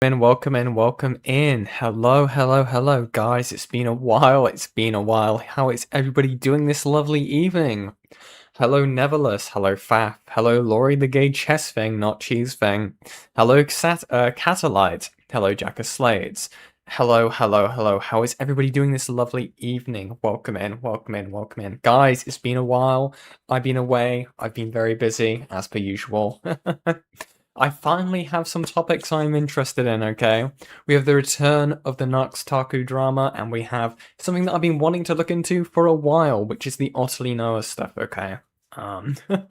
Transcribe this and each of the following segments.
Welcome in, welcome in. Hello, hello, hello, guys. It's been a while. It's been a while. How is everybody doing this lovely evening? Hello, Neverless. Hello, Faf. Hello, Laurie the Gay Chess Thing, not Cheese Thing. Hello, Catalite. Hello, Jack of Slades. Hello, hello, hello. How is everybody doing this lovely evening? Welcome in, welcome in, welcome in. Guys, it's been a while. I've been away. I've been very busy, as per usual. I finally have some topics I'm interested in, okay? We have the return of the Nux Taku drama, and we have something that I've been wanting to look into for a while, which is the Otterly Noah stuff, okay? Something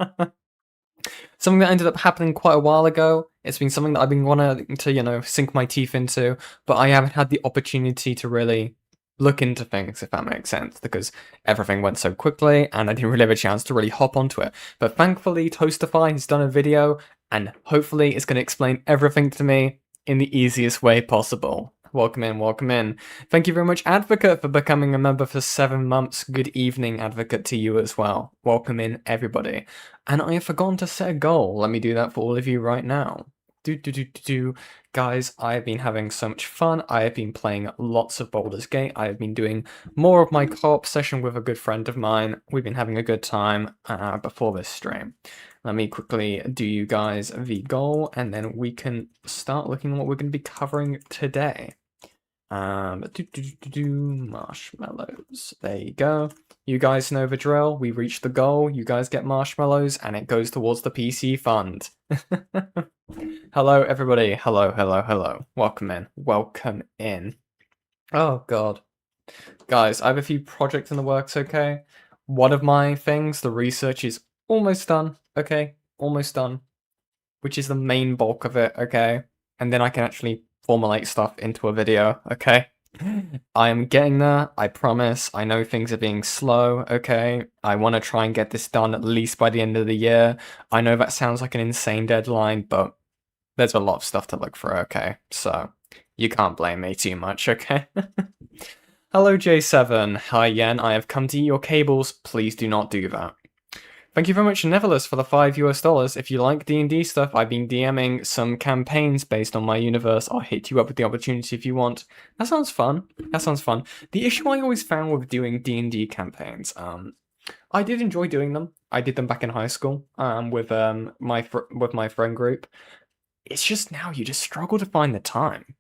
that ended up happening quite a while ago. It's been something that I've been wanting to, sink my teeth into, but I haven't had the opportunity to really look into things, if that makes sense, because everything went so quickly, and I didn't really have a chance to really hop onto it. But thankfully, Toastify has done a video, and hopefully it's going to explain everything to me in the easiest way possible. Welcome in, welcome in. Thank you very much, Advocate, for becoming a member for 7 months. Good evening, Advocate, to you as well. Welcome in, everybody. And I have forgotten to set a goal. Let me do that for all of you right now. Guys, I have been having so much fun. I have been playing lots of Baldur's Gate. I have been doing more of my co-op session with a good friend of mine. We've been having a good time before this stream. Let me quickly do you guys the goal, and then we can start looking at what we're going to be covering today. Marshmallows. There you go. You guys know the drill. We reach the goal. You guys get marshmallows, and it goes towards the PC fund. Hello, everybody. Hello, hello, hello. Welcome in. Welcome in. Oh, God. Guys, I have a few projects in the works, okay? One of my things, the research, is almost done, okay? Almost done. Which is the main bulk of it, okay? And then I can actually formulate stuff into a video, okay? I am getting there, I promise. I know things are being slow, okay? I want to try and get this done at least by the end of the year. I know that sounds like an insane deadline, but there's a lot of stuff to look for, okay? So, you can't blame me too much, okay? Hello, J7. Hi, Yen. I have come to eat your cables. Please do not do that. Thank you very much, Neverless, for the $5 US. If you like D&D stuff, I've been DMing some campaigns based on my universe. I'll hit you up with the opportunity if you want. That sounds fun. That sounds fun. The issue I always found with doing D&D campaigns, I did enjoy doing them. I did them back in high school, with my friend group. It's just now you just struggle to find the time,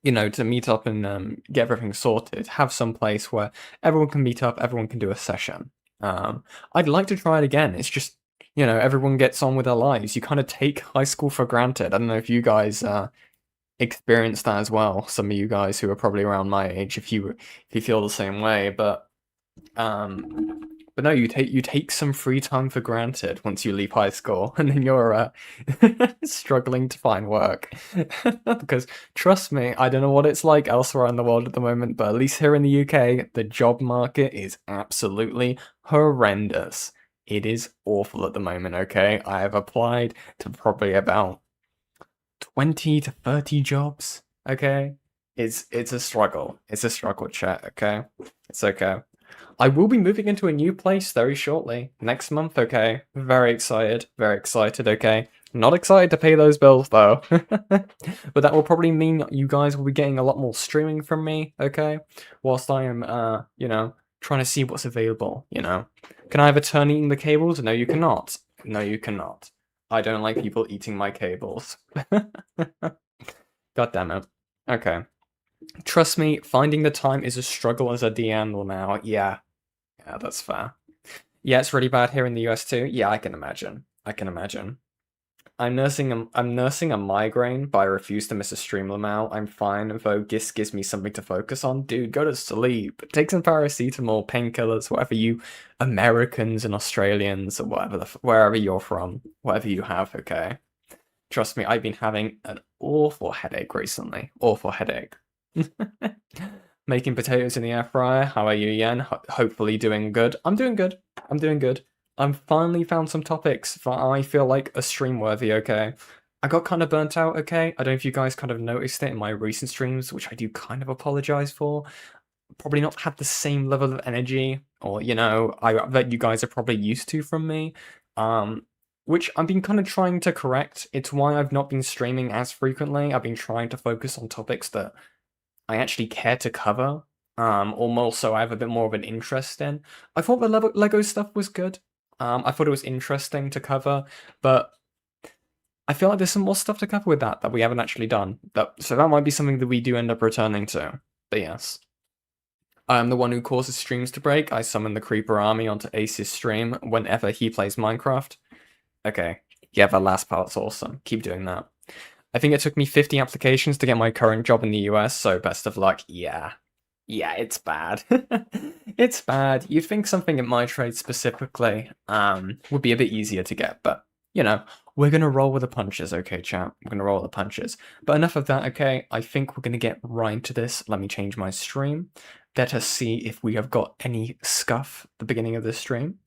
to meet up and get everything sorted. Have some place where everyone can meet up, everyone can do a session. I'd like to try it again. It's just, everyone gets on with their lives. You kind of take high school for granted. I don't know if you guys experienced that as well. Some of you guys who are probably around my age, if you feel the same way, but no, you take some free time for granted once you leave high school, and then you're struggling to find work. Because trust me, I don't know what it's like elsewhere in the world at the moment, but at least here in the UK, the job market is absolutely horrendous. It is awful at the moment, okay? I have applied to probably about 20 to 30 jobs, okay? It's a struggle. It's a struggle, chat, okay? It's okay. I will be moving into a new place very shortly. Next month, okay? Very excited, okay? Not excited to pay those bills, though. But that will probably mean you guys will be getting a lot more streaming from me, okay? Whilst I am, trying to see what's available, Can I have a turn eating the cables? No, you cannot. No, you cannot. I don't like people eating my cables. God damn it. Okay. Trust me, finding the time is a struggle as a DM now. Yeah, that's fair. Yeah, it's really bad here in the US too. Yeah, I can imagine. I'm nursing a migraine, but I refuse to miss a stream now. I'm fine, though GIS gives me something to focus on. Dude, go to sleep. Take some paracetamol, painkillers, whatever you Americans and Australians, or wherever you're from, whatever you have, okay? Trust me, I've been having an awful headache recently. Awful headache. Making potatoes in the air fryer. How are you, Yen? Hopefully doing good. I'm doing good. I've finally found some topics that I feel like are stream worthy, okay? I got kind of burnt out, okay? I don't know if you guys kind of noticed it in my recent streams, which I do kind of apologize for. Probably not have the same level of energy, or, that you guys are probably used to from me. which I've been kind of trying to correct. It's why I've not been streaming as frequently. I've been trying to focus on topics that I actually care to cover, or more so I have a bit more of an interest in. I thought the Lego stuff was good. I thought it was interesting to cover, but I feel like there's some more stuff to cover with that we haven't actually done. So that might be something that we do end up returning to. But yes. I am the one who causes streams to break. I summon the Creeper army onto Ace's stream whenever he plays Minecraft. Okay. Yeah, that last part's awesome. Keep doing that. I think it took me 50 applications to get my current job in the US, so best of luck. Yeah. Yeah, it's bad. It's bad. You'd think something in my trade specifically would be a bit easier to get, but, you know, we're going to roll with the punches, okay, chat? We're going to roll with the punches. But enough of that, okay? I think we're going to get right into this. Let me change my stream. Let us see if we have got any scuff at the beginning of this stream.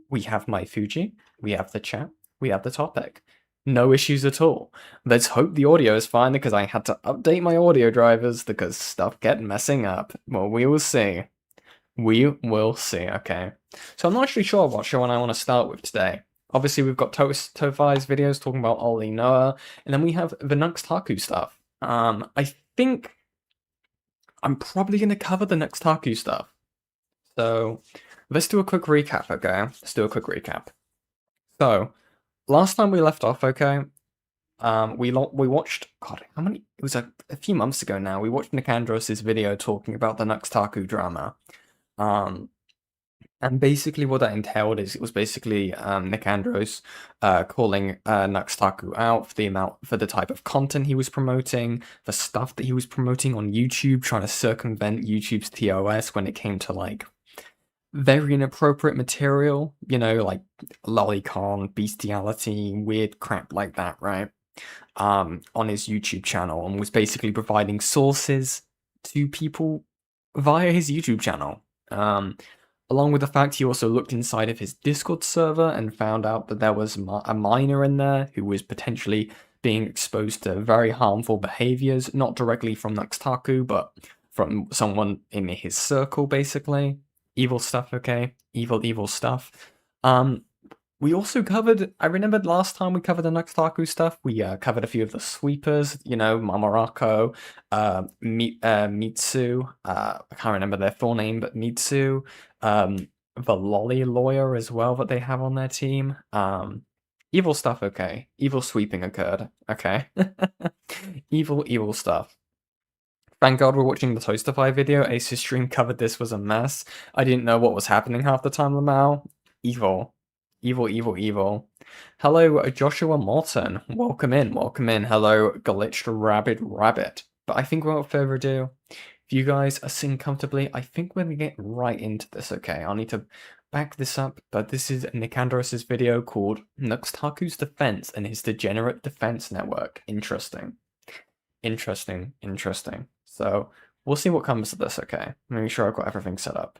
We have my Fuji. We have the chat. We have the topic. No issues at all. Let's hope the audio is fine because I had to update my audio drivers because stuff kept messing up. Well, we will see. We will see, okay. So I'm not actually sure what show I want to start with today. Obviously, we've got Toastifys videos talking about Otterly Noah, and then we have the Nux Taku stuff. I think I'm probably going to cover the Nux Taku stuff. So let's do a quick recap, okay? Let's do a quick recap. So last time we left off, okay, we watched, God, how many, it was a few months ago now, we watched Nikandros' video talking about the Nux Taku drama. And basically what that entailed is it was basically Nikandros calling Nux Taku out for the type of content he was promoting, the stuff that he was promoting on YouTube, trying to circumvent YouTube's TOS when it came to like very inappropriate material, you know, like lolicon, bestiality, weird crap like that, right? On his YouTube channel, and was basically providing sources to people via his YouTube channel. Along with the fact he also looked inside of his Discord server and found out that there was a minor in there who was potentially being exposed to very harmful behaviors, not directly from Nux Taku, but from someone in his circle, basically. Evil stuff, okay? Evil stuff. We also covered, I remembered last time we covered the Nux Taku stuff, we covered a few of the sweepers, you know, Mamarako, Mitsu, I can't remember their full name, but Mitsu, the lolly lawyer as well that they have on their team. Evil stuff, okay. Evil sweeping occurred, okay. Evil stuff. Thank God we're watching the Toastify video. Ace's stream covered this was a mess. I didn't know what was happening half the time, Lamau. Evil. Hello, Joshua Morton. Welcome in. Hello, glitched rabbit. But I think without further ado, if you guys are sitting comfortably, I think we're gonna get right into this, okay? I'll need to back this up, but this is Nikandros' video called Nux Taku's Defense and his Degenerate Defense Network. Interesting. So, we'll see what comes of this, okay? Make sure I've got everything set up.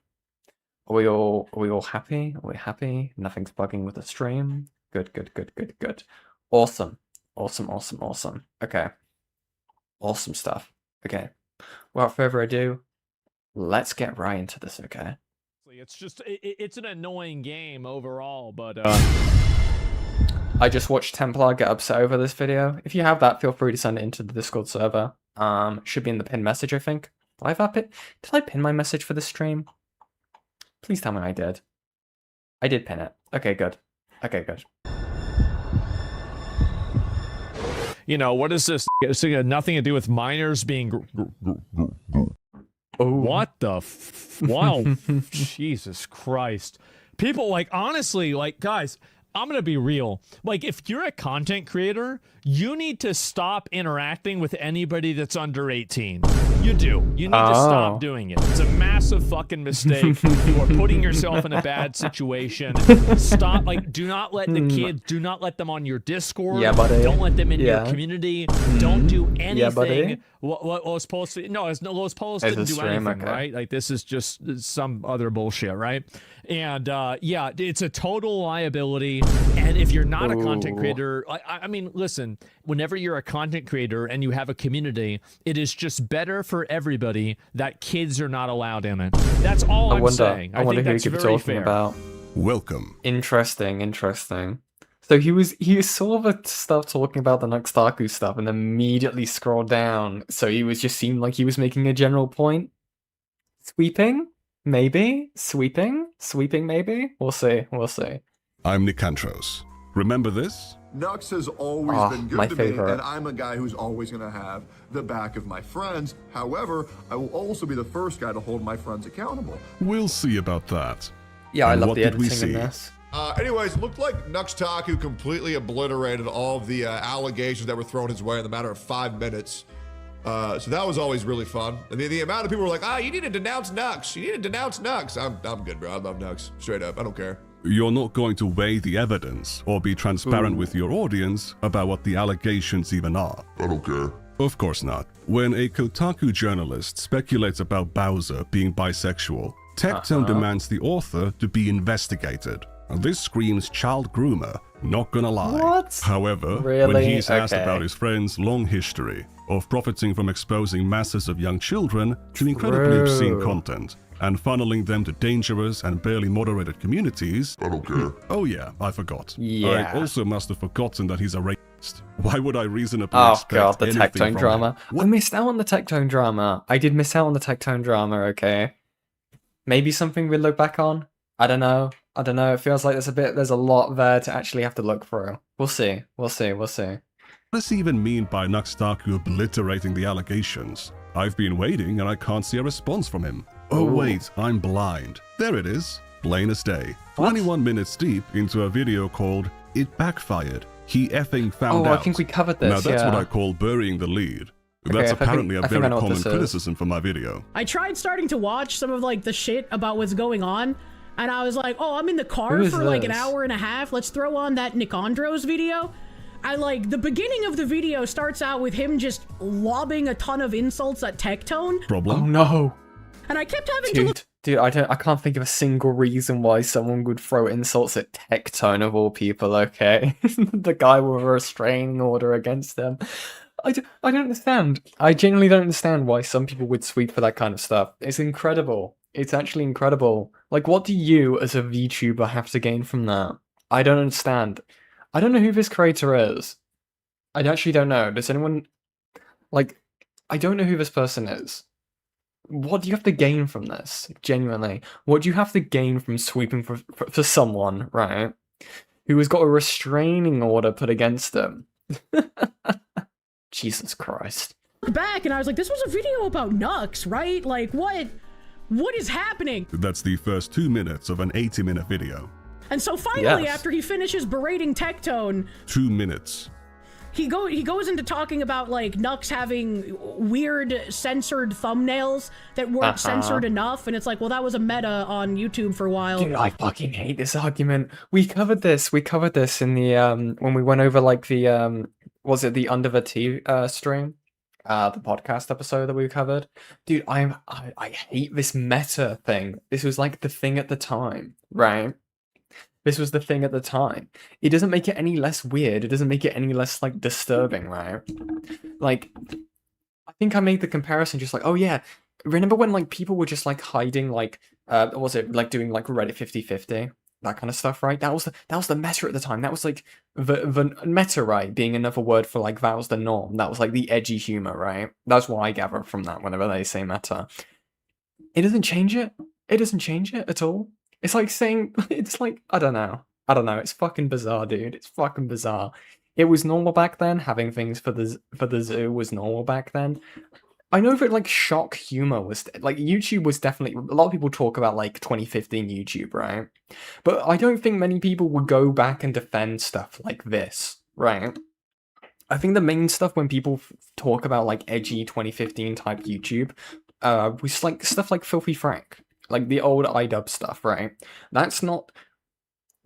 Are we all happy? Are we happy? Nothing's bugging with the stream. Good. Awesome. Okay. Awesome stuff. Okay. Without further ado, let's get right into this, okay? It's an annoying game overall, but I just watched Templar get upset over this video. If you have that, feel free to send it into the Discord server. Should be in the pinned message, I think. Did I pin my message for the stream? Please tell me I did. I did pin it. Okay, good. You know, what is this? It's got nothing to do with minors being... Oh. What the wow. Jesus Christ. People, like, honestly, like, guys, I'm gonna be real. Like, if you're a content creator, you need to stop interacting with anybody that's under 18. You do. You need to stop doing it. It's a massive fucking mistake. You are putting yourself in a bad situation. Stop. Like, do not let the kids, do not let them on your Discord. Yeah, buddy. Don't let them in your community. Don't do anything. Yeah, buddy. What was posted? No, Los Post didn't do anything, right? Like, this is just some other bullshit, right? And yeah, it's a total liability. And if you're not a content creator, I mean, listen, whenever you're a content creator and you have a community, it is just better for everybody that kids are not allowed in it. That's all I'm saying. I wonder think who that's you could be very talking fair. about. Welcome. Interesting. So he was sort of stuff talking about the Nux Taku stuff and immediately scrolled down. So he was just seemed like he was making a general point. Sweeping? Maybe? Sweeping? Sweeping maybe? We'll see. We'll see. I'm Nikandros. Remember this? Nux has always been my good to me, favorite. and I'm a guy who's always going to have the back of my friends. However, I will also be the first guy to hold my friends accountable. We'll see about that. Yeah, I And love what the did we editing in see? this. Anyways, looked like Nux Taku completely obliterated all of the allegations that were thrown his way in the matter of 5 minutes. So that was always really fun. And the amount of people were like, you need to denounce Nux. You need to denounce Nux. I'm good, bro. I love Nux. Straight up. I don't care. You're not going to weigh the evidence or be transparent with your audience about what the allegations even are. I don't care. Of course not. When a Kotaku journalist speculates about Bowser being bisexual, Tectone demands the author to be investigated. This screams child groomer, not gonna lie. What? However, when Really? he's asked Okay. about his friend's long history of profiting from exposing masses of young children to incredibly obscene True. content and funneling them to dangerous and barely moderated communities. I don't care. Oh yeah, I forgot. Yeah. I also must have forgotten that he's a racist. Why would I reasonably Oh expect god, the anything Tectone from drama. him? I missed out on the Tectone drama. I did miss out on the Tectone drama, okay? Maybe something we look back on? I don't know. It feels like there's a lot there to actually have to look through. We'll see. We'll see. What does he even mean by Nux Taku obliterating the allegations? I've been waiting and I can't see a response from him. Oh Ooh. wait, I'm blind. There it is. Plain as day. What? 21 minutes deep into a video called It Backfired. He effing found Oh, out. I think we covered this, Now that's yeah. what I call burying the lead. Okay, That's I think- apparently I a think I very know what common this is. criticism for my video. I tried starting to watch some of like the shit about what's going on, and I was like, oh, I'm in the car Who is for like an this? hour and a half. Let's throw on that Nikandros video. I like the beginning of the video starts out with him just lobbing a ton of insults at Tectone, Oh Problem? no. and I kept having to look. Dude, I can't think of a single reason why someone would throw insults at Tectone of all people, okay? The guy with a restraining order against them. I don't understand. I genuinely don't understand why some people would sweep for that kind of stuff. It's incredible. It's actually incredible. Like, what do you, as a VTuber, have to gain from that? I don't understand. I don't know who this creator is. I actually don't know. Does anyone... Like, I don't know who this person is. What do you have to gain from this? Genuinely. What do you have to gain from sweeping for someone, right? Who has got a restraining order put against them? Jesus Christ. Back, and I was like, this was a video about Nux, right? Like, what is happening? That's the first 2 minutes of an 80-minute video. And so finally, Yes. after he finishes berating Tectone, 2 minutes. he goes into talking about like Nux having weird censored thumbnails that weren't censored enough, and it's like, well, that was a meta on YouTube for a while. Dude, I fucking hate this argument. We covered this in the when we went over like the was it the Under the Tea stream? The podcast episode that we covered. Dude, I hate this meta thing. This was like the thing at the time, right? This was the thing at the time. It doesn't make it any less weird. It doesn't make it any less like disturbing, right? Like, I think I made the comparison just like, oh yeah, remember when like people were just like hiding like was it like doing like Reddit 50/50? That kind of stuff, right? That was the meta at the time. That was like the meta, right? Being another word for like that was the norm. That was like the edgy humor, right? That's what I gather from that whenever they say meta. It doesn't change it. It doesn't change it at all. It's like saying it's like I don't know. It's fucking bizarre, dude. It's fucking bizarre. It was normal back then. Having things for the zoo was normal back then. I know that like shock humor was like YouTube was definitely a lot of people talk about like 2015 YouTube, right? But I don't think many people would go back and defend stuff like this, right? I think the main stuff when people talk about like edgy 2015 type YouTube was like stuff like Filthy Frank, like the old iDub stuff, right? That's not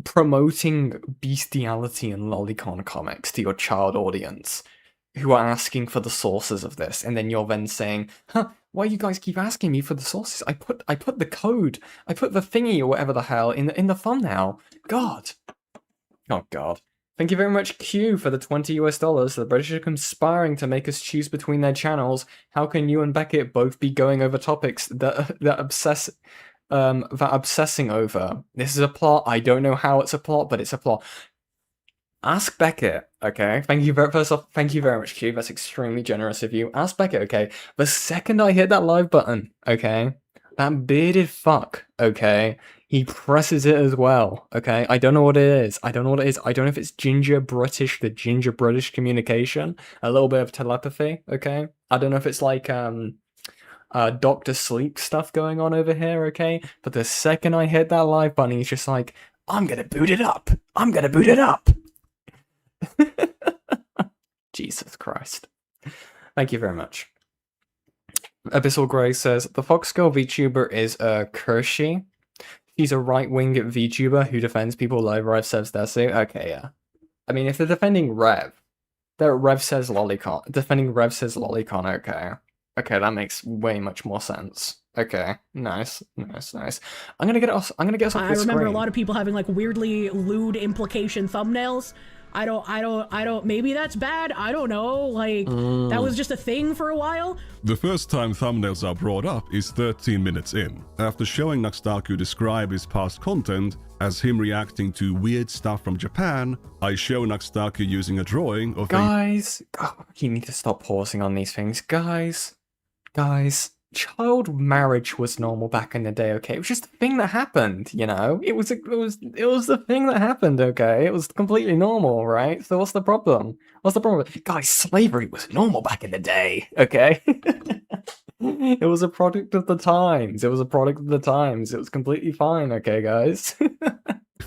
promoting bestiality and lolicon comics to your child audience who are asking for the sources of this, and then you're then saying, why you guys keep asking me for the sources? I put the code, I put the thingy or whatever the hell in the thumbnail. God. Oh god. Thank you very much, Q, for the $20. The British are conspiring to make us choose between their channels. How can you and Beckett both be going over topics that obsessing over? This is a plot. I don't know how it's a plot, but it's a plot. Ask Beckett, okay? First off, thank you very much, Q. That's extremely generous of you. Ask Beckett, okay? The second I hit that live button, okay? That bearded fuck, okay? He presses it as well, okay? I don't know what it is. I don't know if it's the ginger British communication. A little bit of telepathy, okay? I don't know if it's like, Dr. Sleep stuff going on over here, okay? But the second I hit that live button, he's just like, I'm gonna boot it up. I'm gonna boot it up. Jesus Christ. Thank you very much. Abyssal Grey says, the Fox Girl VTuber is Kershi. She's a right-wing VTuber who defends people like Rev says Desu. Okay, yeah. I mean, if they're defending Rev, Rev says Lolicon. Defending Rev says Lolicon, okay. Okay, that makes way much more sense. Okay, nice. I'm gonna get us off the screen. I remember a lot of people having like weirdly lewd implication thumbnails. I don't, maybe that's bad, I don't know, like, that was just a thing for a while. The first time thumbnails are brought up is 13 minutes in, after showing Nux Taku describe his past content as him reacting to weird stuff from Japan. I show Nux Taku using a drawing of Guys, you need to stop pausing on these things. Guys, child marriage was normal back in the day, okay? It was just a thing that happened, you know? It was the thing that happened, okay? It was completely normal, right? So what's the problem? Guys, slavery was normal back in the day, okay? It was a product of the times. It was completely fine, okay, guys?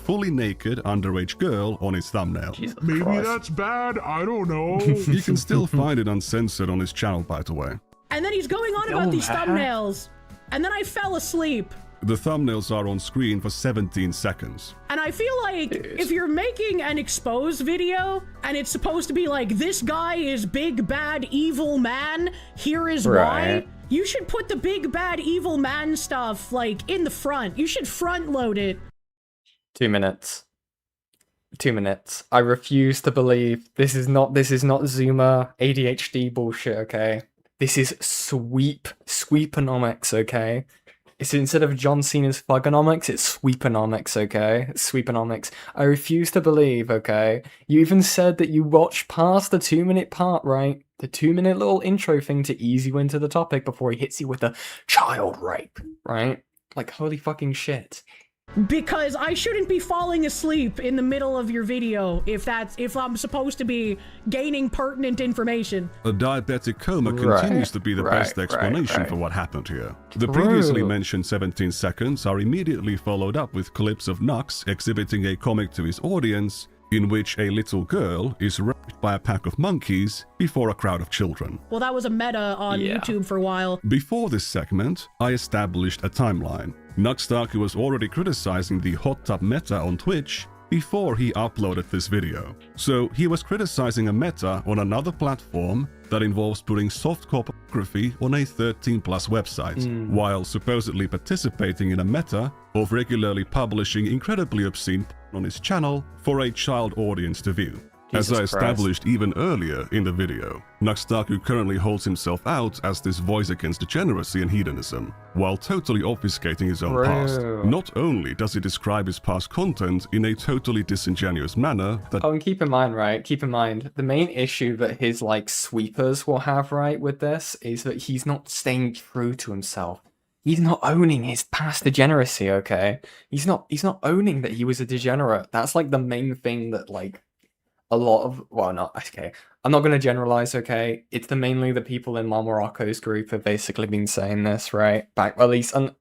fully naked underage girl on his thumbnail. Jesus Maybe Christ. that's bad, I don't know. You can still find it uncensored on his channel, by the way. And then he's going on about these thumbnails. And then I fell asleep. The thumbnails are on screen for 17 seconds. And I feel like if you're making an expose video and it's supposed to be like, this guy is big, bad, evil man, here is why, you should put the big, bad, evil man stuff like in the front. You should front load it. 2 minutes. 2 minutes. I refuse to believe this is not Zoomer ADHD bullshit, okay? This is sweeponomics, okay? It's instead of John Cena's Thugonomics, it's Sweeponomics, okay? It's Sweeponomics. I refuse to believe, okay? You even said that you watched past the 2-minute part, right? The 2-minute little intro thing to ease you into the topic before he hits you with the child rape, right? Like, holy fucking shit. Because I shouldn't be falling asleep in the middle of your video if I'm supposed to be gaining pertinent information. A diabetic coma continues to be the best explanation for what happened here. The previously mentioned 17 seconds are immediately followed up with clips of Nux exhibiting a comic to his audience in which a little girl is raped by a pack of monkeys before a crowd of children. Well, that was a meta on YouTube for a while. Before this segment, I established a timeline. Nux Taku was already criticizing the hot tub meta on Twitch before he uploaded this video. So he was criticizing a meta on another platform that involves putting softcore pornography on a 13+ website, while supposedly participating in a meta of regularly publishing incredibly obscene porn on his channel for a child audience to view. As I established even earlier in the video, Nux Taku currently holds himself out as this voice against degeneracy and hedonism, while totally obfuscating his own past. Not only does he describe his past content in a totally disingenuous manner that— Oh, and keep in mind, the main issue that his, like, sweepers will have, right, with this, is that he's not staying true to himself. He's not owning his past degeneracy, okay? He's not owning that he was a degenerate. That's, like, the main thing that, like, a lot of, well, not, okay, I'm not going to generalize, okay? It's mainly the people in Marmorocco's group have basically been saying this, right? Back, at least, and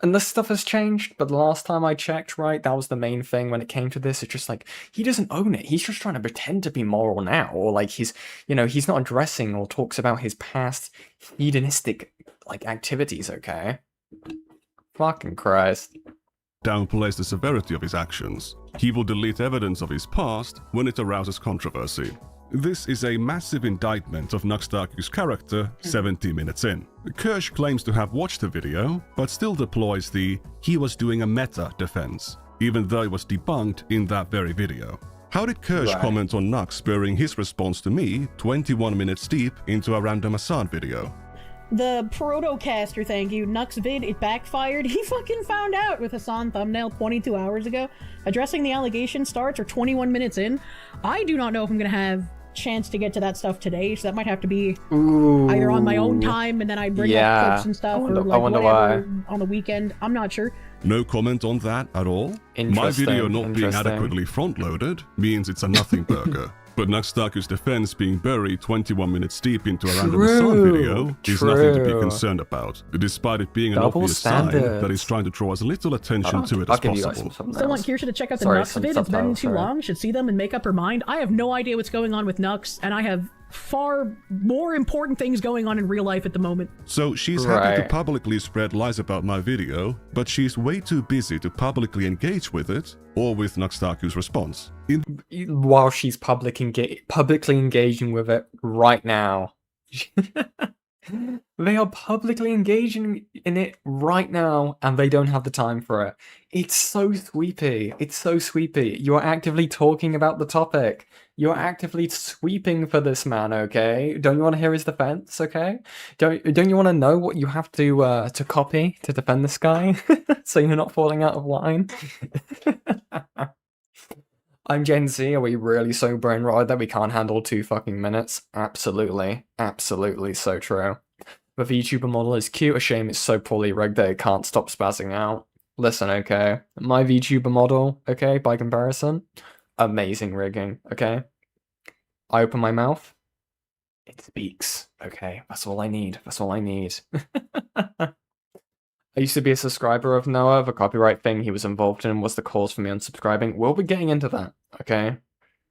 this stuff has changed, but the last time I checked, right, that was the main thing when it came to this. It's just like, he doesn't own it. He's just trying to pretend to be moral now, or like he's not addressing or talks about his past hedonistic, like, activities, okay? Fucking Christ. Downplays the severity of his actions. He will delete evidence of his past when it arouses controversy. This is a massive indictment of Nux Taku's character 70 minutes in. Kirsch claims to have watched the video, but still deploys the "he was doing a meta" defense, even though it was debunked in that very video. How did Kirsch comment on Nux spurring his response to me 21 minutes deep into a random Assad video? The Protocaster, thank you. Nux vid, it backfired. He fucking found out with Hassan thumbnail 22 hours ago. Addressing the allegation starts or 21 minutes in. I do not know if I'm gonna have chance to get to that stuff today, so that might have to be either on my own time and then I bring up clips and stuff, or like whatever on the weekend. I'm not sure. No comment on that at all? My video not being adequately front-loaded means it's a nothing burger. But Nux Taku's defense being buried 21 minutes deep into a random Hassan video is nothing to be concerned about, despite it being an obvious sign that he's trying to draw as little attention to it as possible. Still want Kirsha to check out the Nux vid. It's been too long. Should see them and make up her mind. I have no idea what's going on with Nux, and I have far more important things going on in real life at the moment. So she's happy to publicly spread lies about my video, but she's way too busy to publicly engage with it or with Nux Taku's response. While she's publicly engaging with it right now. They are publicly engaging in it right now, and they don't have the time for it. It's so sweepy. It's so sweepy. You're actively talking about the topic. You're actively sweeping for this man, okay? Don't you want to hear his defense, okay? Don't you want to know what you have to copy to defend this guy, so you're not falling out of line? I'm Gen Z. Are we really so brain rotted that we can't handle 2 fucking minutes? Absolutely. Absolutely so true. The VTuber model is cute. A shame it's so poorly rigged that it can't stop spazzing out. Listen, okay? My VTuber model, okay, by comparison, amazing rigging, okay? I open my mouth, it speaks, okay? That's all I need. That's all I need. I used to be a subscriber of Noah. The copyright thing he was involved in was the cause for me unsubscribing. We'll be getting into that, okay?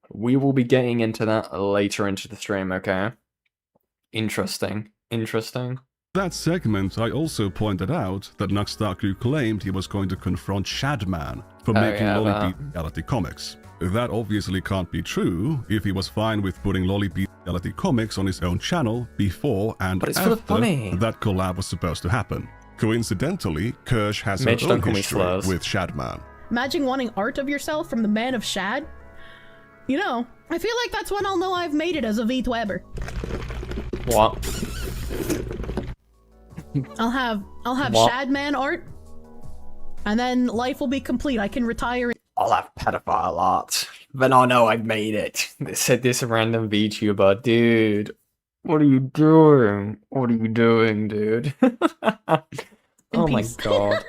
We will be getting into that later into the stream, okay? Interesting. Interesting. That segment, I also pointed out that Nux Taku claimed he was going to confront Shadman for making Lolly reality comics. That obviously can't be true if he was fine with putting Lolly reality comics on his own channel before and after that collab was supposed to happen. Coincidentally, Kirsch has her own history with Shadman. Imagine wanting art of yourself from the man of Shad. You know, I feel like that's when I'll know I've made it as a VTweber. What? I'll have Shadman art, and then life will be complete. I can retire. I'll have pedophile art. Then I'll know I've made it. Said this random VTuber, dude. What are you doing? What are you doing, dude? Oh my god.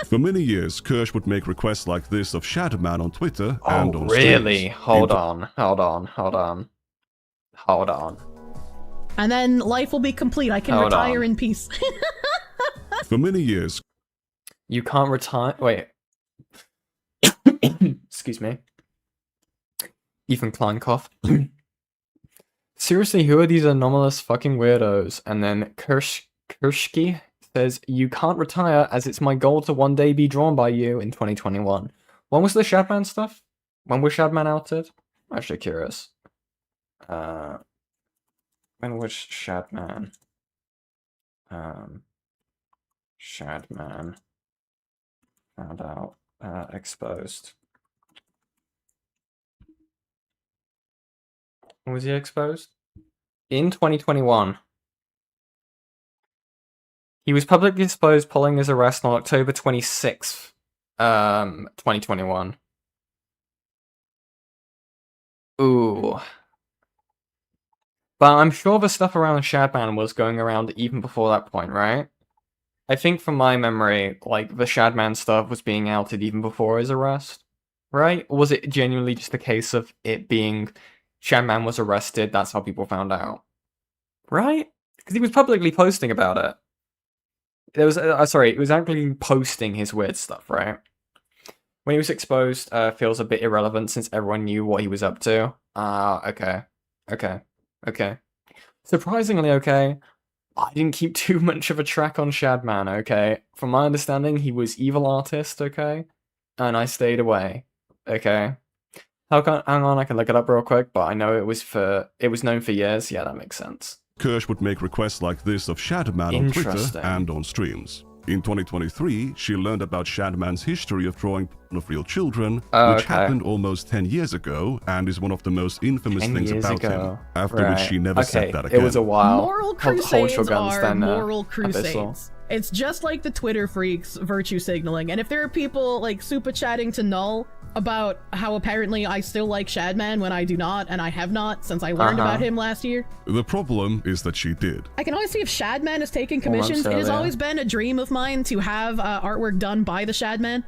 For many years, Kirsch would make requests like this of Shadman on Twitter and on really? streams. Hold on. And then life will be complete. I can retire in peace. For many years. You can't retire. Wait. Excuse me. Ethan Kleinkoff. Seriously, who are these anomalous fucking weirdos? And then Kirschke says, you can't retire as it's my goal to one day be drawn by you in 2021. When was the Shadman stuff? When was Shadman outed? I'm actually curious. When was Shadman? Shadman found out, exposed. When was he exposed? In 2021. He was publicly exposed following his arrest on October 26th, 2021. Ooh. But I'm sure the stuff around Shadman was going around even before that point, right? I think from my memory, like, the Shadman stuff was being outed even before his arrest, right? Or was it genuinely just a case of it being Shadman was arrested, that's how people found out? Right? Because he was publicly posting about it. There was, sorry, he was actually posting his weird stuff, right? When he was exposed, feels a bit irrelevant since everyone knew what he was up to. Okay. Surprisingly, okay. I didn't keep too much of a track on Shadman, okay? From my understanding, he was evil artist, okay? And I stayed away, okay? Hang on, I can look it up real quick, but I know it was known for years. Yeah, that makes sense. Kirsch would make requests like this of Shadman on Twitter and on streams. In 2023, she learned about Shadman's history of drawing porn of real children, Oh, which okay. happened almost 10 years ago and is one of the most infamous 10 things years about him. ago. After which she never said that It again. was a while. Moral Hold crusades your guns are then, moral Abyssal. crusades. It's just like the Twitter freaks virtue signaling. And if there are people like super chatting to Null about how apparently I still like Shadman when I do not, and I have not since I learned about him last year, The problem is that she did. I can always see if Shadman is taking commissions. It has earlier. always been a dream of mine to have artwork done by the Shadman.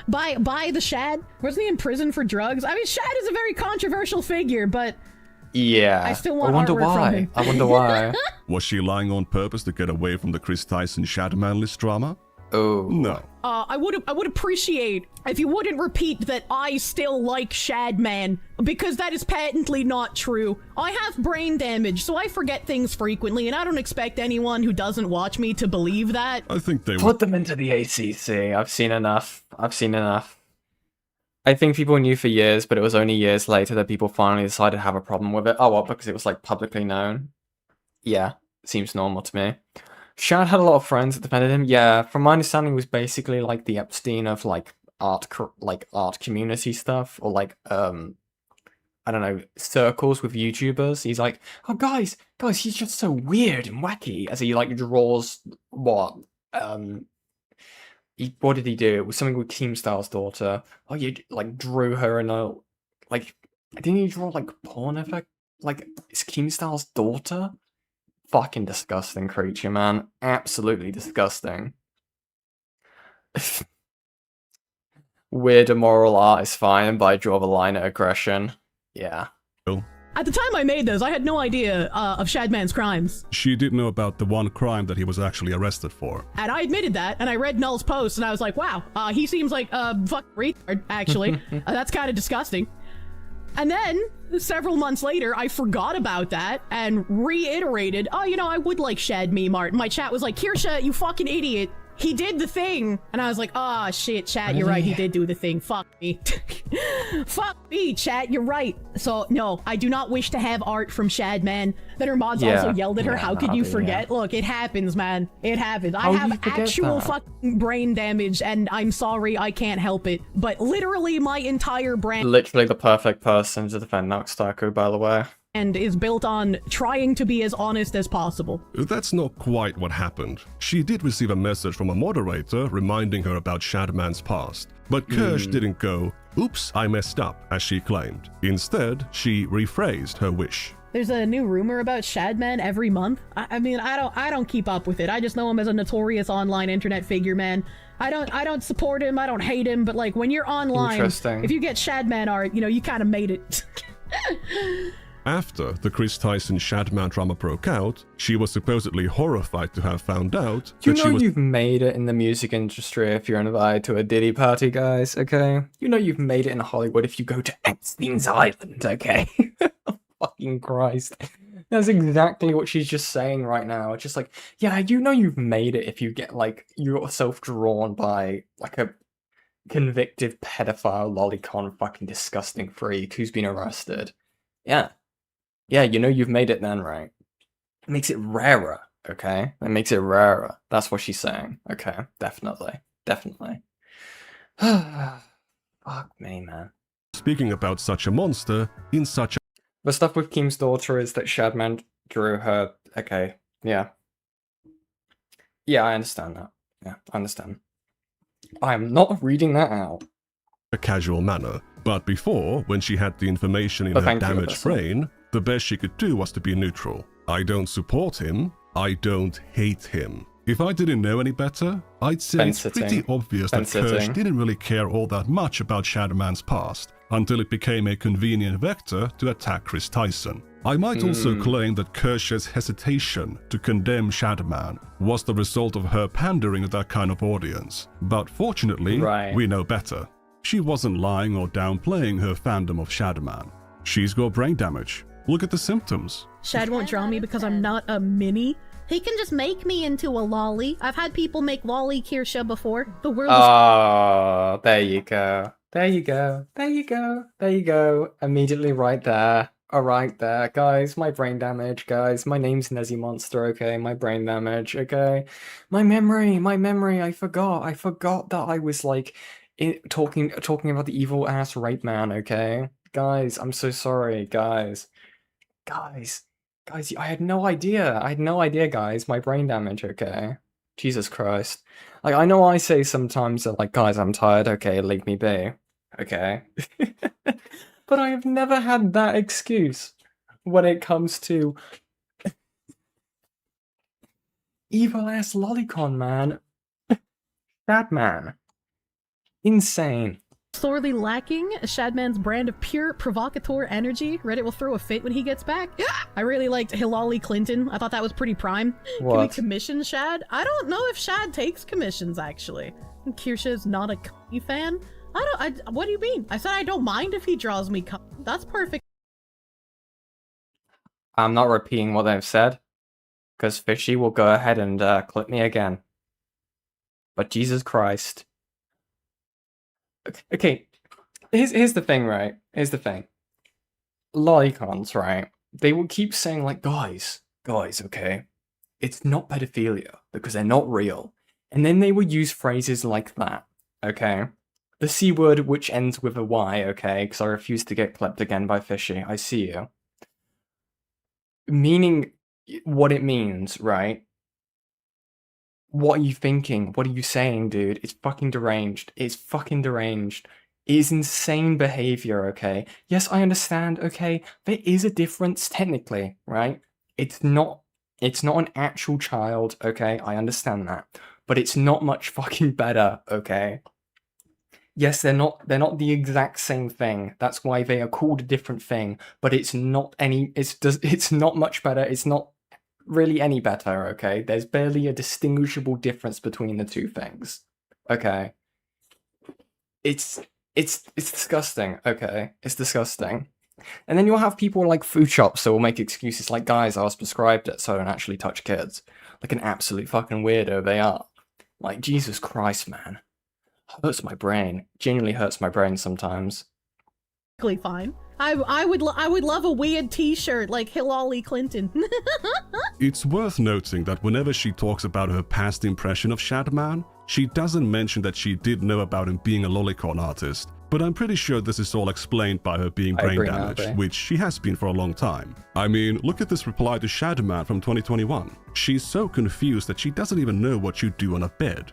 by the Shad. Wasn't he in prison for drugs? I mean, Shad is a very controversial figure, but Yeah. I still want I wonder artwork from why. him. I wonder why. Was she lying on purpose to get away from the Chris Tyson Shadman list drama? Oh. No. I would appreciate if you wouldn't repeat that I still like Shadman, because that is patently not true. I have brain damage, so I forget things frequently, and I don't expect anyone who doesn't watch me to believe that. I think they would. Put them into the ACC. I've seen enough. I've seen enough. I think people knew for years, but it was only years later that people finally decided to have a problem with it. Oh, well, because it was like publicly known. Yeah, seems normal to me. Shad had a lot of friends that defended him. Yeah, from my understanding, it was basically like the Epstein of like art community stuff, or like I don't know, circles with YouTubers. He's like, oh guys, he's just so weird and wacky, as he like draws what what did he do? It was something with Keemstar's daughter. Oh, you like drew her in a like. Didn't he draw like porn effect? Like, it's Keemstar's daughter? Fucking disgusting creature, man. Absolutely disgusting. Weird immoral art is fine, but I draw the line at aggression. Yeah. At the time I made those, I had no idea of Shadman's crimes. She did know about the one crime that he was actually arrested for. And I admitted that, and I read Null's post, and I was like, wow, he seems like a fucking retard, actually. That's kind of disgusting. And then, several months later, I forgot about that and reiterated, oh, you know, I would like Shad meme art. My chat was like, Kirsha, you fucking idiot. He did the thing. And I was like, oh, shit, chat, you're right. He did do the thing. Fuck me. Fuck me, chat, you're right. So, no, I do not wish to have art from Shadman. Then her mods also yelled at her, how could you forget? Look, it happens, man. It happens. I have actual fucking brain damage, and I'm sorry, I can't help it. But literally my entire brand Literally the perfect person to defend Nux Taku, by the way. is built on trying to be as honest as possible. That's not quite what happened. She did receive a message from a moderator reminding her about Shadman's past. But Kirsch didn't go, oops, I messed up, as she claimed. Instead, she rephrased her wish. There's a new rumor about Shadman every month. I mean, I don't keep up with it. I just know him as a notorious online internet figure, man. I don't support him, I don't hate him, but like when you're online, if you get Shadman art, you know, you kind of made it. After the Chris Tyson Shadman drama broke out, she was supposedly horrified to have found out You that know she was you've made it in the music industry if you're invited to a Diddy party, guys, okay? You know you've made it in Hollywood if you go to Epstein's Island, okay? Fucking Christ. That's exactly what she's just saying right now. It's just like, yeah, you know you've made it if you get, like, yourself drawn by, like, a convicted pedophile lolicon fucking disgusting freak who's been arrested. Yeah. Yeah, you know you've made it then, right? It makes it rarer, okay? It makes it rarer. That's what she's saying. Okay, definitely. Definitely. Fuck me, man. speaking about such a monster in such a The stuff with Keem's daughter is that Shadman drew her. Okay, yeah. Yeah, I understand that. Yeah, I understand. I am not reading that out. casual manner. But before, when she had the information in But her thank you, damaged Abyssal. brain, the best she could do was to be neutral. I don't support him. I don't hate him. If I didn't know any better, I'd say it's pretty obvious that Kirsch didn't really care all that much about Shadowman's past, until it became a convenient vector to attack Chris Tyson. I might also claim that Kirsch's hesitation to condemn Shadowman was the result of her pandering to that kind of audience. But fortunately, we know better. She wasn't lying or downplaying her fandom of Shadowman. She's got brain damage. Look at the symptoms. Shad won't draw me because I'm not a mini. He can just make me into a lolly. I've had people make lolly Kirsha before. The world is... Oh, there you go. There you go. There you go. There you go. Immediately right there. Alright there, guys. My brain damage, guys. My name's Nezzy Monster, okay? My brain damage, okay? My memory, I forgot. I forgot that I was, like, talking about the evil-ass rape man, okay? Guys, I'm so sorry, guys. Guys, I had no idea. I had no idea, guys. My brain damage, okay? Jesus Christ. Like, I know I say sometimes that, like, guys, I'm tired, okay, leave me be. Okay? But I have never had that excuse when it comes to evil-ass lolicon, man. That man. Insane. Sorely lacking Shadman's brand of pure provocateur energy. Reddit will throw a fit when he gets back. I really liked Hillary Clinton. I thought that was pretty prime. What? Can we commission Shad? I don't know if Shad takes commissions, actually. Kirsha's not a Kanye fan. What do you mean? I said I don't mind if he draws me. That's perfect. I'm not repeating what they've said, because Fishy will go ahead and clip me again. But Jesus Christ. Okay, here's the thing, right? Here's the thing. Lolicons, right? They will keep saying, like, guys, okay? It's not pedophilia, because they're not real. And then they will use phrases like that, okay? The C word, which ends with a Y, okay? Because I refuse to get clipped again by Fishy. I see you. Meaning what it means, right? What are you thinking? What are you saying, dude? It's fucking deranged. It's fucking deranged. It is insane behavior, okay? Yes, I understand, okay? There is a difference, technically, right? It's not an actual child, okay? I understand that. But it's not much fucking better, okay? Yes, they're not the exact same thing. That's why they are called a different thing. But it's not not much better. It's not really any better, okay? There's barely a distinguishable difference between the two things. Okay. It's disgusting, okay? It's disgusting. And then you'll have people like food shops that will make excuses like, guys, I was prescribed it, so I don't actually touch kids. Like an absolute fucking weirdo they are. Like, Jesus Christ, man. Hurts my brain. Genuinely hurts my brain sometimes. Fine. I would love a weird t-shirt like Hillary Clinton. It's worth noting that whenever she talks about her past impression of Shadman, she doesn't mention that she did know about him being a lolicon artist, but I'm pretty sure this is all explained by her being brain damaged, which she has been for a long time. I mean, look at this reply to Shadman from 2021. She's so confused that she doesn't even know what you do on a bed.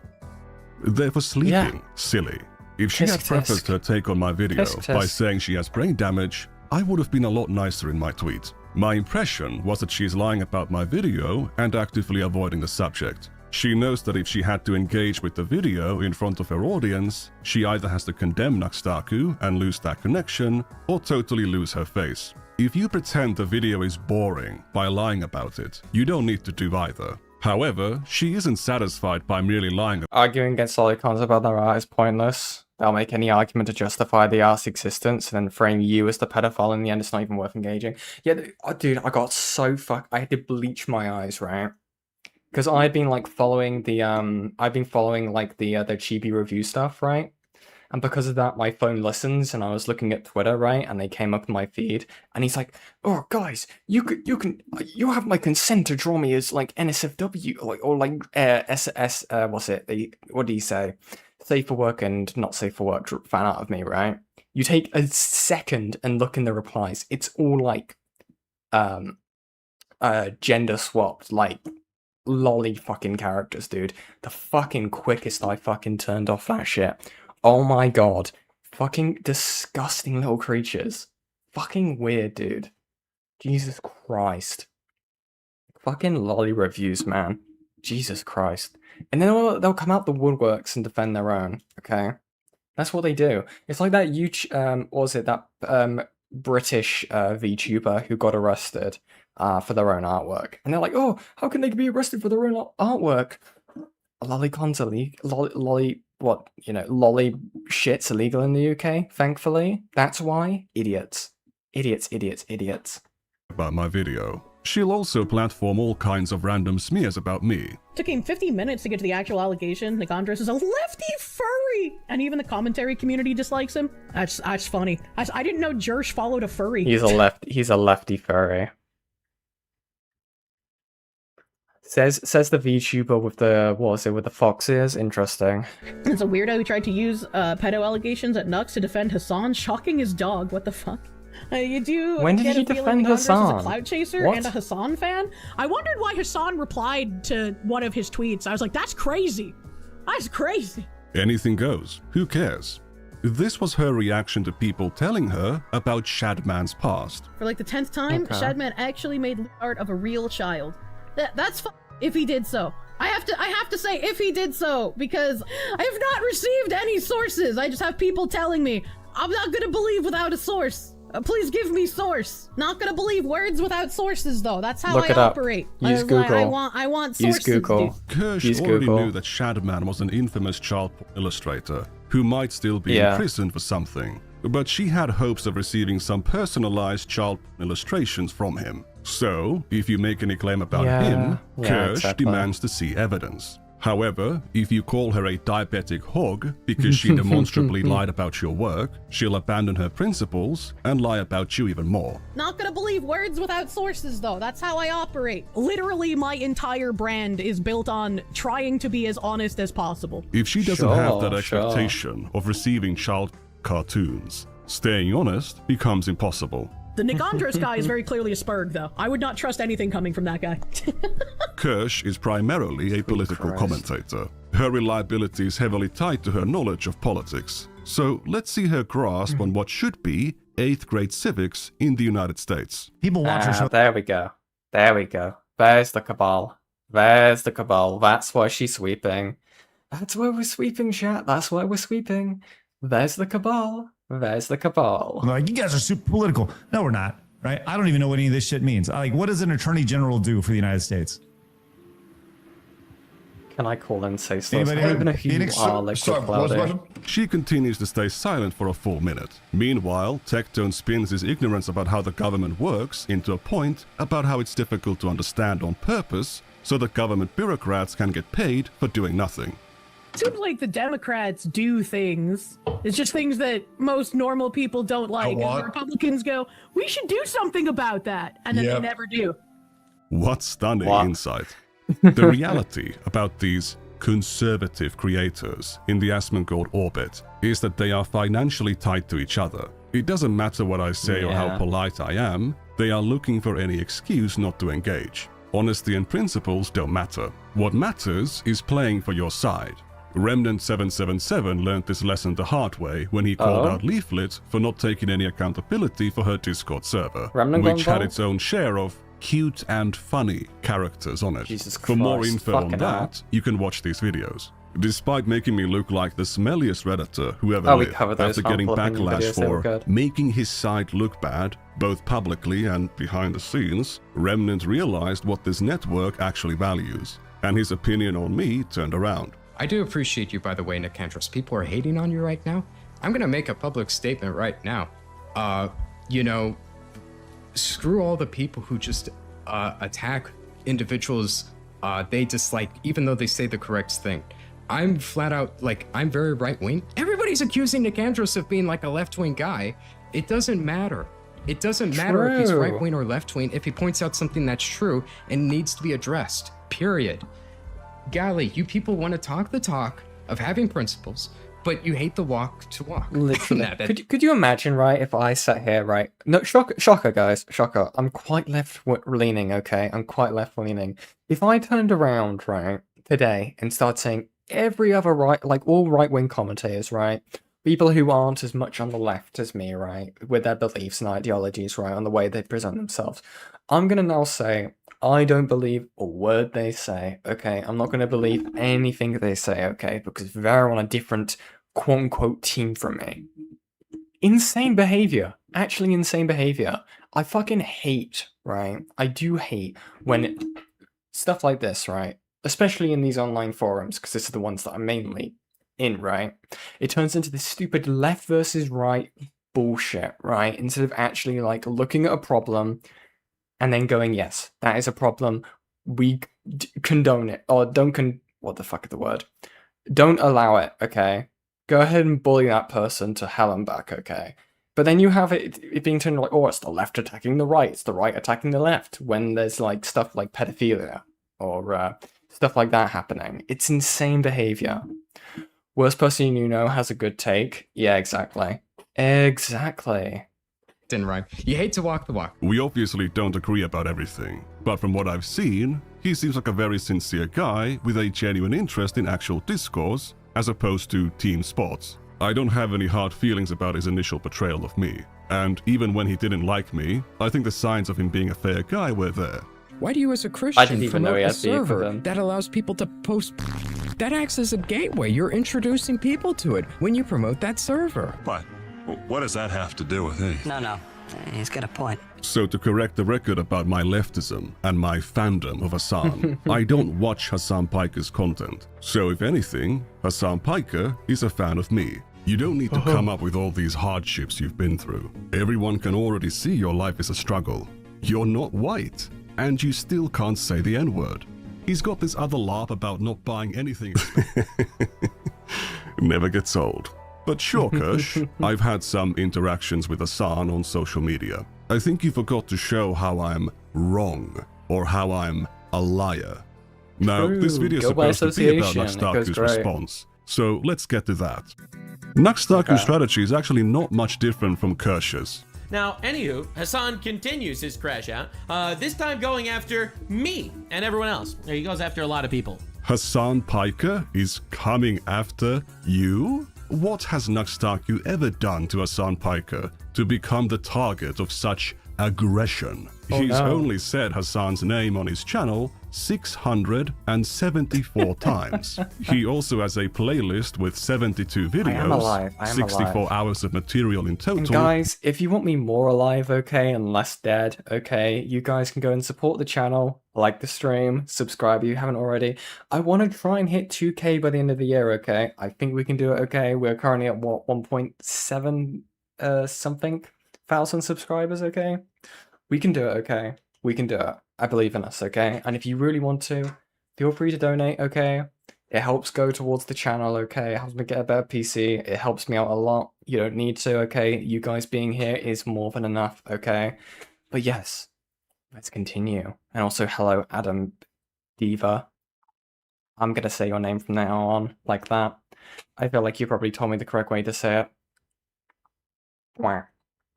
They're for sleeping, yeah. Silly. If she had prefaced her take on my video by saying she has brain damage, I would have been a lot nicer in my tweet. My impression was that she's lying about my video and actively avoiding the subject. She knows that if she had to engage with the video in front of her audience, she either has to condemn Nux Taku and lose that connection, or totally lose her face. If you pretend the video is boring by lying about it, you don't need to do either. However, she isn't satisfied by merely lying. Arguing against lolicons about their art is pointless. They'll make any argument to justify the art's existence and then frame you as the pedophile in the end. It's not even worth engaging. Yeah, dude, I got so I had to bleach my eyes, right? Because I've been like following the chibi review stuff, right? And because of that, my phone listens, and I was looking at Twitter, right? And they came up in my feed, and he's like, "Oh, guys, you have my consent to draw me as like NSFW, what do you say? Safe for work and not safe for work fan art of me, right? You take a second and look in the replies. It's all like, gender swapped, like lolly fucking characters, dude. The fucking quickest I fucking turned off that shit. Oh my god. Fucking disgusting little creatures. Fucking weird, dude. Jesus Christ. Fucking lolly reviews, man. Jesus Christ. And then they'll come out the woodworks and defend their own, okay? That's what they do. It's like that British VTuber who got arrested for their own artwork. And they're like, oh, how can they be arrested for their own artwork? Lollicon's illegal. Lolly shit's illegal in the UK, thankfully. That's why. Idiots. Idiots. About my video. She'll also platform all kinds of random smears about me. Took him 50 minutes to get to the actual allegation. Nikandros is a lefty furry furry, and even the commentary community dislikes him. That's funny. I didn't know Jersh followed a furry. He's a lefty furry. Says the VTuber with the with the fox ears. Interesting. It's a weirdo who tried to use pedo allegations at Nux to defend Hassan, shocking his dog. What the fuck? You do. When did he defend Hassan? Is a cloud chaser and a Hassan fan. I wondered why Hassan replied to one of his tweets. I was like, that's crazy. That's crazy. Anything goes. Who cares? This was her reaction to people telling her about Shadman's past. For like the 10th time, Shadman actually made art of a real child. That's if he did so. I have to say if he did so, because I have not received any sources. I just have people telling me. I'm not gonna believe without a source. Please give me source. Not gonna believe words without sources, though. That's how I operate. Use Google. I want sources. Use Google. Kirsch already knew that Shadman was an infamous child illustrator who might still be in prison for something, but she had hopes of receiving some personalized child illustrations from him. So, if you make any claim about him, Kirsch demands to see evidence. However, if you call her a diabetic hog because she demonstrably lied about your work, she'll abandon her principles and lie about you even more. Not gonna believe words without sources, though. That's how I operate. Literally, my entire brand is built on trying to be as honest as possible. If she doesn't have that expectation of receiving child cartoons, staying honest becomes impossible. The Nikandros guy is very clearly a spurg, though. I would not trust anything coming from that guy. Kirsch is primarily a political commentator. Her reliability is heavily tied to her knowledge of politics. So let's see her grasp on what should be 8th grade civics in the United States. People watch her show. There we go. There we go. There's the cabal. There's the cabal. That's why she's sweeping. That's why we're sweeping, chat. That's why we're sweeping. There's the cabal. There's the cabal. Like, you guys are super political. No, we're not. Right? I don't even know what any of this shit means. Like, what does an attorney general do for the United States? Can I call and say stuff? I don't even know who you are, like, clouding. She continues to stay silent for a full minute. Meanwhile, Tectone spins his ignorance about how the government works into a point about how it's difficult to understand on purpose so that government bureaucrats can get paid for doing nothing. Seems like the Democrats do things. It's just things that most normal people don't like. And the Republicans go, we should do something about that. And then they never do. What stunning insight. The reality about these conservative creators in the Asmongold orbit is that they are financially tied to each other. It doesn't matter what I say or how polite I am, they are looking for any excuse not to engage. Honesty and principles don't matter. What matters is playing for your side. Remnant 777 learned this lesson the hard way when he called out Leaflet for not taking any accountability for her Discord server, which had its own share of cute and funny characters on it. For more info on that, you can watch these videos. Despite making me look like the smelliest Redditor who ever lived after getting backlash for making his site look bad, both publicly and behind the scenes, Remnant realized what this network actually values, and his opinion on me turned around. I do appreciate you, by the way, Nikandros. People are hating on you right now. I'm gonna make a public statement right now. You know, screw all the people who just attack individuals they dislike, even though they say the correct thing. I'm flat out, like, I'm very right-wing. Everybody's accusing Nikandros of being like a left-wing guy. It doesn't matter. It doesn't matter if he's right-wing or left-wing if he points out something that's true and needs to be addressed, period. Golly, you people want to talk the talk of having principles, but you hate the walk to walk. Literally. Could you imagine, right, if I sat here, right? No, shocker, guys. Shocker. I'm quite left-leaning, okay? I'm quite left-leaning. If I turned around, right, today and started saying every other all right-wing commentators, right? People who aren't as much on the left as me, right? With their beliefs and ideologies, right? On the way they present themselves. I'm going to now say, I don't believe a word they say, okay? I'm not going to believe anything they say, okay? Because they're on a different quote-unquote team from me. Insane behavior. Actually insane behavior. I fucking hate, right? I do hate when stuff like this, right? Especially in these online forums, because this are the ones that I'm mainly in, right? It turns into this stupid left versus right bullshit, right? Instead of actually, like, looking at a problem and then going, yes, that is a problem. We condone it. Or what the fuck is the word? Don't allow it, okay? Go ahead and bully that person to hell and back, okay? But then you have it being turned like, oh, it's the left attacking the right, it's the right attacking the left, when there's like stuff like pedophilia or stuff like that happening. It's insane behavior. Worst person you know has a good take. Yeah, exactly. Exactly. Right. You hate to walk the walk. We obviously don't agree about everything, but from what I've seen, he seems like a very sincere guy with a genuine interest in actual discourse, as opposed to team sports. I don't have any hard feelings about his initial portrayal of me, and even when he didn't like me, I think the signs of him being a fair guy were there. Why do you as a Christian didn't even know promote he a had beef with server them. that allows people to post? That acts as a gateway. You're introducing people to it when you promote that server. But what does that have to do with anything? No. He's got a point. So to correct the record about my leftism and my fandom of Hassan, I don't watch Hassan Piker's content. So if anything, Hassan Piker is a fan of me. You don't need to come up with all these hardships you've been through. Everyone can already see your life is a struggle. You're not white, and you still can't say the N-word. He's got this other laugh about not buying anything. Never gets old. But sure, Kirsch, I've had some interactions with Hassan on social media. I think you forgot to show how I'm wrong, or how I'm a liar. Now, this video is supposed to be about Nux Taku's response, so let's get to that. Nux Taku's strategy is actually not much different from Kirsch's. Now, anywho, Hassan continues his crash out, this time going after me and everyone else. He goes after a lot of people. Hassan Piker is coming after you? What has Nux Taku ever done to Hassan Piker to become the target of such aggression? He's only said Hassan's name on his channel 674 times. He also has a playlist with 72 videos, 64 hours of material in total. And guys, if you want me more alive, okay, and less dead, okay, you guys can go and support the channel, like the stream, subscribe if you haven't already. I want to try and hit 2K by the end of the year, okay? I think we can do it, okay? We're currently at, what, 1.7 something thousand subscribers, okay? We can do it, okay? We can do it. I believe in us, okay? And if you really want to, feel free to donate, okay? It helps go towards the channel, okay? It helps me get a better PC. It helps me out a lot. You don't need to, okay? You guys being here is more than enough, okay? But yes, let's continue. And also, hello, Adam Diva. I'm gonna say your name from now on, like that. I feel like you probably told me the correct way to say it. Wow.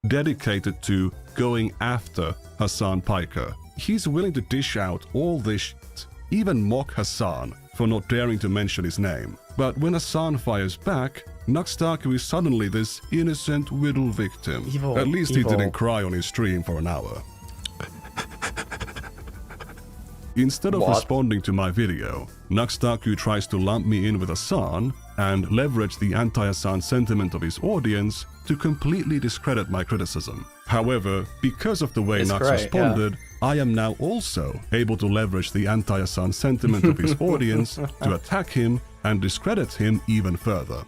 Dedicated to going after Hassan Piker. He's willing to dish out all this shit, even mock Hassan for not daring to mention his name. But when Hassan fires back, Nux Taku is suddenly this innocent widow victim. At least he didn't cry on his stream for an hour. Instead of responding to my video, Nux Taku tries to lump me in with Hassan and leverage the anti-Hassan sentiment of his audience to completely discredit my criticism. However, because of the way Nux responded, I am now also able to leverage the anti-Hassan sentiment of his audience to attack him and discredit him even further.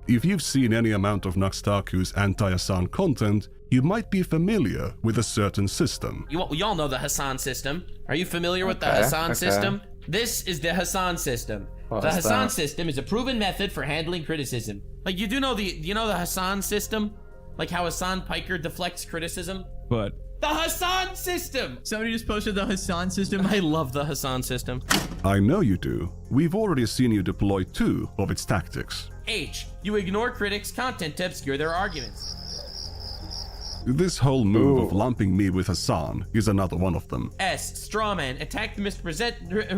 If you've seen any amount of Nux Taku's anti-Hassan content, you might be familiar with a certain system. You all know the Hassan system. Are you familiar with the Hassan system? This is the Hassan system. The Hassan system is a proven method for handling criticism. Like, you know the Hassan system? Like how Hassan Piker deflects criticism? But the Hassan system! Somebody just posted the Hassan system. I love the Hassan system. I know you do. We've already seen you deploy 2 of its tactics. H. You ignore critics' content to obscure their arguments. This whole move of lumping me with Hassan is another one of them. S. Strawman. Attack the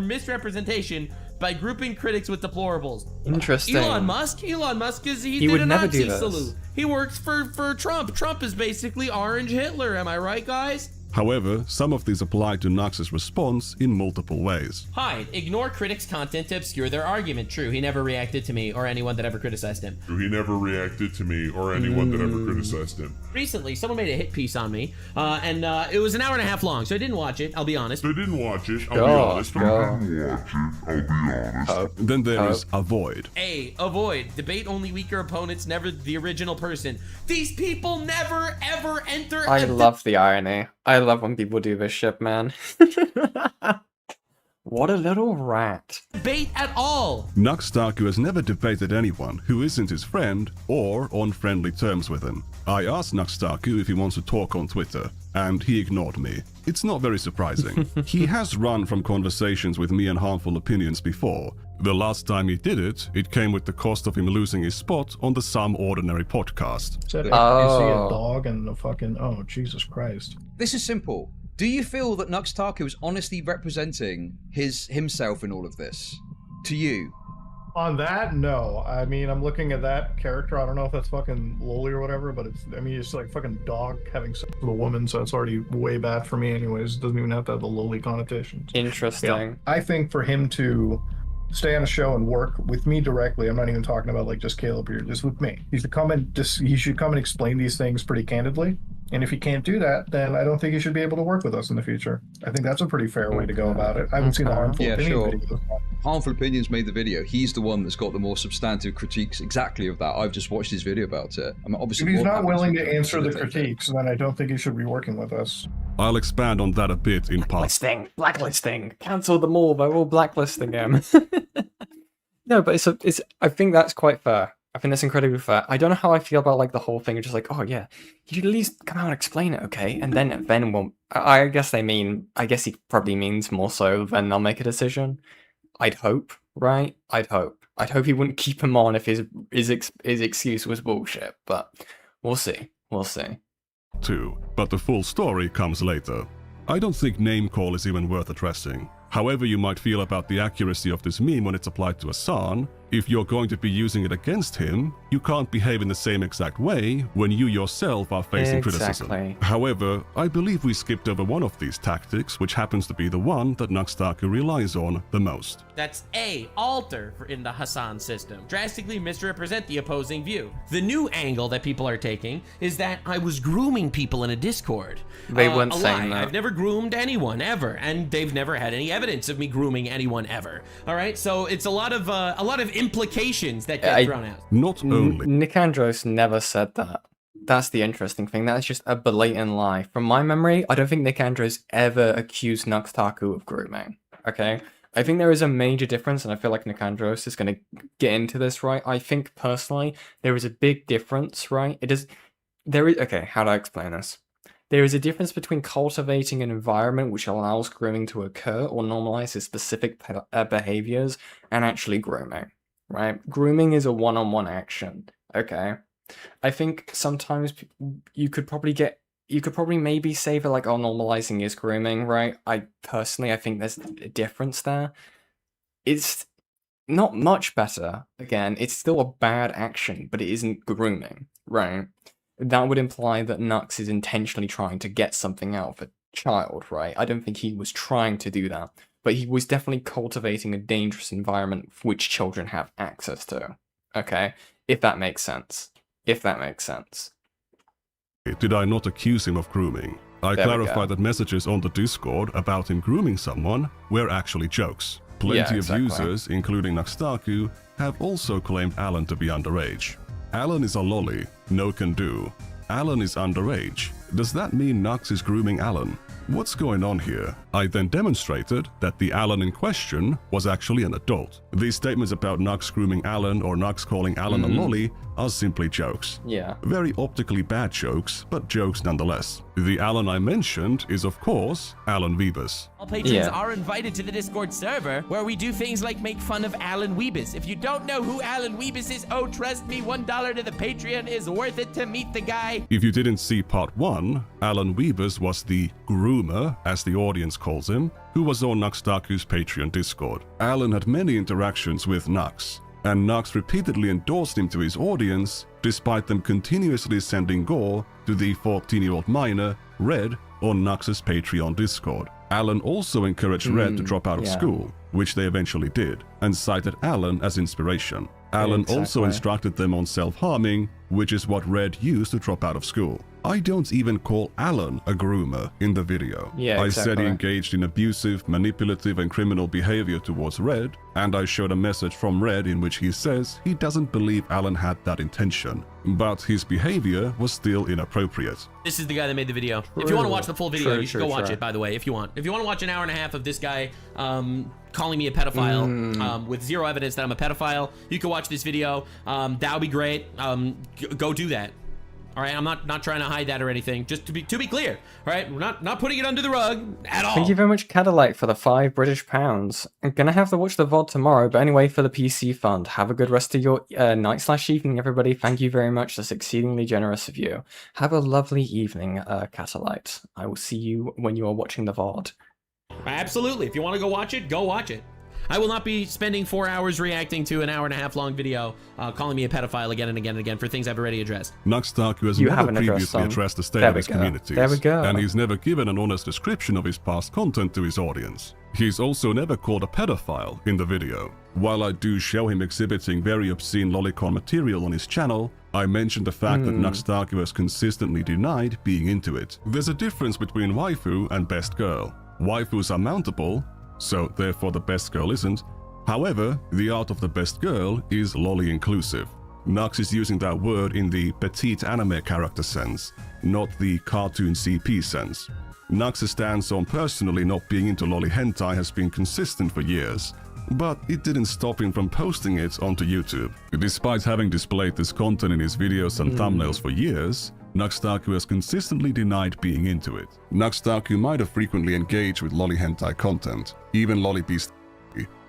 misrepresentation by grouping critics with deplorables. Interesting. Elon Musk is he would did a never Nazi do this. salute. He works for Trump. Trump is basically Orange Hitler. Am I right, guys? However, some of these apply to Nux's response in multiple ways. Hide. Ignore critics' content to obscure their argument. True, he never reacted to me or anyone that ever criticized him. He never reacted to me or anyone that ever criticized him. Recently, someone made a hit piece on me, and it was an hour and a half long, so I didn't watch it, I'll be honest. I didn't watch it, I'll be honest. Then there is avoid. A. Avoid. Debate only weaker opponents, never the original person. These people never, ever enter... I love the irony. I love when people do this shit, man. What a little rat. debate at all. Nux Taku has never debated anyone who isn't his friend or on friendly terms with him. I asked Nux Taku if he wants to talk on Twitter, and he ignored me. It's not very surprising. He has run from conversations with me and harmful opinions before. The last time he did it, it came with the cost of him losing his spot on the Some Ordinary podcast. Said, you see a dog and a fucking, oh, Jesus Christ. This is simple. Do you feel that Nux Taku is honestly representing himself in all of this? To you? On that, no. I mean, I'm looking at that character. I don't know if that's fucking loli or whatever, but it's like fucking dog having sex with a woman, so it's already way bad for me anyways. It doesn't even have to have the loli connotations. Interesting. Yeah. I think for him to stay on a show and work with me directly, I'm not even talking about like just Caleb here, just with me. He should come and explain these things pretty candidly. And if he can't do that, then I don't think he should be able to work with us in the future. I think that's a pretty fair way to go about it. I haven't seen the Harmful Opinion video. Harmful Opinions made the video. He's the one that's got the more substantive critiques exactly of that. I've just watched his video about it. I mean, obviously, if he's not willing to answer the critiques, then I don't think he should be working with us. I'll expand on that a bit in part. Blacklisting. Cancel them all. They're all blacklisting him. No, but it's. I think that's quite fair. I think that's incredibly fair. I don't know how I feel about like the whole thing of just like, oh yeah, you should at least come out and explain it, okay? And then we'll. I guess he probably means more so than they'll make a decision. I'd hope, right? I'd hope he wouldn't keep him on if his excuse was bullshit. But we'll see. Too, but the full story comes later. I don't think name call is even worth addressing. However you might feel about the accuracy of this meme when it's applied to Hasan, if you're going to be using it against him, you can't behave in the same exact way when you yourself are facing criticism. However, I believe we skipped over one of these tactics, which happens to be the one that Nux Taku relies on the most. That's A, alter in the Hasan system. Drastically misrepresent the opposing view. The new angle that people are taking is that I was grooming people in a Discord. They weren't saying that. I've never groomed anyone ever, and they've never had any evidence of me grooming anyone ever. All right, so it's a lot of implications that get thrown out. Not only Nikandros never said that. That's the interesting thing. That's just a blatant lie. From my memory, I don't think Nikandros ever accused Nux Taku of grooming. Okay, I think there is a major difference, and I feel like Nikandros is going to get into this, right? I think personally there is a big difference, right? Okay, how do I explain this? There is a difference between cultivating an environment which allows grooming to occur or normalizes specific behaviors and actually grooming, right? Grooming is a one-on-one action, okay? I think sometimes you could probably maybe say that like, oh, normalizing is grooming, right? I think there's a difference there. It's not much better. Again, it's still a bad action, but it isn't grooming, right? That would imply that Nux is intentionally trying to get something out of a child, right? I don't think he was trying to do that, but he was definitely cultivating a dangerous environment which children have access to, okay? If that makes sense. Did I not accuse him of grooming? I clarified that messages on the Discord about him grooming someone were actually jokes. Plenty of users, including Nux Taku, have also claimed Alan to be underage. Alan is a lolly, no can do. Alan is underage. Does that mean Nux is grooming Alan? What's going on here? I then demonstrated that the Alan in question was actually an adult. These statements about Nux grooming Alan or Nux calling Alan a lolly are simply jokes. Yeah. Very optically bad jokes, but jokes nonetheless. The Alan I mentioned is, of course, Alan Weebus. All patrons are invited to the Discord server, where we do things like make fun of Alan Weebus. If you don't know who Alan Weebus is, oh, trust me, $1 to the Patreon is worth it to meet the guy. If you didn't see part 1, Alan Weebus was the groomer, as the audience calls him, who was on Nux Taku's Patreon Discord. Alan had many interactions with Nux, and Nux repeatedly endorsed him to his audience, despite them continuously sending gore to the 14-year-old minor, Red, on Nux's Patreon Discord. Alan also encouraged Red to drop out of school, which they eventually did, and cited Alan as inspiration. Alan also instructed them on self-harming, which is what Red used to drop out of school. I don't even call Alan a groomer in the video. Yeah, I said he exactly. engaged in abusive, manipulative and criminal behavior towards Red, and I showed a message from Red in which he says he doesn't believe Alan had that intention, but his behavior was still inappropriate. This is the guy that made the video. If you want to watch the full video, True, you should true, go watch true. it, by the way, if you want. If you want to watch an hour and a half of this guy calling me a pedophile with zero evidence that I'm a pedophile, you can watch this video. That would be great. Go do that. All right, I'm not trying to hide that or anything. Just to be clear, all right, we're not putting it under the rug at all. Thank you very much, Cadillac, for the £5 British. I'm gonna have to watch the VOD tomorrow, but anyway, for the PC Fund, have a good rest of your night/evening, everybody. Thank you very much. That's exceedingly generous of you. Have a lovely evening, Catalite. I will see you when you are watching the VOD. Absolutely. If you want to go watch it, go watch it. I will not be spending 4 hours reacting to an hour and a half long video calling me a pedophile again and again and again for things I've already addressed. Nux Taku has You never haven't addressed previously some. addressed the state There of we his go. communities, There we go. and he's never given an honest description of his past content to his audience. He's also never called a pedophile in the video. While I do show him exhibiting very obscene lolicon material on his channel, I mentioned the fact that Nux Taku has consistently denied being into it. There's a difference between waifu and best girl. Waifus are mountable, so therefore the best girl isn't. However, the art of the best girl is lolly inclusive. Nux is using that word in the petite anime character sense, not the cartoon CP sense. Nux's stance on personally not being into lolly hentai has been consistent for years, but it didn't stop him from posting it onto YouTube. Despite having displayed this content in his videos and thumbnails for years, Nux Taku has consistently denied being into it. Nux Taku might have frequently engaged with lolly hentai content, even lolly beast,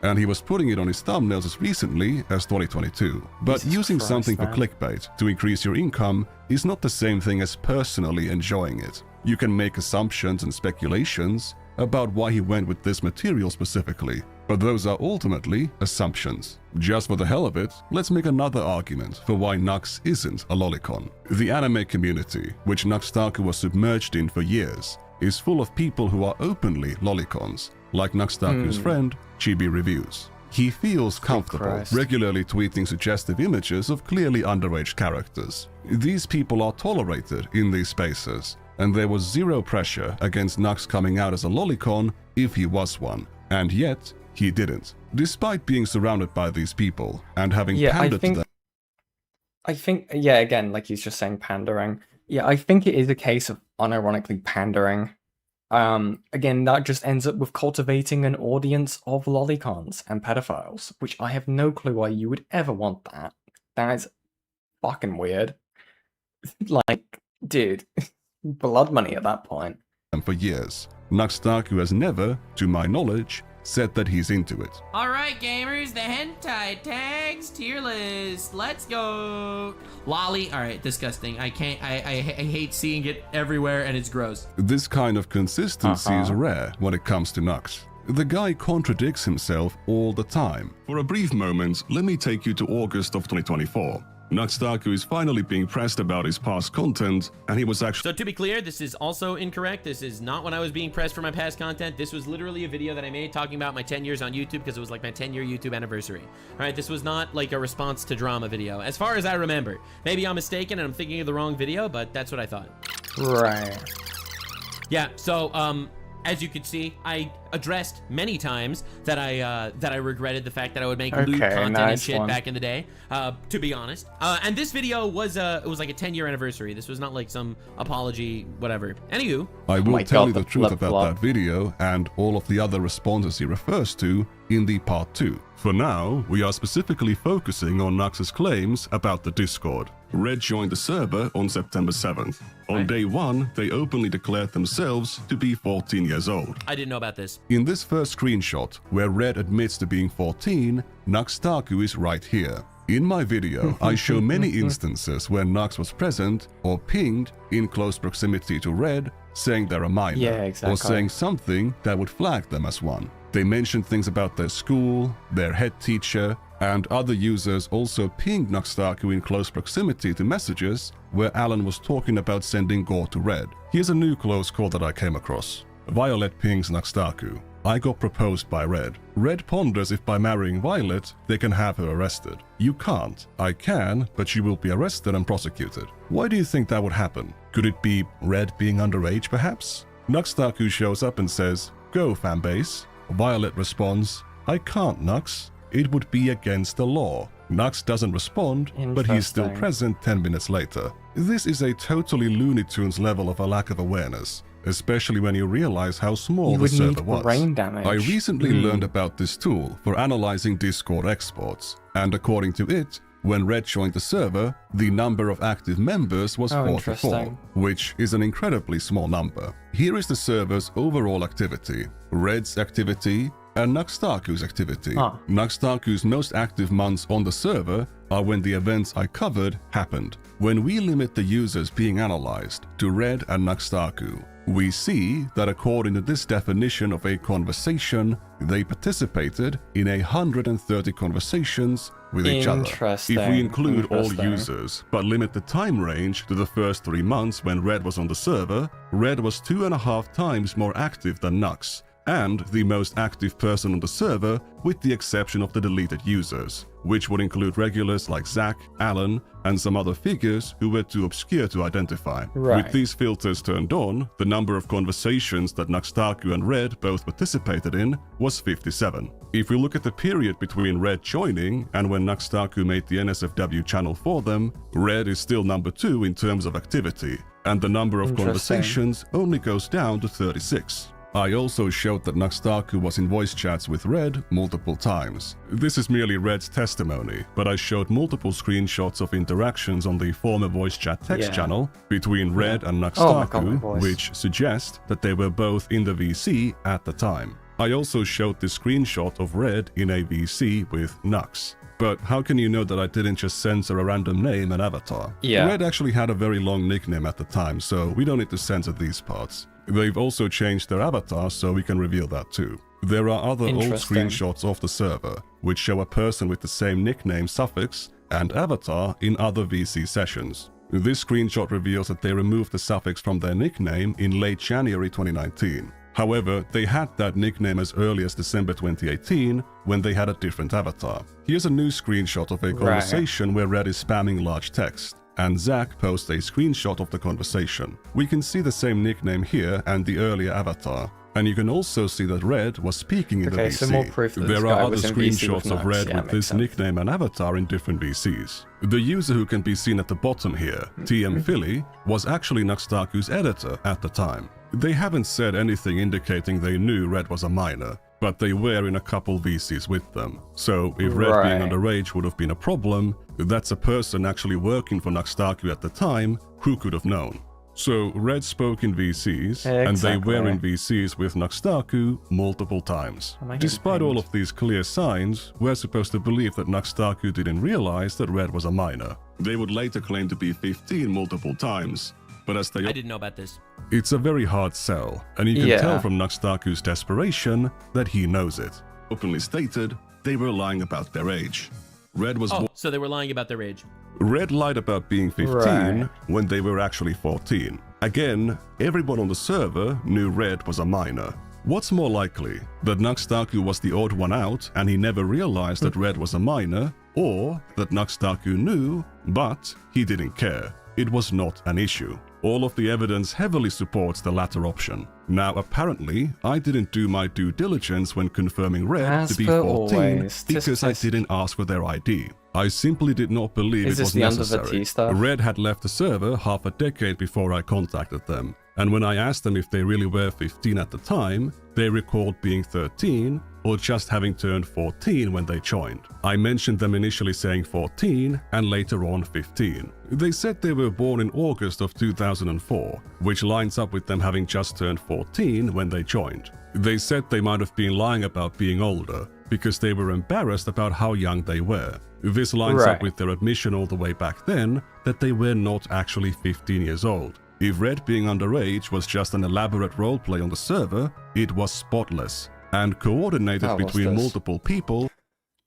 and he was putting it on his thumbnails as recently as 2022. But Jesus using Christ, something for man. clickbait to increase your income is not the same thing as personally enjoying it. You can make assumptions and speculations about why he went with this material specifically, but those are ultimately assumptions. Just for the hell of it, let's make another argument for why Nux isn't a lolicon. The anime community, which Nux Taku was submerged in for years, is full of people who are openly lolicons, like Nux Taku's friend, Chibi Reviews. He feels comfortable Christ. regularly tweeting suggestive images of clearly underage characters. These people are tolerated in these spaces, and there was zero pressure against Nux coming out as a lolicon if he was one, and yet he didn't, despite being surrounded by these people and having pandered to them. I think, yeah, again, like he's just saying pandering. Yeah, I think it is a case of unironically pandering. Again, that just ends up with cultivating an audience of lolicons and pedophiles, which I have no clue why you would ever want that. That is fucking weird. Like, dude, blood money at that point. For years, Nux Taku has never, to my knowledge, said that he's into it. All right, gamers, the hentai tags tier list. Let's go. Lolly. All right, disgusting. I can't. I hate seeing it everywhere, and it's gross. This kind of consistency is rare when it comes to Nux. The guy contradicts himself all the time. For a brief moment, let me take you to August of 2024. Nux Taku is finally being pressed about his past content, and he was actually— So to be clear, this is also incorrect. This is not when I was being pressed for my past content. This was literally a video that I made talking about my 10 years on YouTube because it was like my 10-year YouTube anniversary. All right, this was not like a response to drama video, as far as I remember. Maybe I'm mistaken and I'm thinking of the wrong video, but that's what I thought. Right. Yeah, so, as you could see, I addressed many times that I regretted the fact that I would make lewd content and shit back in the day, to be honest. And this video was it was like a 10-year anniversary. This was not like some apology, whatever. Anywho, I will tell you the truth about that video and all of the other responses he refers to in the part 2. For now, we are specifically focusing on Nux's claims about the Discord. Red joined the server on September 7th. On day 1, they openly declared themselves to be 14 years old. I didn't know about this. In this first screenshot, where Red admits to being 14, Nux Taku is right here. In my video, I show many instances where Nux was present or pinged in close proximity to Red, saying they're a minor, or saying something that would flag them as one. They mentioned things about their school, their head teacher, and other users also pinged Nux Taku in close proximity to messages where Alan was talking about sending gore to Red. Here's a new close call that I came across. Violet pings Nux Taku. I got proposed by Red. Red ponders if by marrying Violet, they can have her arrested. You can't. I can, but she will be arrested and prosecuted. Why do you think that would happen? Could it be Red being underage, perhaps? Nux Taku shows up and says, "Go, fanbase." Violet responds, "I can't, Nux. It would be against the law." Nux doesn't respond, but he's still present 10 minutes later. This is a totally Looney Tunes level of a lack of awareness, especially when you realize how small the server was. Brain damage. I recently learned about this tool for analyzing Discord exports, and according to it, when Red joined the server, the number of active members was 44, which is an incredibly small number. Here is the server's overall activity, Red's activity, and Nux Taku's activity. Nux Taku's most active months on the server are when the events I covered happened. When we limit the users being analyzed to Red and Nux Taku, we see that according to this definition of a conversation, they participated in 130 conversations with each other. If we include all users, but limit the time range to the first 3 months when Red was on the server, Red was 2.5 times more active than Nux, and the most active person on the server with the exception of the deleted users, which would include regulars like Zach, Alan, and some other figures who were too obscure to identify. With these filters turned on, the number of conversations that Nux Taku and Red both participated in was 57. If we look at the period between Red joining and when Nux Taku made the NSFW channel for them, Red is still number 2 in terms of activity, and the number of conversations only goes down to 36. I also showed that Nux Taku was in voice chats with Red multiple times. This is merely Red's testimony, but I showed multiple screenshots of interactions on the former voice chat text channel between Red and Nux Taku, which suggest that they were both in the VC at the time. I also showed this screenshot of Red in a VC with Nux. But how can you know that I didn't just censor a random name and avatar? Red actually had a very long nickname at the time, so we don't need to censor these parts. They've also changed their avatar, so we can reveal that too. There are other old screenshots of the server, which show a person with the same nickname suffix and avatar in other VC sessions. This screenshot reveals that they removed the suffix from their nickname in late January 2019. However, they had that nickname as early as December 2018, when they had a different avatar. Here's a new screenshot of a conversation where Red is spamming large text, and Zach posts a screenshot of the conversation. We can see the same nickname here and the earlier avatar. And you can also see that Red was speaking in the VC. So more proof that there are other screenshots of Red with this nickname and avatar in different VCs. The user who can be seen at the bottom here, TM Philly, was actually Nux Taku's editor at the time. They haven't said anything indicating they knew Red was a minor, but they were in a couple VCs with them. So if Red being underage would have been a problem, that's a person actually working for Nux Taku at the time who could have known. So Red spoke in VCs, and they were in VCs with Nux Taku multiple times. Despite all of these clear signs, we're supposed to believe that Nux Taku didn't realize that Red was a minor. They would later claim to be 15 multiple times, but as they... I didn't know about this. It's a very hard sell, and you can tell from Nux Taku's desperation that he knows it. Openly stated, they were lying about their age. Red was... so they were lying about their age. Red lied about being 15 when they were actually 14. Again, everyone on the server knew Red was a minor. What's more likely, that Nux Taku was the odd one out and he never realized that Red was a minor, or that Nux Taku knew, but he didn't care? It was not an issue. All of the evidence heavily supports the latter option. Now, apparently, I didn't do my due diligence when confirming Red to be 14 because I didn't ask for their ID. I simply did not believe it was necessary. Red had left the server half a decade before I contacted them, and when I asked them if they really were 15 at the time, they recalled being 13 or just having turned 14 when they joined. I mentioned them initially saying 14 and later on 15. They said they were born in August of 2004, which lines up with them having just turned 14 when they joined. They said they might have been lying about being older because they were embarrassed about how young they were. This lines up with their admission all the way back then that they were not actually 15 years old. If Red being underage was just an elaborate roleplay on the server, it was spotless and coordinated between multiple people.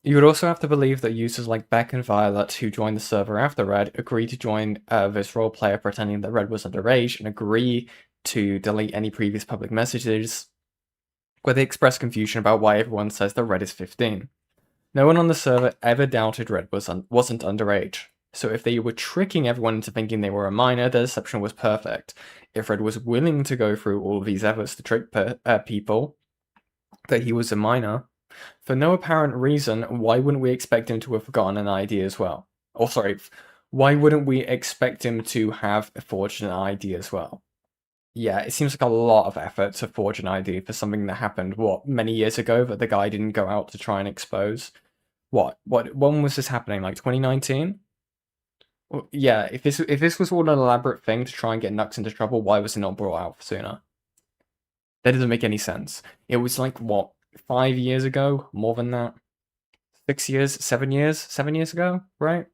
You would also have to believe that users like Beck and Violet, who joined the server after Red, agreed to join this roleplayer pretending that Red was underage and agree to delete any previous public messages where they express confusion about why everyone says that Red is 15. No one on the server ever doubted Red wasn't underage, so if they were tricking everyone into thinking they were a minor, their deception was perfect. If Red was willing to go through all of these efforts to trick people that he was a minor, for no apparent reason, why wouldn't we expect him to have forgotten an ID as well? Or sorry, why wouldn't we expect him to have forged an ID as well? Yeah, it seems like a lot of effort to forge an ID for something that happened, many years ago that the guy didn't go out to try and expose? When was this happening? Like 2019? Well, yeah, if this was all an elaborate thing to try and get Nux into trouble, why was it not brought out sooner? That doesn't make any sense. It was like, 5 years ago? More than that? 6 years? 7 years? 7 years ago, right?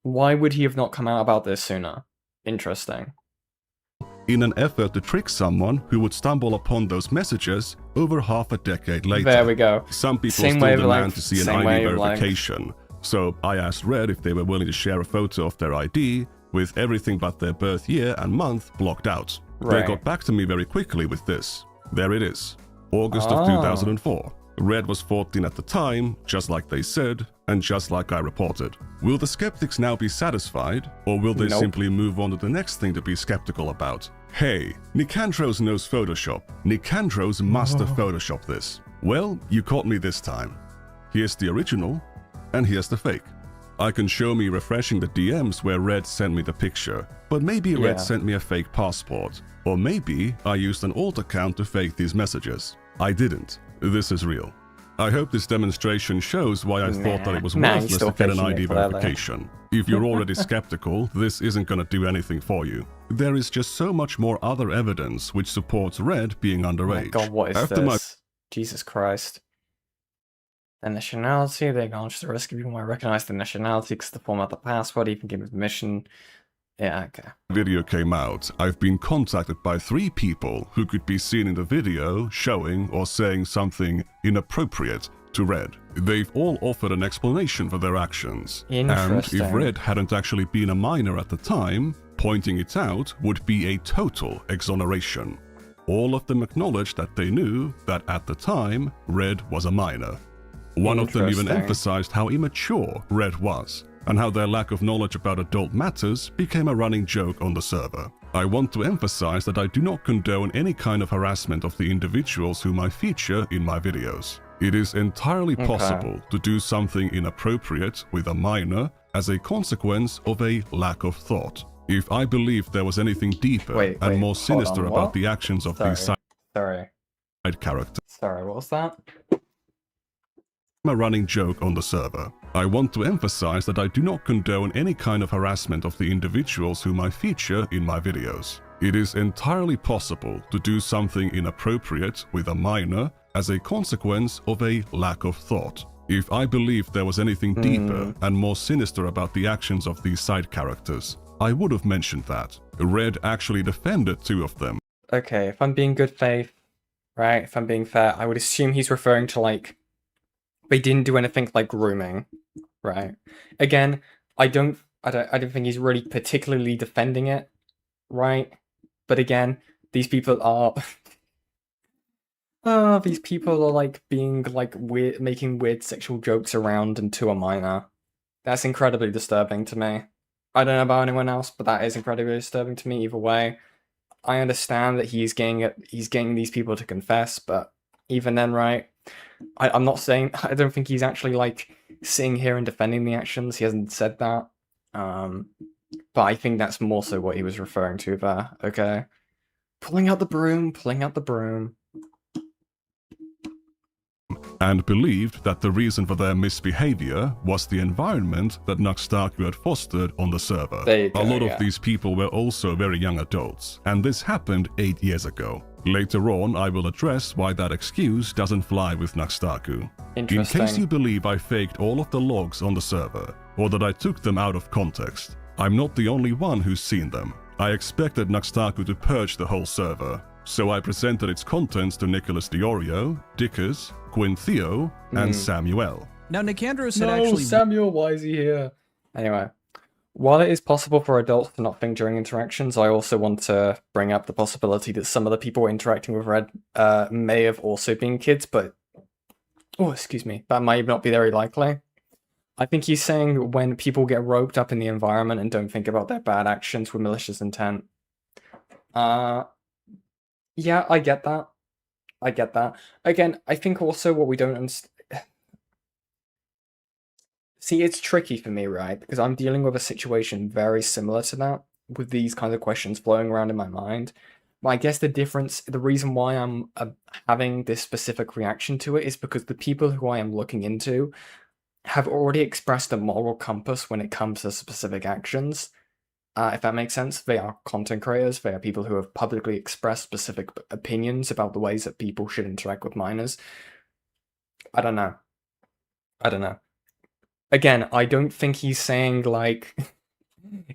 Why would he have not come out about this sooner? Interesting. In an effort to trick someone who would stumble upon those messages over half a decade later. There we go. Some people still demand to see an ID verification. So I asked Red if they were willing to share a photo of their ID with everything but their birth year and month blocked out. They got back to me very quickly with this. There it is. August of 2004. Red was 14 at the time, just like they said, and just like I reported. Will the skeptics now be satisfied, or will they simply move on to the next thing to be skeptical about? Hey, Nikandros knows Photoshop. Nikandros must have photoshopped this. Well, you caught me this time. Here's the original, and here's the fake. I can show me refreshing the DMs where Red sent me the picture, but maybe Red sent me a fake passport, or maybe I used an alt account to fake these messages. I didn't. This is real. I hope this demonstration shows why I thought that it was worthless to get an ID verification. If you're already skeptical, this isn't gonna do anything for you. There is just so much more other evidence which supports Red being underage. Oh my god, what is this? Jesus Christ. The nationality, they acknowledge the risk of people might recognize the nationality because the format of the passport, even give permission. Yeah, okay. Video came out, I've been contacted by 3 people who could be seen in the video showing or saying something inappropriate to Red. They've all offered an explanation for their actions. And if Red hadn't actually been a minor at the time, pointing it out would be a total exoneration. All of them acknowledged that they knew that at the time, Red was a minor. One of them even emphasized how immature Red was, and how their lack of knowledge about adult matters became a running joke on the server. I want to emphasize that I do not condone any kind of harassment of the individuals whom I feature in my videos. It is entirely possible to do something inappropriate with a minor as a consequence of a lack of thought. If I believed there was anything deeper and more sinister about the actions of these side characters. Sorry, what was that? A running joke on the server. I want to emphasize that I do not condone any kind of harassment of the individuals whom I feature in my videos. It is entirely possible to do something inappropriate with a minor as a consequence of a lack of thought. If I believed there was anything deeper and more sinister about the actions of these side characters, I would have mentioned that. Red actually defended 2 of them. Okay, if I'm being good faith, right, if I'm being fair, I would assume he's referring to, like, they didn't do anything like grooming, right? Again, I don't think he's really particularly defending it, right? But again, these people are like being like weird, making weird sexual jokes around and to a minor. That's incredibly disturbing to me. I don't know about anyone else, but that is incredibly disturbing to me either way. I understand that he's getting these people to confess, but even then, right? I'm not saying, I don't think he's actually like sitting here and defending the actions. He hasn't said that. But I think that's more so what he was referring to there. Okay. Pulling out the broom. And believed that the reason for their misbehavior was the environment that Nux Taku had fostered on the server. A lot of these people were also very young adults, and this happened 8 years ago. Later on, I will address why that excuse doesn't fly with Nux Taku. In case you believe I faked all of the logs on the server, or that I took them out of context, I'm not the only one who's seen them. I expected Nux Taku to purge the whole server, so I presented its contents to Nicholas Diorio, Dickus, Gwyn Theo, and Samuel. Now, Nikandros had Samuel, why is he here? Anyway, While it is possible for adults to not think during interactions, I also want to bring up the possibility that some of the people interacting with Red may have also been kids, but... Oh, excuse me. That might not be very likely. I think he's saying when people get roped up in the environment and don't think about their bad actions with malicious intent. Yeah, I get that. I get that. Again, I think also what we don't understand... See, it's tricky for me, right? Because I'm dealing with a situation very similar to that, with these kinds of questions flowing around in my mind. But I guess the reason why I'm having this specific reaction to it is because the people who I am looking into have already expressed a moral compass when it comes to specific actions. If that makes sense, they are content creators. They are people who have publicly expressed specific opinions about the ways that people should interact with minors. I don't know. Again, I don't think he's saying, like,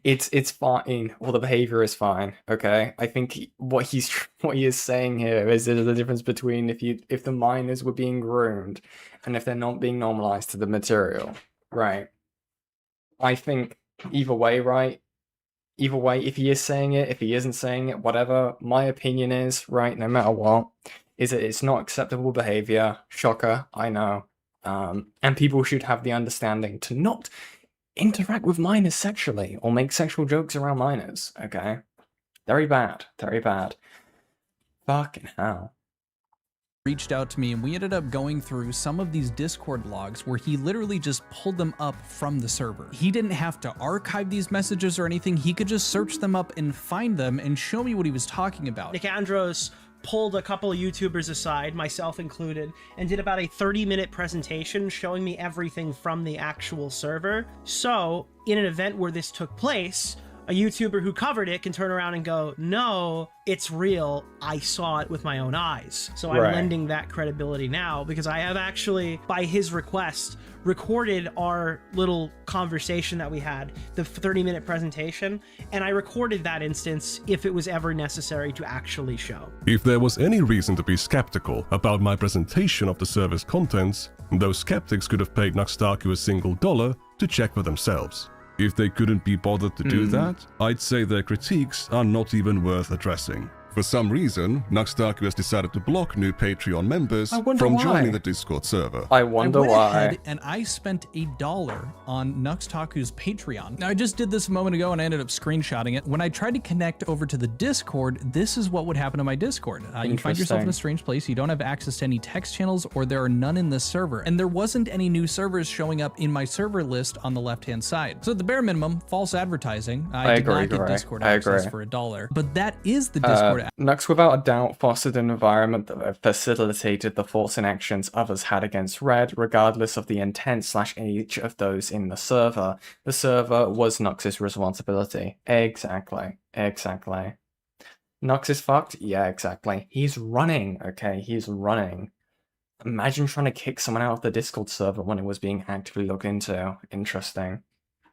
it's fine, or the behavior is fine, okay? I think what he is saying here is there's a difference between if the minors were being groomed and if they're not being normalized to the material, right? I think either way, right? Either way, if he is saying it, if he isn't saying it, whatever, my opinion is, right, no matter what, is that it's not acceptable behavior. Shocker, I know. And people should have the understanding to not interact with minors sexually or make sexual jokes around minors, okay? Very bad, very bad. Fucking hell. Reached out to me and we ended up going through some of these Discord logs where he literally just pulled them up from the server. He didn't have to archive these messages or anything. He could just search them up and find them and show me what he was talking about. Nikandros pulled a couple of YouTubers aside, myself included, and did about a 30-minute presentation showing me everything from the actual server. So, in an event where this took place, a YouTuber who covered it can turn around and go, no, it's real. I saw it with my own eyes. So I'm lending that credibility now because I have actually, by his request, recorded our little conversation that we had, the 30-minute presentation, and I recorded that instance if it was ever necessary to actually show. If there was any reason to be skeptical about my presentation of the server's contents, those skeptics could have paid Nux Taku $1 to check for themselves. If they couldn't be bothered to do that, I'd say their critiques are not even worth addressing. For some reason, Nux Taku has decided to block new Patreon members from joining the Discord server. I wonder why. I went ahead and I spent $1 on Nux Taku's Patreon. Now, I just did this a moment ago and I ended up screenshotting it. When I tried to connect over to the Discord, this is what would happen to my Discord. You find yourself in a strange place, you don't have access to any text channels, or there are none in the server. And there wasn't any new servers showing up in my server list on the left-hand side. So at the bare minimum, false advertising. I did not get Discord access for $1. But that is the Discord. Nux without a doubt fostered an environment that facilitated the thoughts and actions others had against Red, regardless of the intent/age of those in the server. The server was Nux's responsibility. Exactly. Nux is fucked? Yeah, exactly. He's running, okay? He's running. Imagine trying to kick someone out of the Discord server when it was being actively looked into. Interesting.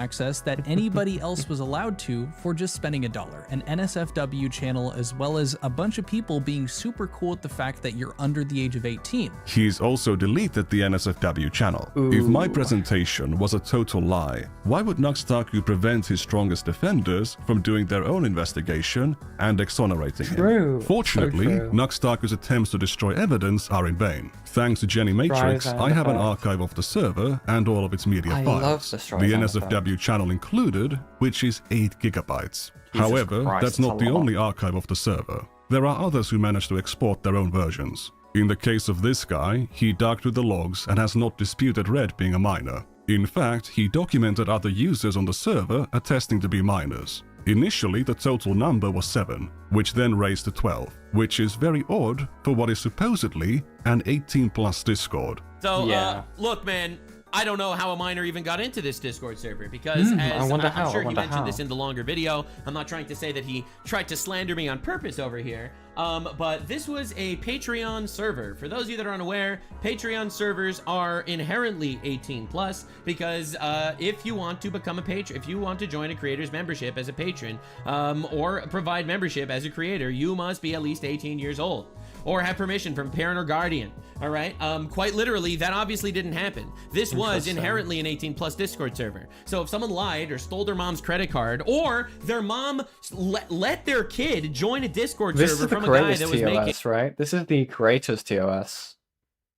Access that anybody else was allowed to for just spending $1. An NSFW channel, as well as a bunch of people being super cool with the fact that you're under the age of 18. He's also deleted the NSFW channel. If my presentation was a total lie, why would Nux Taku prevent his strongest defenders from doing their own investigation and exonerating him? Fortunately, Nux Taku's attempts to destroy evidence are in vain. Thanks to Jenny Matrix, I have an archive of the server and all of its media files. The NSFW channel included, which is 8 gigabytes. However, that's not the only archive of the server. There are others who managed to export their own versions. In the case of this guy, he dug through the logs and has not disputed Red being a minor. In fact, he documented other users on the server attesting to be minors. Initially, the total number was 7, which then raised to 12, which is very odd for what is supposedly an 18+ Discord. So, look, man, I don't know how a minor even got into this Discord server because I'm sure he mentioned this in the longer video. I'm not trying to say that he tried to slander me on purpose over here. But this was a Patreon server. For those of you that are unaware, Patreon servers are inherently 18+ because if you want to become a patron, if you want to join a creator's membership as a patron or provide membership as a creator, you must be at least 18 years old. or have permission from parent or guardian. All right. Quite literally, that obviously didn't happen. This was inherently an 18+ Discord server. So if someone lied or stole their mom's credit card, or their mom let their kid join a Discord server from a guy that was making... right? This is the creators TOS.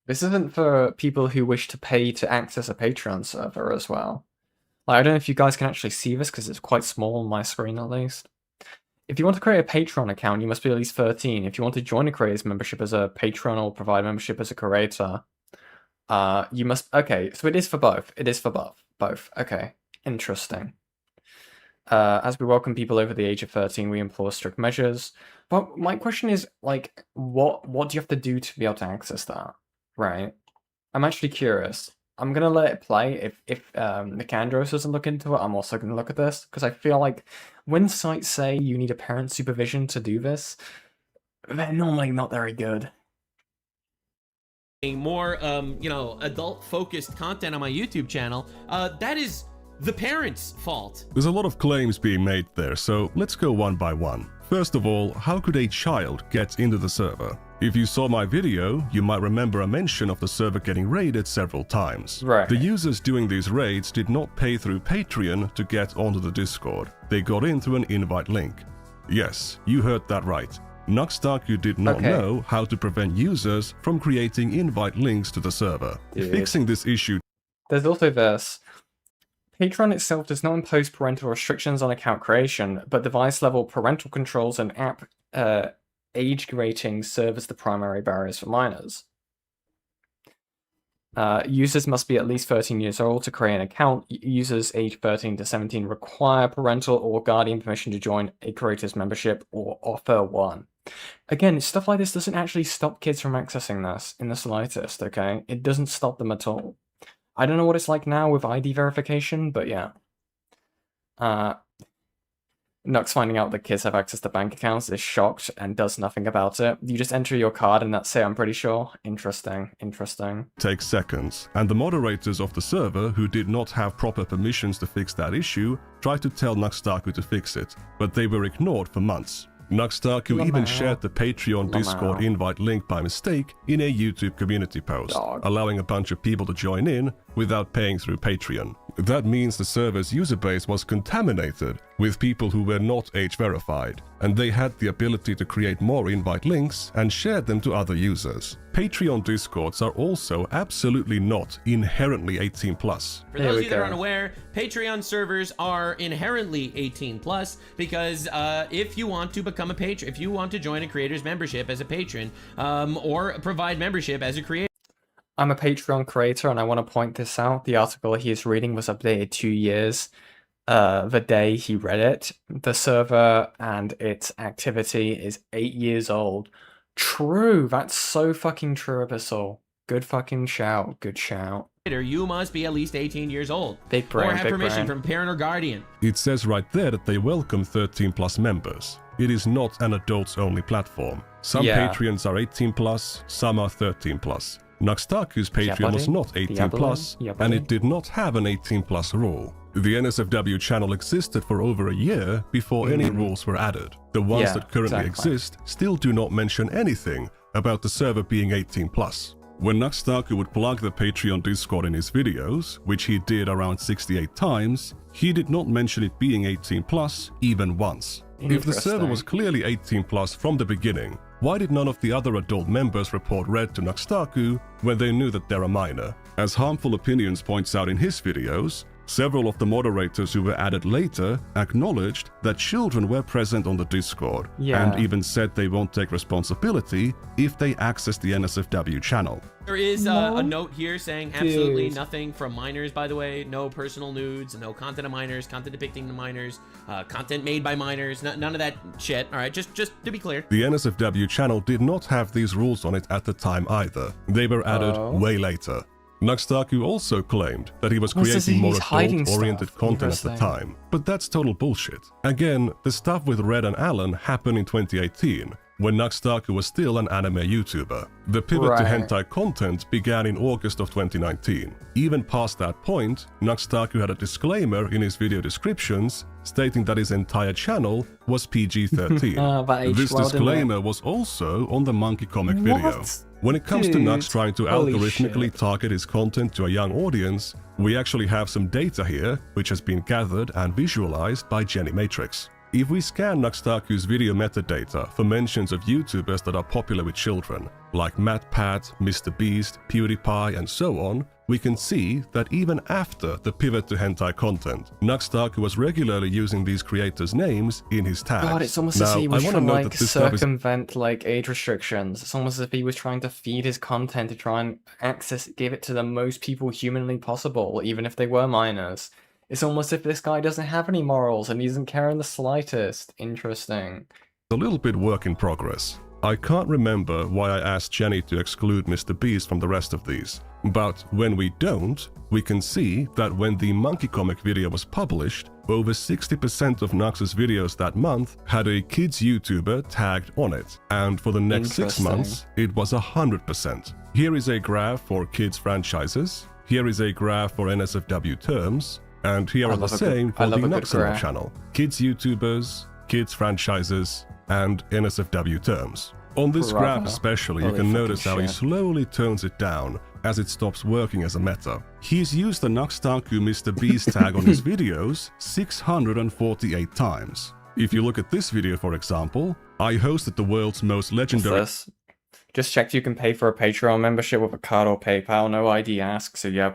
This isn't for people who wish to pay to access a Patreon server as well. Like, I don't know if you guys can actually see this because it's quite small on my screen at least. If you want to create a Patreon account, you must be at least 13. If you want to join a creators membership as a patron or provide membership as a creator, you must... Okay, so it is for both. It is for both. Okay, interesting. As we welcome people over the age of 13, we implore strict measures. But my question is, like, what do you have to do to be able to access that? Right. I'm actually curious. I'm gonna let it play. If Nikandros doesn't look into it, I'm also gonna look at this because I feel like when sites say you need a parent supervision to do this, they're normally not very good. More adult-focused content on my YouTube channel, that is the parents' fault. There's a lot of claims being made there, so let's go one by one. First of all, how could a child get into the server? If you saw my video, you might remember a mention of the server getting raided several times. Right. The users doing these raids did not pay through Patreon to get onto the Discord. They got in through an invite link. Yes, you heard that right. Nux Taku did not know how to prevent users from creating invite links to the server. Fixing this issue... There's also this. Patreon itself does not impose parental restrictions on account creation, but device-level parental controls and app age ratings serve as the primary barriers for minors. Users must be at least 13 years old to create an account. Users aged 13 to 17 require parental or guardian permission to join a creator's membership or offer one. Again, stuff like this doesn't actually stop kids from accessing this in the slightest, okay? It doesn't stop them at all. I don't know what it's like now with ID verification, but yeah. Nux finding out that kids have access to bank accounts is shocked and does nothing about it. You just enter your card and that's it, I'm pretty sure. Interesting. Takes seconds, and the moderators of the server who did not have proper permissions to fix that issue tried to tell Nux Taku to fix it, but they were ignored for months. Nux Taku even shared the Patreon Discord invite link by mistake in a YouTube community post, allowing a bunch of people to join in without paying through Patreon. That means the server's user base was contaminated with people who were not age verified, and they had the ability to create more invite links and share them to other users. Patreon Discords are also absolutely not inherently 18+. For those of you that are unaware, Patreon servers are inherently 18+, because if you want to become a patron, if you want to join a creator's membership as a patron, or provide membership as a creator. I'm a Patreon creator and I want to point this out. The article he is reading was updated 2 years the day he read it. The server and its activity is 8 years old. True, that's so fucking true, Abyssal. Good fucking shout, good shout. You must be at least 18 years old. Big brain, or have permission from parent or guardian. It says right there that they welcome 13+ members. It is not an adults-only platform. Some Patreons are 18+, some are 13+. Nux Taku's Patreon was not 18+, and it did not have an 18+ rule. The NSFW channel existed for over a year before any rules were added. The ones that currently exist still do not mention anything about the server being 18+. When Nux Taku would plug the Patreon Discord in his videos, which he did around 68 times, he did not mention it being 18+ even once. If the server was clearly 18+ from the beginning, why did none of the other adult members report red to Nux Taku when they knew that they're a minor? As Harmful Opinions points out in his videos, several of the moderators who were added later acknowledged that children were present on the Discord, and even said they won't take responsibility if they access the NSFW channel. There is a note here saying absolutely nothing from minors, by the way. No personal nudes, no content of minors, content depicting the minors, content made by minors, none of that shit. All right, just to be clear. The NSFW channel did not have these rules on it at the time either. They were added way later. Nux Taku also claimed that he was creating more adult-oriented content at the time, but that's total bullshit. Again, the stuff with Red and Alan happened in 2018, when Nux Taku was still an anime YouTuber. The pivot to hentai content began in August of 2019. Even past that point, Nux Taku had a disclaimer in his video descriptions stating that his entire channel was PG-13. This disclaimer was also on the Monkey Comic video. When it comes to Nux trying to algorithmically target his content to a young audience, we actually have some data here, which has been gathered and visualized by Jenny Matrix. If we scan Nux Taku's video metadata for mentions of YouTubers that are popular with children, like MatPat, MrBeast, PewDiePie, and so on, we can see that even after the pivot to hentai content, Nux Taku was regularly using these creators' names in his tags. God, it's almost as if he was trying to like circumvent like age restrictions. It's almost as if he was trying to feed his content to try and give it to the most people humanly possible, even if they were minors. It's almost as if this guy doesn't have any morals and he doesn't care in the slightest. Interesting. A little bit work in progress. I can't remember why I asked Jenny to exclude MrBeast from the rest of these, but when we don't, we can see that when the Monkey Comic video was published, over 60% of Nux's videos that month had a kids YouTuber tagged on it, and for the next 6 months, it was 100%. Here is a graph for kids franchises, here is a graph for NSFW terms, and here are the same for the Nuxanol channel. Kids YouTubers, kids franchises, and NSFW terms. On this graph especially, you can notice how he slowly tones it down as it stops working as a meta. He's used the Nux Taku MrBeast tag on his videos 648 times. If you look at this video, for example, I hosted the world's most legendary... Just checked you can pay for a Patreon membership with a card or PayPal, no ID ask, so yeah,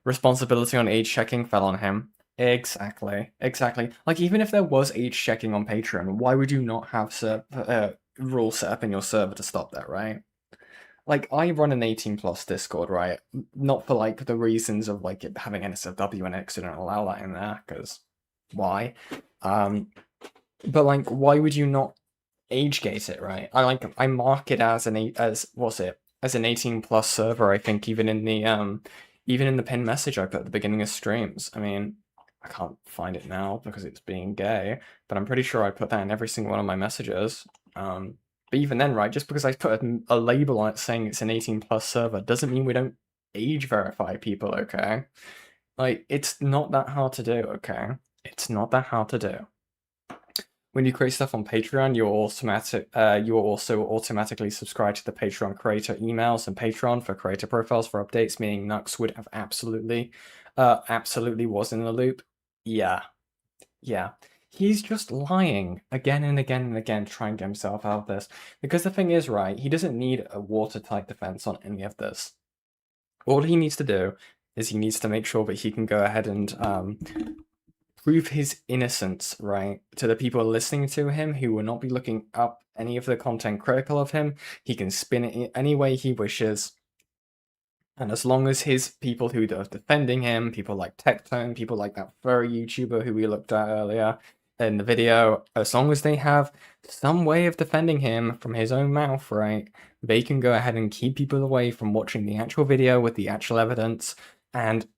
responsibility on age checking fell on him. Exactly. Like, even if there was age checking on Patreon, why would you not have rules set up in your server to stop that, right? Like, I run an 18+ Discord, right? Not for, like, the reasons of, like, it having NSFW and X don't allow that in there, because why? But, like, why would you not age gate it, right? I mark it as an 18+ server, I think, even in the pinned message I put at the beginning of streams. I mean, I can't find it now because it's being gay, but I'm pretty sure I put that in every single one of my messages. But even then, right, just because I put a label on it saying it's an 18+ server doesn't mean we don't age verify people, okay? Like, it's not that hard to do, okay? It's not that hard to do. When you create stuff on Patreon, you will also automatically subscribe to the Patreon creator emails and Patreon for creator profiles for updates, meaning Nux would have absolutely was in the loop. Yeah. He's just lying again and again and again, trying to get himself out of this. Because the thing is, right, he doesn't need a watertight defense on any of this. All he needs to do is he needs to make sure that he can go ahead and prove his innocence, right, to the people listening to him who will not be looking up any of the content critical of him. He can spin it any way he wishes. And as long as his people who are defending him, people like Tectone, people like that furry YouTuber who we looked at earlier in the video, as long as they have some way of defending him from his own mouth, right, they can go ahead and keep people away from watching the actual video with the actual evidence and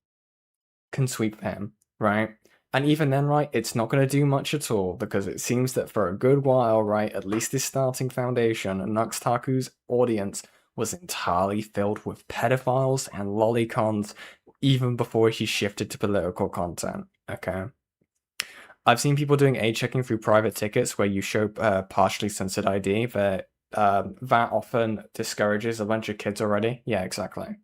can sweep him, right? And even then, right, it's not going to do much at all, because it seems that for a good while, right, at least this starting foundation, Nux Taku's audience was entirely filled with pedophiles and lolicons, even before he shifted to political content, okay? I've seen people doing age checking through private tickets where you show partially censored ID, but that often discourages a bunch of kids already. Yeah, exactly.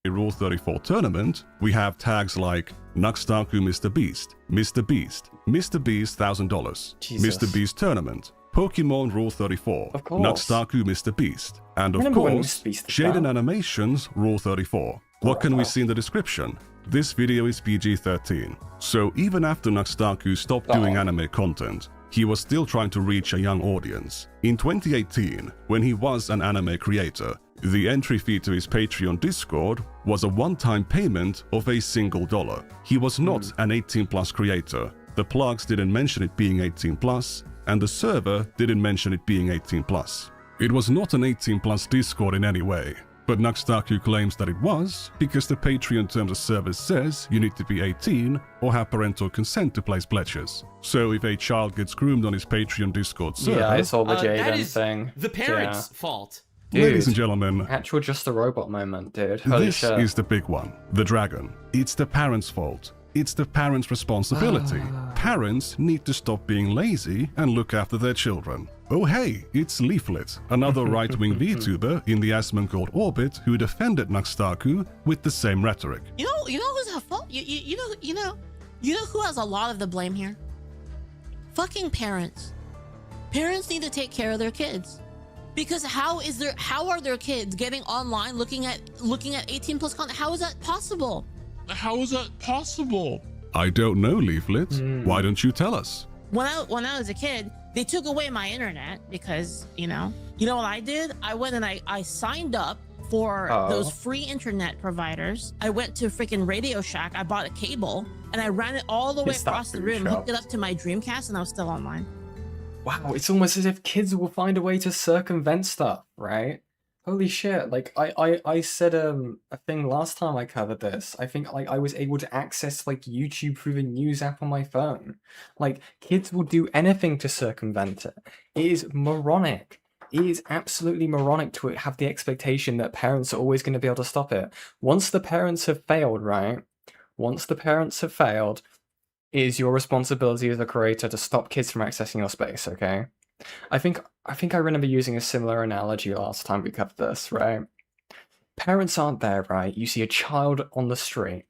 Rule 34 tournament, we have tags like Nux Taku MrBeast, MrBeast, MrBeast $1,000, MrBeast tournament, Pokemon Rule 34, Nux Taku MrBeast, and of course, Shaden Animations Rule 34. What can we see in the description? This video is PG-13, so even after Nux Taku stopped doing anime content, he was still trying to reach a young audience. In 2018, when he was an anime creator, the entry fee to his Patreon Discord was a one-time payment of $1. He was not an 18+ creator. The plugs didn't mention it being 18+, and the server didn't mention it being 18+. It was not an 18+ Discord in any way. But Nux Taku claims that it was, because the Patreon terms of service says you need to be 18 or have parental consent to place pledges. So if a child gets groomed on his Patreon Discord server... Yeah, I saw the Jaden that is thing. the parents' fault. Dude, ladies and gentlemen, actual just a robot moment, dude. Holy this shit. is the big one. The dragon. It's the parents' fault. It's the parents' responsibility. Parents need to stop being lazy and look after their children. Oh hey, it's Leaflet, another right-wing VTuber in the Asmongold orbit who defended Nux Taku with the same rhetoric. You know who's at fault? You know who has a lot of the blame here? Fucking parents. Parents need to take care of their kids. Because how are their kids getting online looking at 18 plus content? How is that possible? How is that possible? I don't know, Leaflet. Why don't you tell us? When I was a kid, they took away my internet because, you know what I did? I went and I signed up for those free internet providers. I went to freaking Radio Shack, I bought a cable, and I ran it all the way across the room, hooked it up to my Dreamcast, and I was still online. Wow, it's almost as if kids will find a way to circumvent stuff, right? Holy shit, like, I said a thing last time I covered this. I think, like, I was able to access, like, YouTube through the news app on my phone. Like, kids will do anything to circumvent it. It is moronic. It is absolutely moronic to have the expectation that parents are always going to be able to stop it. Once the parents have failed, right? Once the parents have failed, it is your responsibility as a creator to stop kids from accessing your space, okay? I think I remember using a similar analogy last time we covered this, right? Parents aren't there, right? You see a child on the street,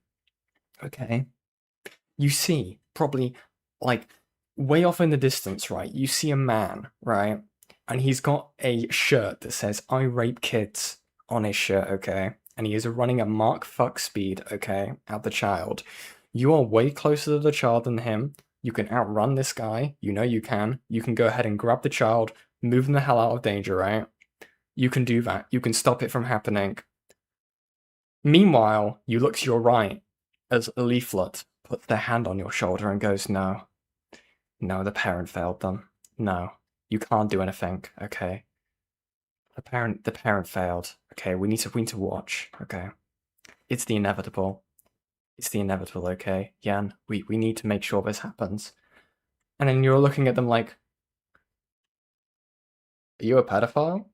okay? You see, probably, like, way off in the distance, right? You see a man, right? And he's got a shirt that says, "I rape kids," on his shirt, okay? And he is running at Mach fuck speed, okay, at the child. You are way closer to the child than him. You can outrun this guy. You know you can. You can go ahead and grab the child, move them the hell out of danger, right? You can do that. You can stop it from happening. Meanwhile, you look to your right as a Leaflet puts their hand on your shoulder and goes, "No. No, the parent failed them. No. You can't do anything, okay? The parent failed. Okay, we need to watch, okay? It's the inevitable. It's the inevitable, okay? Yan, we need to make sure this happens." And then you're looking at them like, "Are you a pedophile?"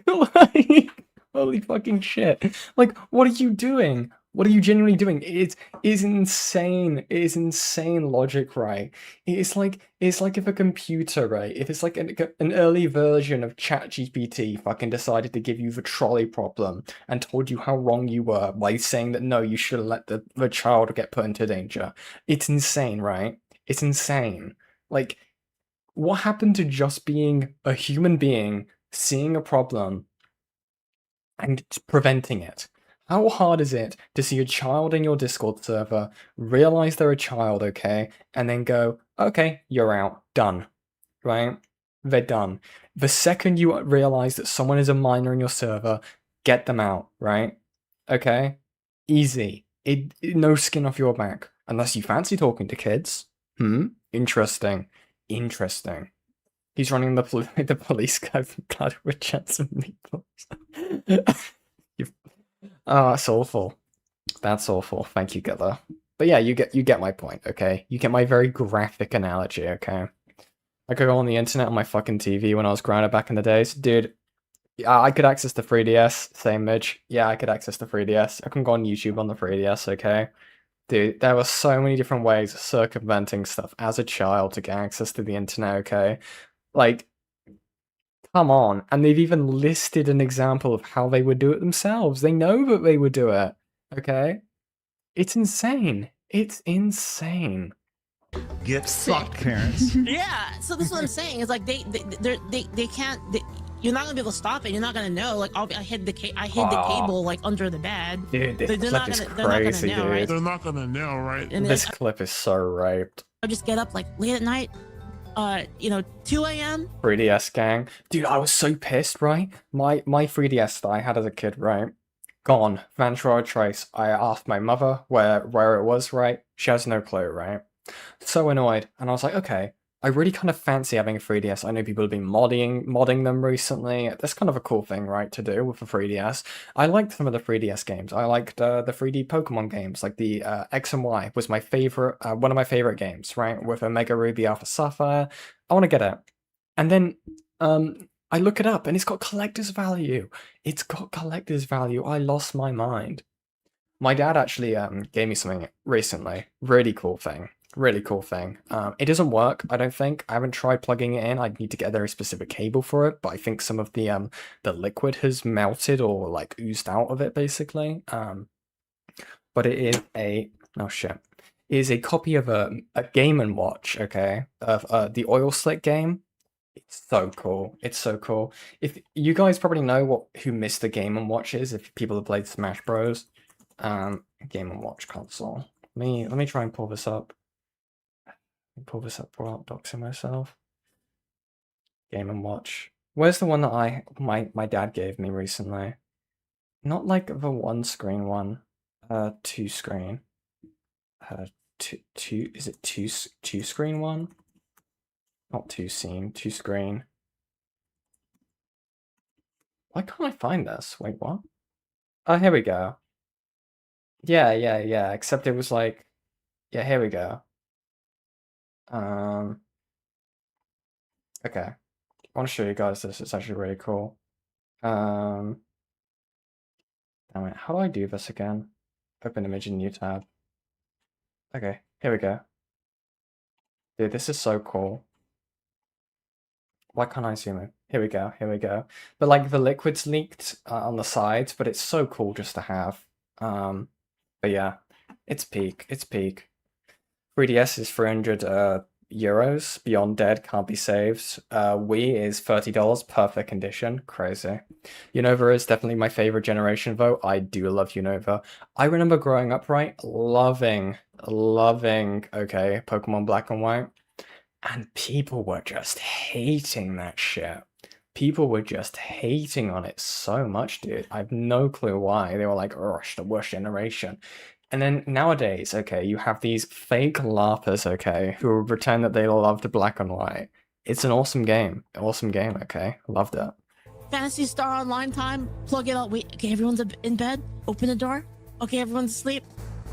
Like, holy fucking shit. Like, what are you doing? What are you genuinely doing? It is insane. It is insane logic, right? It's like if a computer, right? If it's like an early version of ChatGPT fucking decided to give you the trolley problem and told you how wrong you were by saying that no, you should have let the child get put into danger. It's insane, right? It's insane. Like, what happened to just being a human being, seeing a problem, and preventing it? How hard is it to see a child in your Discord server, realize they're a child, okay, and then go, "Okay, you're out, done," right? They're done. The second you realize that someone is a minor in your server, get them out, right? Okay? Easy. No skin off your back. Unless you fancy talking to kids. Interesting. Interesting. He's running the police guy from Cloud with chats and meatballs. Oh, that's awful. That's awful. Thank you, Gilla. But yeah, you get my point, okay? You get my very graphic analogy, okay? I could go on the internet on my fucking TV when I was growing up back in the days. Dude, I could access the 3DS, same Midge. Yeah, I could access the 3DS. I can go on YouTube on the 3DS, okay? Dude, there were so many different ways of circumventing stuff as a child to get access to the internet, okay? Like, come on. And they've even listed an example of how they would do it themselves. They know that they would do it. Okay? It's insane. It's insane. Get fucked, parents. Yeah, so this is what I'm saying. It's like they can't. You're not gonna be able to stop it. You're not gonna know. Like I hid the cable like under the bed. Dude, this they're clip is crazy, know, dude. right? They're not gonna know, right? And this clip is so raped. I just get up like late at night. 2 a.m. 3DS gang. Dude, I was so pissed, right? My 3DS that I had as a kid, right? Gone. Vanished trace. I asked my mother where it was, right? She has no clue, right? So annoyed. And I was like, okay, I really kind of fancy having a 3DS. I know people have been modding them recently. That's kind of a cool thing, right, to do with a 3DS. I liked some of the 3DS games. I liked the 3D Pokemon games, like the X and Y was my favorite, one of my favorite games, right, with Omega Ruby Alpha Sapphire. I want to get it. And then I look it up, and it's got collector's value. It's got collector's value. I lost my mind. My dad actually gave me something recently. Really cool thing. Really cool thing. It doesn't work, I don't think. I haven't tried plugging it in. I'd need to get a very specific cable for it, but I think some of the liquid has melted or like oozed out of it, basically. But it is a oh shit. It is a copy of a Game & Watch, okay, of the Oil Slick game. It's so cool. It's so cool. If you guys probably know who Mr. Game & Watch is, if people have played Smash Bros. Game & Watch console. Let me try and pull this up. Pull this up without doxing myself. Game & Watch. Where's the one that my dad gave me recently? Not like the one screen one. Two screen. Two is it two screen one? Not two scene, two screen. Why can't I find this? Wait, what? Oh, here we go. Yeah. Except it was like, yeah, here we go. Okay. I want to show you guys this. It's actually really cool. Damn it. How do I do this again? Open image in new tab. Okay, here we go. Dude, this is so cool. Why can't I zoom in? Here we go. But like the liquid's leaked on the sides, but it's so cool just to have. But yeah, it's peak. 3DS is 300 euros. Beyond Dead can't be saved. Wii is $30, perfect condition. Crazy. Unova is definitely my favorite generation vote. I do love Unova. I remember growing up, right, loving, okay, Pokemon Black and White. And people were just hating that shit. People were just hating on it so much, dude. I have no clue why. They were like, "Rush, the worst generation." And then nowadays, okay, you have these fake laughers, okay, who will pretend that they loved Black and White. It's an awesome game. Okay? Loved it. Fantasy Star Online time. Plug it all. Wait, okay, everyone's in bed. Open the door. Okay, everyone's asleep.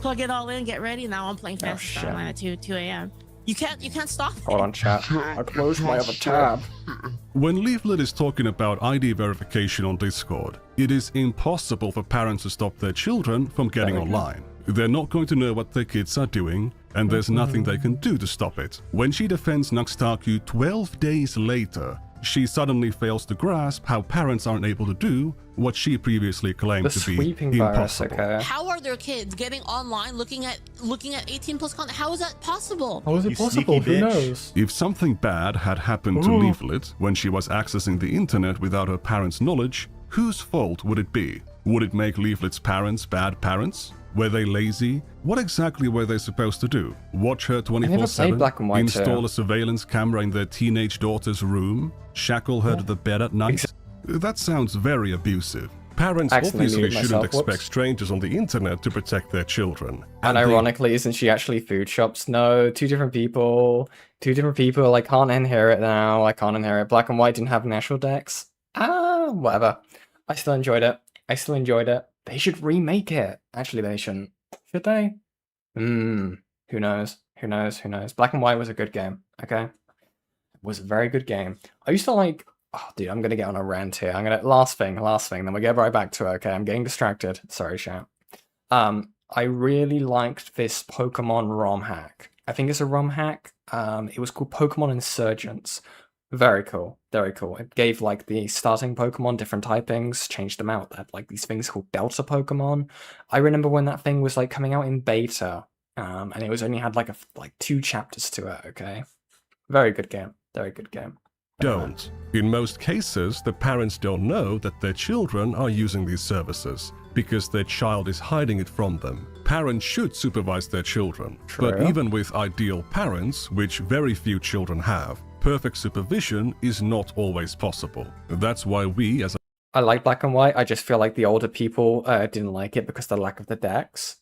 Plug it all in. Get ready. Now I'm playing Fantasy Star Online at 2 a.m. You can't stop it. Hold on, chat. I closed my other tab. When Leaflet is talking about ID verification on Discord, it is impossible for parents to stop their children from getting online. They're not going to know what their kids are doing, and there's nothing they can do to stop it. When she defends Nux Taku 12 days later, she suddenly fails to grasp how parents aren't able to do what she previously claimed to be impossible. How are their kids getting online looking at 18 plus content? How is that possible? How is it possible? Who knows? If something bad had happened to Leaflet when she was accessing the internet without her parents' knowledge, whose fault would it be? Would it make Leaflet's parents bad parents? Were they lazy? What exactly were they supposed to do? Watch her 24/7? Install a surveillance camera in their teenage daughter's room? Shackle her to the bed at night? That sounds very abusive. Parents obviously shouldn't expect strangers on the internet to protect their children. And ironically, isn't she actually food shops? No, two different people. I can't inherit now. I can't inherit. Black and White didn't have national decks. Whatever. I still enjoyed it. They should remake it. Actually, they shouldn't. Should they? Who knows? Black and White was a good game, okay? It was a very good game. I used to like... Oh, dude, I'm going to get on a rant here. Last thing, then we'll get right back to it, okay? I'm getting distracted. Sorry, chat. I really liked this Pokemon ROM hack. I think it's a ROM hack. It was called Pokemon Insurgents. Very cool. It gave like the starting Pokemon different typings, changed them out. They had like these things called Delta Pokemon. I remember when that thing was like coming out in beta, and it was only had like 2 chapters to it. Okay, very good game. Don't. In most cases, the parents don't know that their children are using these services because their child is hiding it from them. Parents should supervise their children, but even with ideal parents, which very few children have, perfect supervision is not always possible. That's why we as I like Black and White. I just feel like the older people didn't like it because of the lack of the decks.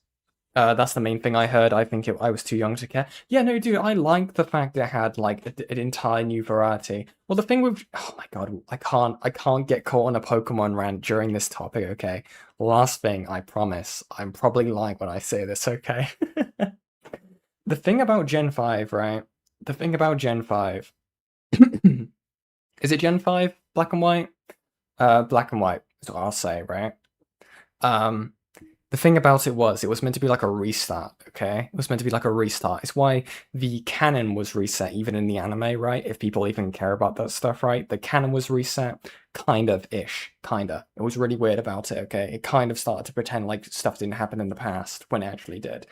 That's the main thing I heard. I think I was too young to care. Yeah, no, dude, I like the fact it had like an entire new variety. Well, the thing with oh my god, I can't get caught on a Pokemon rant during this topic. Okay, last thing, I promise. I'm probably lying when I say this. Okay. The thing about Gen 5, right? The thing about Gen 5. Is it Gen 5? Black and white? Black and white is what I'll say, right? The thing about it was meant to be like a restart, okay? It was meant to be like a restart. It's why the canon was reset even in the anime, right? If people even care about that stuff, right? The canon was reset, kind of-ish, kinda. It was really weird about it, okay? It kind of started to pretend like stuff didn't happen in the past when it actually did.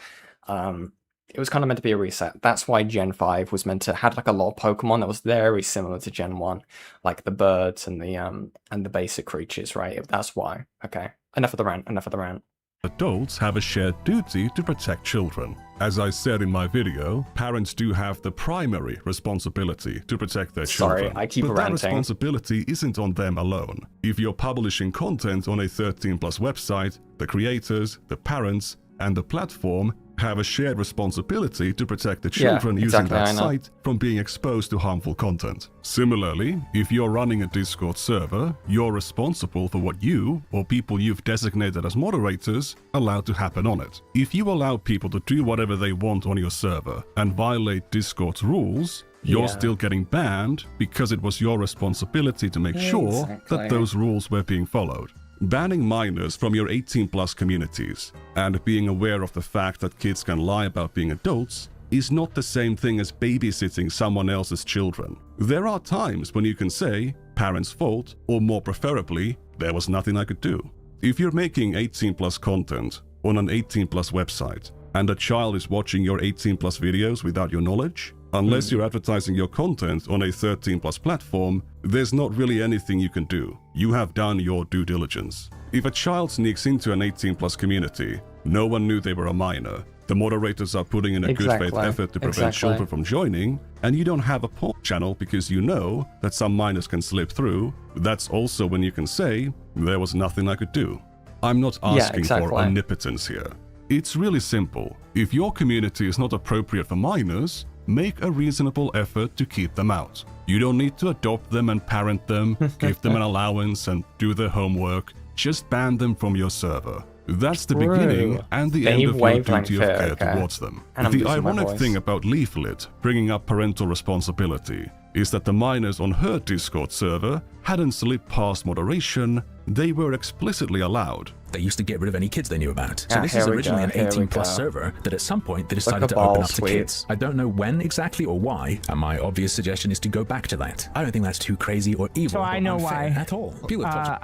It was kind of meant to be a reset. That's why Gen 5 was meant to had like a lot of Pokemon that was very similar to Gen 1, like the birds and the basic creatures, right? That's why. Okay. Enough of the rant. Adults have a shared duty to protect children. As I said in my video, parents do have the primary responsibility to protect their children. Sorry, I keep but ranting. that responsibility isn't on them alone. If you're publishing content on a 13+ website, the creators, the parents, and the platform have a shared responsibility to protect the children using that site from being exposed to harmful content. Similarly, if you're running a Discord server, you're responsible for what you, or people you've designated as moderators, allow to happen on it. If you allow people to do whatever they want on your server and violate Discord's rules, you're still getting banned because it was your responsibility to make sure that those rules were being followed. Banning minors from your 18+ communities and being aware of the fact that kids can lie about being adults is not the same thing as babysitting someone else's children. There are times when you can say, parents' fault, or more preferably, there was nothing I could do. If you're making 18+ content on an 18+ website and a child is watching your 18+ videos without your knowledge, unless you're advertising your content on a 13+ platform, there's not really anything you can do. You have done your due diligence. If a child sneaks into an 18+ community, no one knew they were a minor, the moderators are putting in a good faith effort to prevent children from joining, and you don't have a porn channel because you know that some minors can slip through, that's also when you can say, there was nothing I could do. I'm not asking for omnipotence here. It's really simple. If your community is not appropriate for minors, make a reasonable effort to keep them out. You don't need to adopt them and parent them, give them an allowance and do their homework. Just ban them from your server. That's the beginning and the end of your duty of care towards them. The ironic thing about Leaflet bringing up parental responsibility is that the minors on her Discord server hadn't slipped past moderation, they were explicitly allowed. They used to get rid of any kids they knew about. So this is originally an 18+ server that at some point they decided to open up to kids. I don't know when exactly or why, and my obvious suggestion is to go back to that. I don't think that's too crazy or evil so I know why. At all.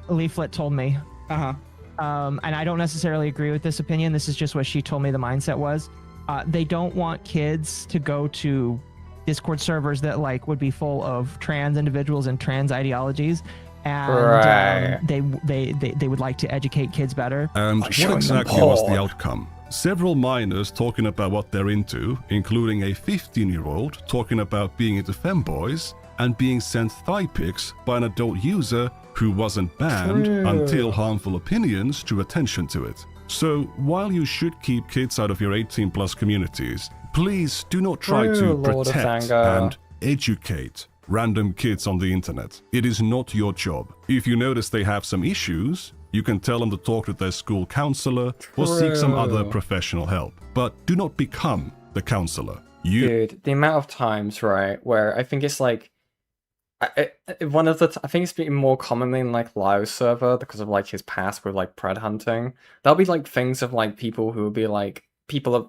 Leaflet told me. And I don't necessarily agree with this opinion. This is just what she told me the mindset was. They don't want kids to go to Discord servers that like would be full of trans individuals and trans ideologies. And they would like to educate kids better. And what exactly was the outcome? Several minors talking about what they're into, including a 15-year-old talking about being into femboys and being sent thigh pics by an adult user who wasn't banned until harmful opinions drew attention to it. So while you should keep kids out of your 18+ communities, please do not try to protect and educate random kids on the internet. It is not your job. If you notice they have some issues, you can tell them to talk to their school counselor or seek some other professional help. But do not become the counselor. Dude, the amount of times, right, where I think it's like, I think it's been more commonly in like Lyle's server because of like his past with like pred hunting. There'll be like things of like people who will be like,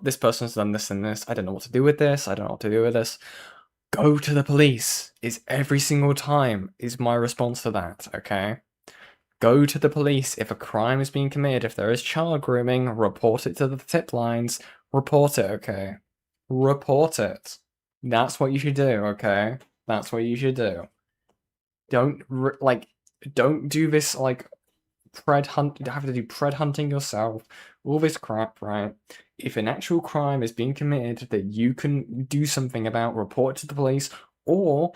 this person's done this and this, I don't know what to do with this, I don't know what to do with this. Go to the police is every single time is my response to that, okay? Go to the police. If a crime is being committed, if there is child grooming, report it to the tip lines. Report it, okay? Report it. That's what you should do, okay? That's what you should do. Don't do this, like, pred hunt. You have to do pred hunting yourself. All this crap, right? If an actual crime is being committed that you can do something about, report it to the police, or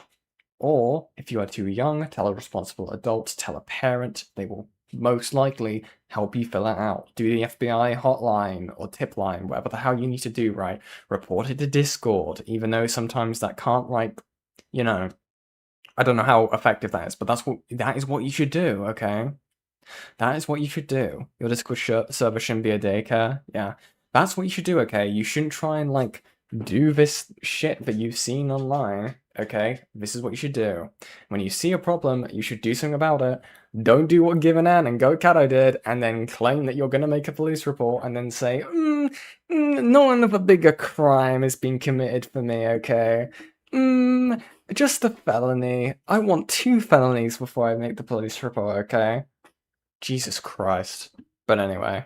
if you are too young, tell a responsible adult, tell a parent. They will most likely help you fill it out. Do the FBI hotline or tip line, whatever the hell you need to do, right? Report it to Discord, even though sometimes that can't, like, you know, I don't know how effective that is, but that is what you should do, okay? That is what you should do. Your Discord server shouldn't be a daycare. Yeah, that's what you should do, okay? You shouldn't try and, like, do this shit that you've seen online, okay? This is what you should do. When you see a problem, you should do something about it. Don't do what Given Ann and Go Cato did, and then claim that you're going to make a police report, and then say, none of a bigger crime is being committed for me, okay? Just a felony. I want 2 felonies before I make the police report, okay? Jesus Christ. But anyway.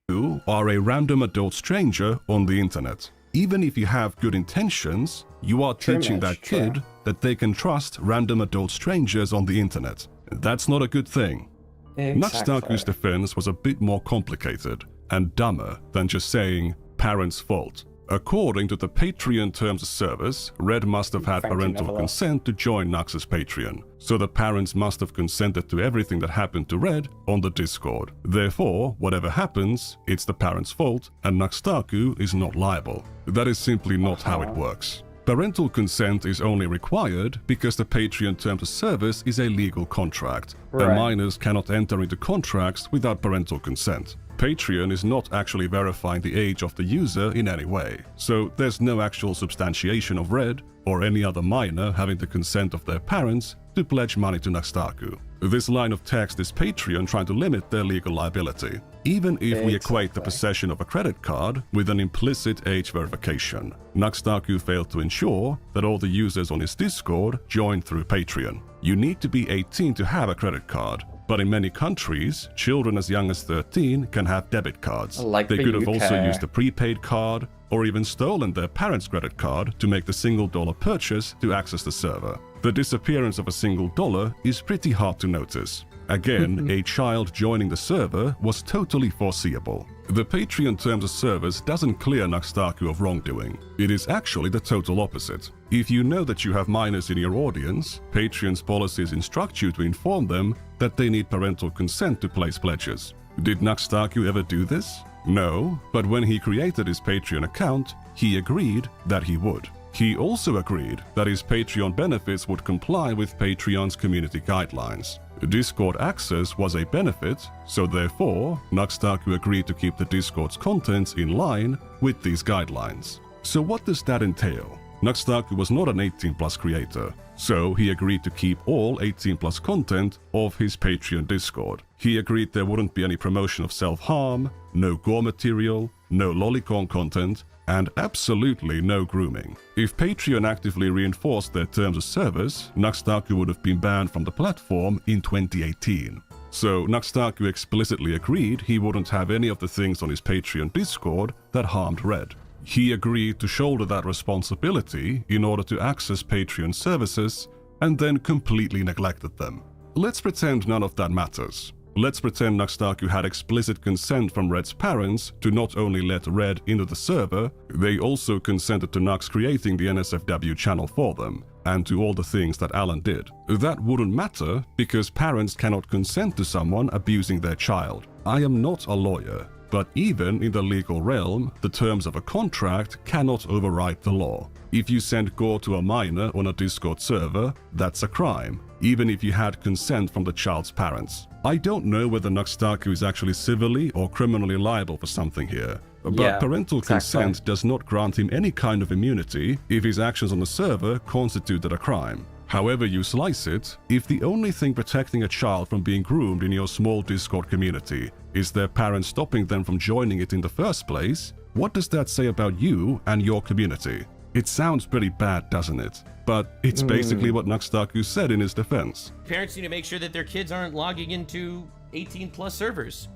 You are a random adult stranger on the internet. Even if you have good intentions, you are teaching that kid that they can trust random adult strangers on the internet. That's not a good thing. Nux Taku's defense was a bit more complicated and dumber than just saying parents' fault. According to the Patreon terms of service, Red must have had parental consent to join Nux's Patreon, so the parents must have consented to everything that happened to Red on the Discord. Therefore, whatever happens, it's the parents' fault, and Nux Taku is not liable. That is simply not how it works. Parental consent is only required because the Patreon terms of service is a legal contract, and minors cannot enter into contracts without parental consent. Patreon is not actually verifying the age of the user in any way, so there's no actual substantiation of Red or any other minor having the consent of their parents to pledge money to Nux Taku. This line of text is Patreon trying to limit their legal liability, even if we equate the possession of a credit card with an implicit age verification. Nux Taku failed to ensure that all the users on his Discord joined through Patreon. You need to be 18 to have a credit card, but in many countries, children as young as 13 can have debit cards. They could have also used a prepaid card or even stolen their parents' credit card to make the $1 purchase to access the server. The disappearance of a $1 is pretty hard to notice. Again, a child joining the server was totally foreseeable. The Patreon terms of service doesn't clear Nux Taku of wrongdoing. It is actually the total opposite. If you know that you have minors in your audience, Patreon's policies instruct you to inform them that they need parental consent to place pledges. Did Nux Taku ever do this? No, but when he created his Patreon account, he agreed that he would. He also agreed that his Patreon benefits would comply with Patreon's community guidelines. Discord access was a benefit, so therefore, Nux Taku agreed to keep the Discord's contents in line with these guidelines. So what does that entail? Nux Taku was not an 18+ creator, so he agreed to keep all 18+ content of his Patreon Discord. He agreed there wouldn't be any promotion of self-harm, no gore material, no lolicon content, and absolutely no grooming. If Patreon actively reinforced their terms of service, Nux Taku would have been banned from the platform in 2018. So Nux Taku explicitly agreed he wouldn't have any of the things on his Patreon Discord that harmed Red. He agreed to shoulder that responsibility in order to access Patreon services and then completely neglected them. Let's pretend none of that matters. Let's pretend Nux Taku had explicit consent from Red's parents to not only let Red into the server, they also consented to Nux creating the NSFW channel for them, and to all the things that Alan did. That wouldn't matter because parents cannot consent to someone abusing their child. I am not a lawyer, but even in the legal realm, the terms of a contract cannot override the law. If you send gore to a minor on a Discord server, that's a crime, even if you had consent from the child's parents. I don't know whether Nux Taku is actually civilly or criminally liable for something here, but parental consent does not grant him any kind of immunity if his actions on the server constituted a crime. However you slice it, if the only thing protecting a child from being groomed in your small Discord community is their parents stopping them from joining it in the first place, what does that say about you and your community? It sounds pretty bad, doesn't it? But it's basically what Nux Taku said in his defense. Parents need to make sure that their kids aren't logging into 18+ servers.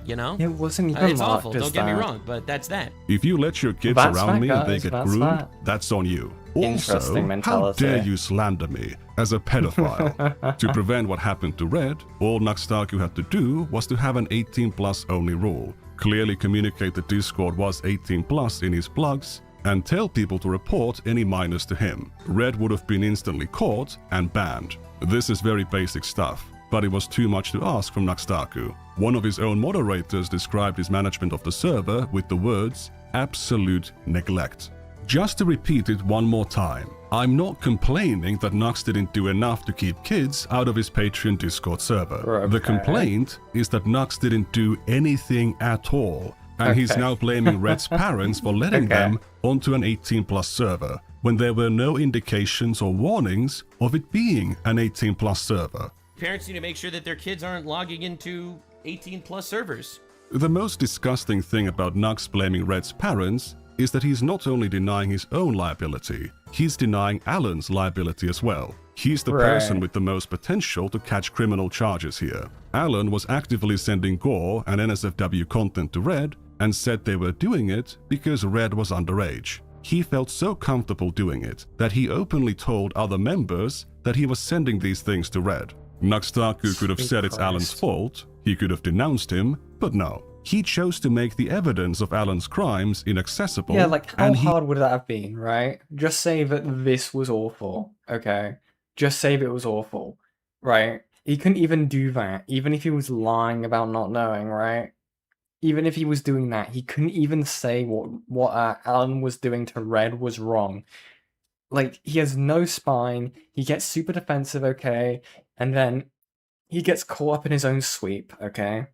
You know? It wasn't even it's awful, don't get me wrong, but that's that. If you let your kids around me and they get groomed, that's on you. Also, how dare you slander me as a pedophile? To prevent what happened to Red, all Nux Taku had to do was to have an 18+ only rule, clearly communicate that Discord was 18+ in his plugs, and tell people to report any minors to him. Red would have been instantly caught and banned. This is very basic stuff, but it was too much to ask from Nux Taku. One of his own moderators described his management of the server with the words, absolute neglect. Just to repeat it one more time, I'm not complaining that Nux didn't do enough to keep kids out of his Patreon Discord server. Okay. The complaint is that Nux didn't do anything at all, and he's now blaming Red's parents for letting them onto an 18+ server, when there were no indications or warnings of it being an 18+ server. Parents need to make sure that their kids aren't logging into 18+ servers. The most disgusting thing about Nux blaming Red's parents is that he's not only denying his own liability, he's denying Alan's liability as well. He's the person with the most potential to catch criminal charges here. Alan was actively sending gore and NSFW content to Red and said they were doing it because Red was underage. He felt so comfortable doing it that he openly told other members that he was sending these things to Red. Nux Taku could have said it's Alan's fault, he could have denounced him, but no. He chose to make the evidence of Alan's crimes inaccessible. Yeah, like how hard would that have been, right? Just say that this was awful, okay? Just say that it was awful, right? He couldn't even do that, even if he was lying about not knowing, right? Even if he was doing that, he couldn't even say what Alan was doing to Red was wrong. Like, he has no spine, he gets super defensive, okay? And then he gets caught up in his own sweep, okay?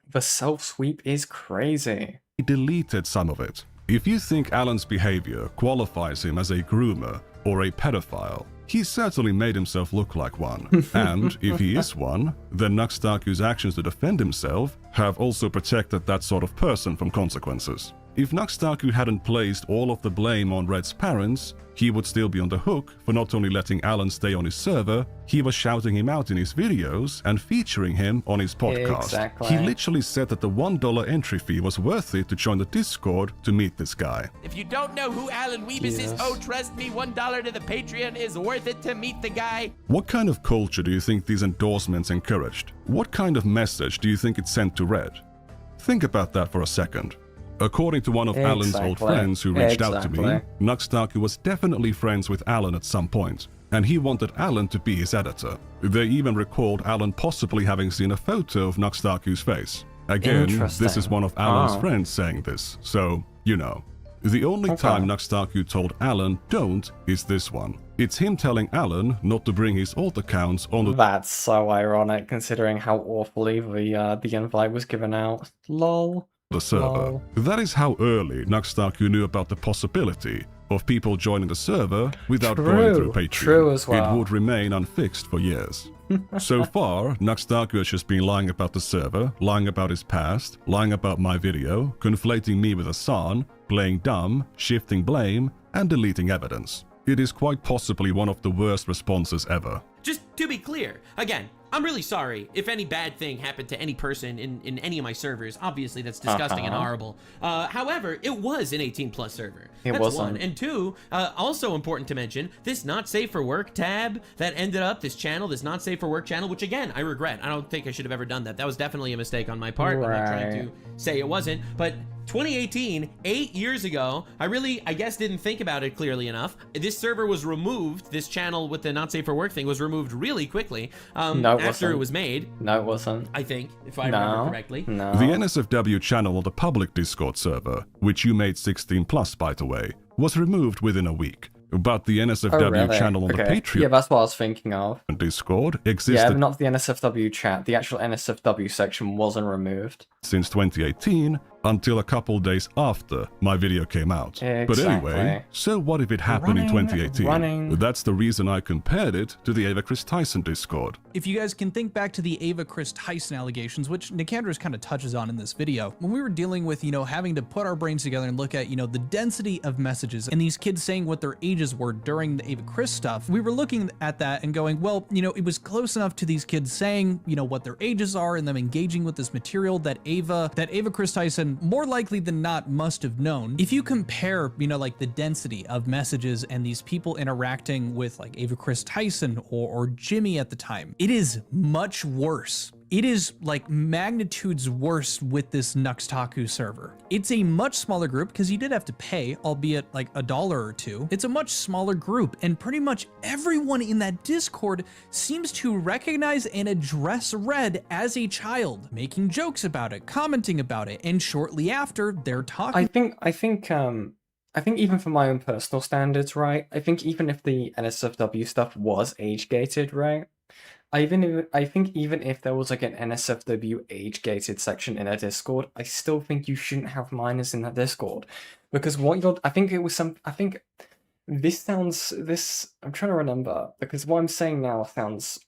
The self-sweep is crazy. He deleted some of it. If you think Alan's behavior qualifies him as a groomer or a pedophile, he certainly made himself look like one. And if he is one, then Nux Taku's actions to defend himself have also protected that sort of person from consequences. If Nux Taku hadn't placed all of the blame on Red's parents, he would still be on the hook for not only letting Alan stay on his server, he was shouting him out in his videos and featuring him on his podcast. Exactly. He literally said that the $1 entry fee was worth it to join the Discord to meet this guy. If you don't know who Alan Weebus is, oh, trust me, $1 to the Patreon is worth it to meet the guy. What kind of culture do you think these endorsements encouraged? What kind of message do you think it sent to Red? Think about that for a second. According to one of Alan's old friends who reached out to me, Nux Taku was definitely friends with Alan at some point, and he wanted Alan to be his editor. They even recalled Alan possibly having seen a photo of Nux Taku's face. Again, this is one of Alan's friends saying this, so, you know. The only time Nux Taku told Alan don't is this one. It's him telling Alan not to bring his alt accounts on the— That's so ironic considering how awfully the invite was given out. Lol. The server. That is how early Nux Taku knew about the possibility of people joining the server without going through Patreon. True as well. It would remain unfixed for years. So far, Nux Taku has just been lying about the server, lying about his past, lying about my video, conflating me with Hassan, playing dumb, shifting blame, and deleting evidence. It is quite possibly one of the worst responses ever. Just to be clear, again, I'm really sorry if any bad thing happened to any person in any of my servers. Obviously, that's disgusting and horrible. However, it was an 18+ server. That's wasn't. one. And two, also important to mention, this not safe for work tab that ended up, this channel, this not safe for work channel, which again, I regret. I don't think I should have ever done that. That was definitely a mistake on my part. I'm not trying to say it wasn't, but 2018, 8 years ago, I guess didn't think about it clearly enough. This server was removed, this channel with the not safe for work thing was removed really quickly after it was made. No, it wasn't. I think, if I remember correctly. No. The NSFW channel on the public Discord server, which you made 16+ by the way, was removed within a week. But the NSFW channel on the Patreon— Yeah, that's what I was thinking of. Discord existed— Yeah, but not the NSFW chat. The actual NSFW section wasn't removed since 2018 until a couple days after my video came out. But anyway, so what if it happened in 2018? That's the reason I compared it to the Ava Chris Tyson Discord. If you guys can think back to the Ava Chris Tyson allegations, which Nikandros kind of touches on in this video, when we were dealing with, having to put our brains together and look at, the density of messages and these kids saying what their ages were during the Ava Chris stuff, we were looking at that and going, well, it was close enough to these kids saying, what their ages are and them engaging with this material that Ava Chris Tyson more likely than not must have known. If you compare, like the density of messages and these people interacting with like Ava Chris Tyson or Jimmy at the time, it is much worse it is like magnitudes worse with this Nux Taku server. It's a much smaller group because you did have to pay, albeit like $1 or $2. It's a much smaller group, and pretty much everyone in that Discord seems to recognize and address Red as a child, making jokes about it, commenting about it, and shortly after they're talking. I think even for my own personal standards, right? I think even if the NSFW stuff was age-gated, right? I think even if there was like an NSFW age-gated section in a Discord, I still think you shouldn't have minors in that Discord. Because I think I'm trying to remember, because what I'm saying now sounds,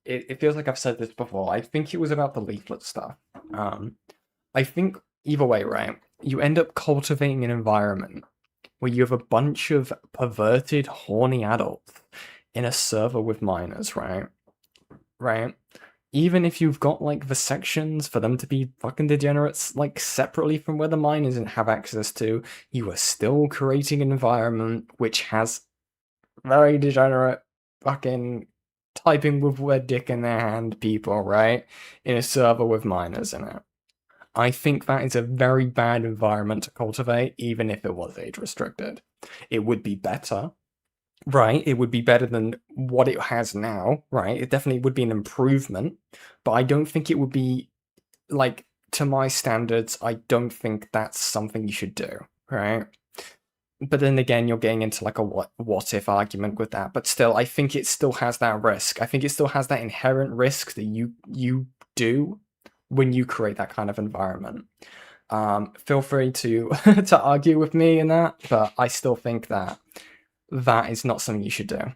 it feels like I've said this before. I think it was about the leaflet stuff. I think either way, right? You end up cultivating an environment where you have a bunch of perverted, horny adults in a server with minors, right? Right? Even if you've got, like, the sections for them to be fucking degenerates, like, separately from where the minors have access to, you are still creating an environment which has very degenerate fucking typing with their dick in their hand people, right? In a server with minors in it. I think that is a very bad environment to cultivate, even if it was age-restricted. It would be better, right? It would be better than what it has now, right? It definitely would be an improvement, but I don't think it would be, like, to my standards, I don't think that's something you should do, right? But then again, you're getting into, like, a what if argument with that, but still, I think it still has that risk. I think it still has that inherent risk that you do when you create that kind of environment. Feel free to to argue with me in that, but I still think that is not something you should do.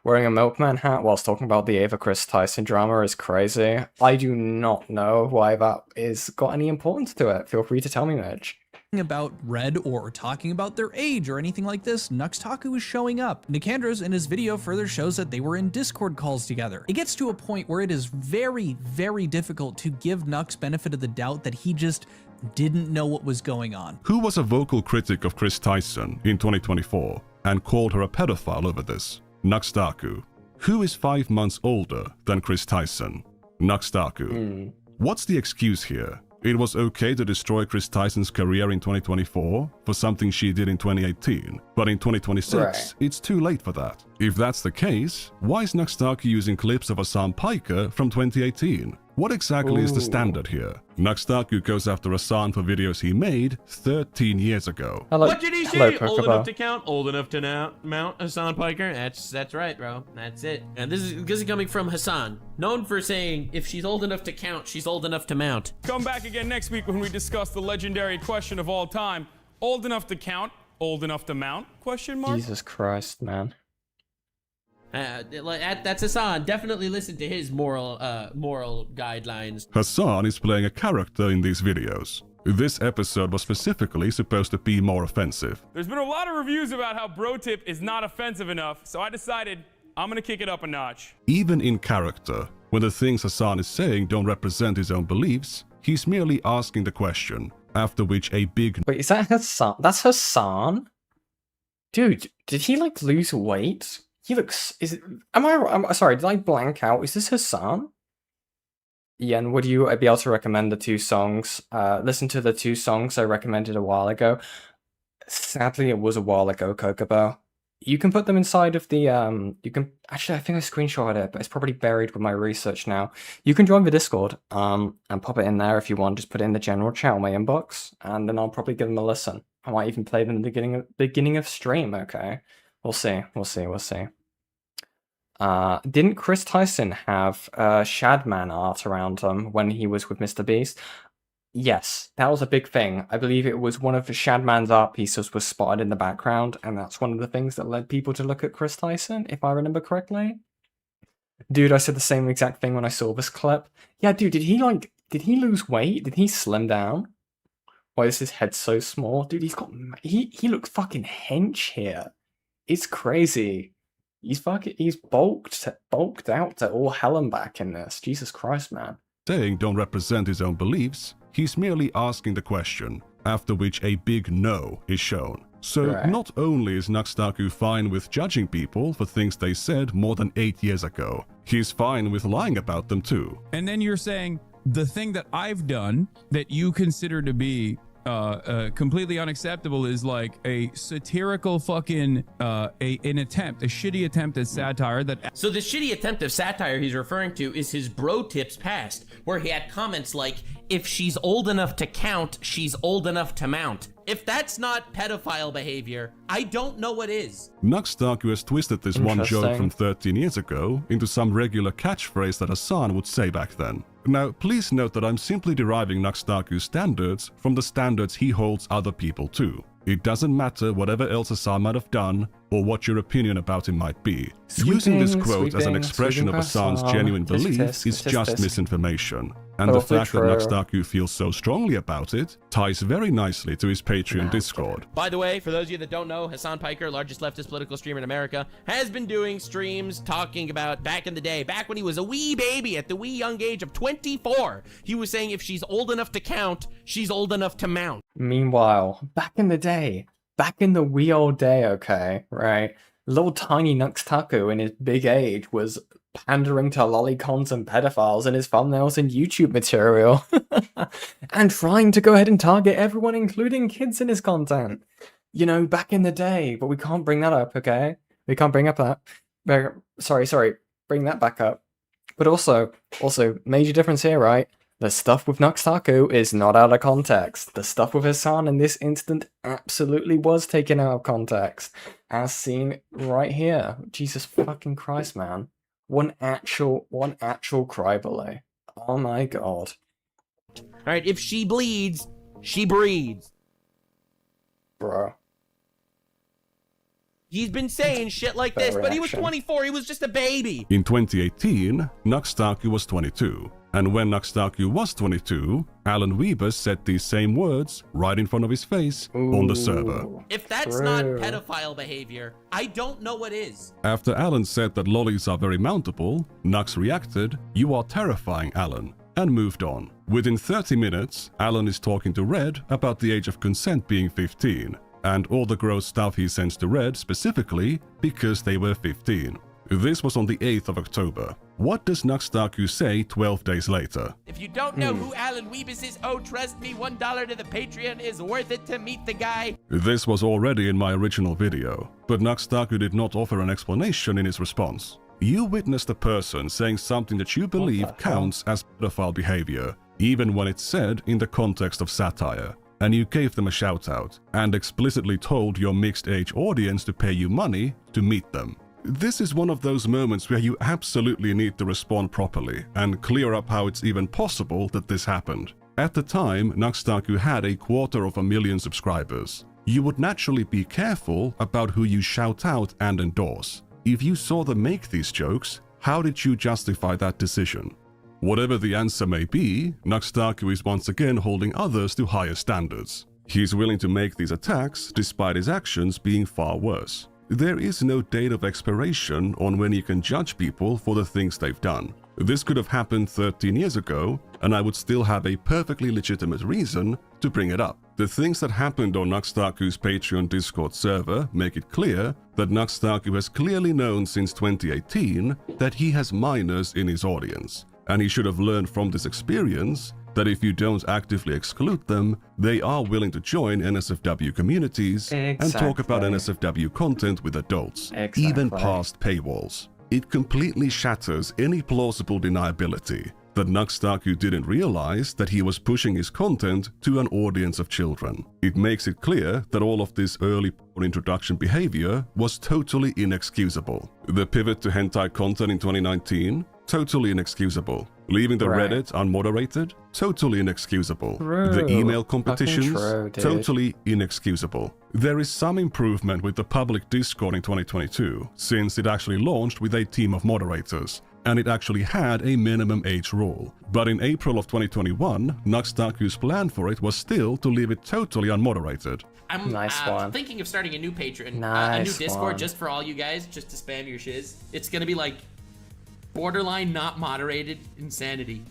Wearing a milkman hat whilst talking about the Ava Chris Tyson drama is crazy. I do not know why that is got any importance to it. Feel free to tell me, Midge. About Red or talking about their age or anything like this, Nux Taku is showing up. Nikandros in his video further shows that they were in Discord calls together. It gets to a point where it is very, very difficult to give Nux benefit of the doubt that he just didn't know what was going on. Who was a vocal critic of Chris Tyson in 2024 and called her a pedophile over this? Nux Taku. Who is 5 months older than Chris Tyson? Nux Taku. What's the excuse here? It was okay to destroy Chris Tyson's career in 2024 for something she did in 2018, but in 2026, it's too late for that. If that's the case, why is Nux Taku using clips of Hassan Piker from 2018? What exactly is the standard here? Nux Taku goes after Hassan for videos he made 13 years ago. What did he say? Old enough to count, old enough to mount Hassan Piker? That's right, bro. That's it. And this is coming from Hassan, known for saying, if she's old enough to count, she's old enough to mount. Come back again next week when we discuss the legendary question of all time. Old enough to count, old enough to mount? Question mark? Jesus Christ, man. That's Hassan. Definitely listen to his moral guidelines. Hassan is playing a character in these videos. This episode was specifically supposed to be more offensive. There's been a lot of reviews about how bro tip is not offensive enough, so I decided I'm gonna kick it up a notch. Even in character, when the things Hassan is saying don't represent his own beliefs, he's merely asking the question, after which a big... Wait, is that Hassan? That's Hassan? Dude, did he, like, lose weight? He looks... I'm sorry, did I blank out? Is this Hassan? Yen, would you be able to recommend the 2 songs? Listen to the 2 songs I recommended a while ago. Sadly, it was a while ago, Kokobo. You can put them inside of the, actually, I think I screenshotted it, but it's probably buried with my research now. You can join the Discord, and pop it in there if you want. Just put it in the general chat on my inbox, and then I'll probably give them a listen. I might even play them in the beginning of stream, okay? We'll see. Didn't Chris Tyson have Shadman art around him when he was with Mr. Beast? Yes, that was a big thing. I believe it was one of the Shadman's art pieces was spotted in the background, and that's one of the things that led people to look at Chris Tyson, if I remember correctly. Dude, I said the same exact thing when I saw this clip. Yeah, dude, did he lose weight? Did he slim down? Why is his head so small? Dude, he looks fucking hench here. It's crazy. He's bulked out to all hell and back in this. Jesus Christ, man. Saying don't represent his own beliefs, he's merely asking the question, after which a big no is shown. So Right. not only is Nux Taku fine with judging people for things they said more than 8 years ago, he's fine with lying about them too. And then you're saying the thing that I've done that you consider to be completely unacceptable is like a satirical fucking a shitty attempt at satire that. So the shitty attempt of satire he's referring to is his bro tips past, where he had comments like, if she's old enough to count, she's old enough to mount. If that's not pedophile behavior, I don't know what is. Nux Taku has twisted this one joke Interesting. from 13 years ago into some regular catchphrase that Hassan would say back then. Now, please note that I'm simply deriving Nux Taku's standards from the standards he holds other people to. It doesn't matter whatever else Hassan might have done, or what your opinion about him might be. Using this quote as an expression of Hassan's genuine belief is just misinformation. And the fact that Nux Taku feels so strongly about it ties very nicely to his Patreon Discord. By the way, for those of you that don't know, Hassan Piker, largest leftist political streamer in America, has been doing streams talking about back in the day, back when he was a wee baby at the wee young age of 24. He was saying if she's old enough to count, she's old enough to mount. Meanwhile, back in the day, back in the wee old day, okay, right? Little tiny Nux Taku in his big age was pandering to lolicons and pedophiles in his thumbnails and YouTube material. And trying to go ahead and target everyone, including kids in his content. You know, back in the day, but we can't bring that up, okay? We can't bring up that. Sorry, bring that back up. But also, major difference here, right? The stuff with Nux Taku is not out of context. The stuff with Hassan in this instant absolutely was taken out of context. As seen right here. Jesus fucking Christ, man. One actual cry below. Oh my god. Alright, if she bleeds, she breeds. Bro. He's been saying shit like this, but he was 24, he was just a baby. In 2018, Nux Taku was 22. And when Nux Taku was 22, Alan Weber said these same words right in front of his face on the server. If that's not pedophile behavior, I don't know what is. After Alan said that lollies are very mountable, Nux reacted, "You are terrifying, Alan," and moved on. Within 30 minutes, Alan is talking to Red about the age of consent being 15, and all the gross stuff he sends to Red specifically because they were 15. This was on the 8th of October. What does Nux Taku say 12 days later? If you don't know who Alan Weebus is, oh, trust me, $1 to the Patreon is worth it to meet the guy. This was already in my original video, but Nux Taku did not offer an explanation in his response. You witnessed a person saying something that you believe counts as pedophile behavior, even when it's said in the context of satire. And you gave them a shout out, and explicitly told your mixed age audience to pay you money to meet them. This is one of those moments where you absolutely need to respond properly and clear up how it's even possible that this happened. At the time, Nux Taku had 250,000 subscribers. You would naturally be careful about who you shout out and endorse. If you saw them make these jokes, how did you justify that decision? Whatever the answer may be, Nux Taku is once again holding others to higher standards. He's willing to make these attacks despite his actions being far worse. There is no date of expiration on when you can judge people for the things they've done. This could have happened 13 years ago, and I would still have a perfectly legitimate reason to bring it up. The things that happened on Nux Taku's Patreon Discord server make it clear that Nux Taku has clearly known since 2018 that he has minors in his audience, and he should have learned from this experience that if you don't actively exclude them, they are willing to join NSFW communities and talk about NSFW content with adults, even past paywalls. It completely shatters any plausible deniability that Nux Taku didn't realize that he was pushing his content to an audience of children. It makes it clear that all of this early porn introduction behavior was totally inexcusable. The pivot to hentai content in 2019? Totally inexcusable. Leaving the Reddit unmoderated? Totally inexcusable. The email competitions? Totally inexcusable. There is some improvement with the public Discord in 2022, since it actually launched with a team of moderators, and it actually had a minimum age rule. But in April of 2021, Nux Taku's plan for it was still to leave it totally unmoderated. I'm thinking of starting a new Patreon, a new Discord just for all you guys, just to spam your shiz. It's gonna be like borderline not moderated insanity.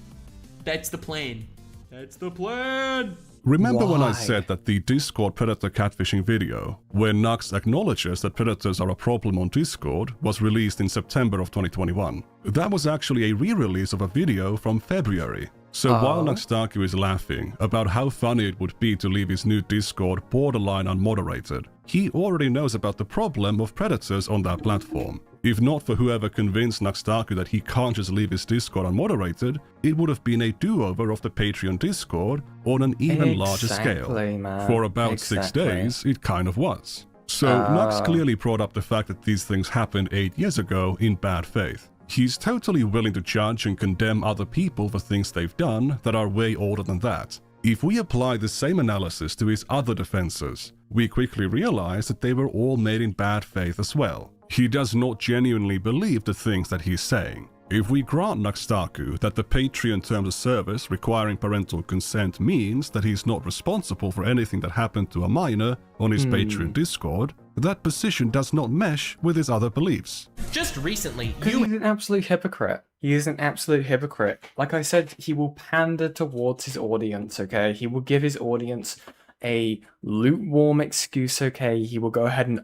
That's the plan. That's the plan. Remember when I Why? said that the Discord predator catfishing video, where Nux acknowledges that predators are a problem on Discord, was released in September of 2021? That was actually a re-release of a video from February. So while Nux Taku is laughing about how funny it would be to leave his new Discord borderline unmoderated, he already knows about the problem of predators on that platform. If not for whoever convinced Nux Taku that he can't just leave his Discord unmoderated, it would have been a do-over of the Patreon Discord on an even larger scale. Man. For about 6 days, it kind of was. So Nux clearly brought up the fact that these things happened 8 years ago in bad faith. He's totally willing to judge and condemn other people for things they've done that are way older than that. If we apply the same analysis to his other defenses, we quickly realize that they were all made in bad faith as well. He does not genuinely believe the things that he's saying. If we grant Nux Taku that the Patreon terms of service requiring parental consent means that he's not responsible for anything that happened to a minor on his Patreon Discord, that position does not mesh with his other beliefs. Just recently, He's an absolute hypocrite. He is an absolute hypocrite. Like I said, he will pander towards his audience, okay? He will give his audience a lukewarm excuse, okay? He will go ahead and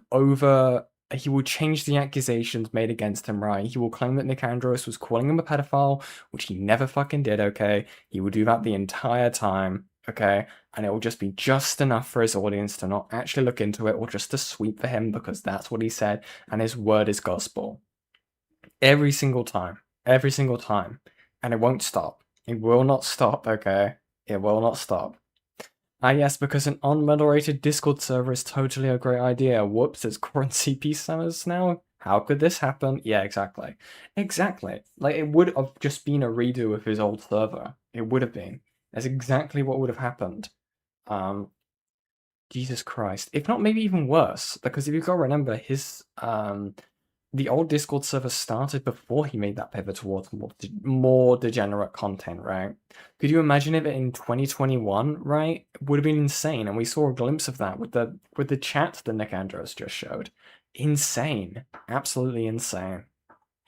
he will change the accusations made against him, right? He will claim that Nikandros was calling him a pedophile, which he never fucking did, okay? He will do that the entire time, okay? And it will just be just enough for his audience to not actually look into it or just to sweep for him because that's what he said and his word is gospel. Every single time. Every single time. And it won't stop. It will not stop, okay? It will not stop. Yes, because an unmoderated Discord server is totally a great idea. Whoops, it's current CP summers now? How could this happen? Yeah, exactly. Exactly. Like, it would have just been a redo of his old server. It would have been. That's exactly what would have happened. Jesus Christ. If not, maybe even worse. Because if you gotta remember, his, the old Discord server started before he made that pivot towards more degenerate content, right? Could you imagine if in 2021, right? It would have been insane, and we saw a glimpse of that with the chat that Nikandros just showed. Insane. Absolutely insane.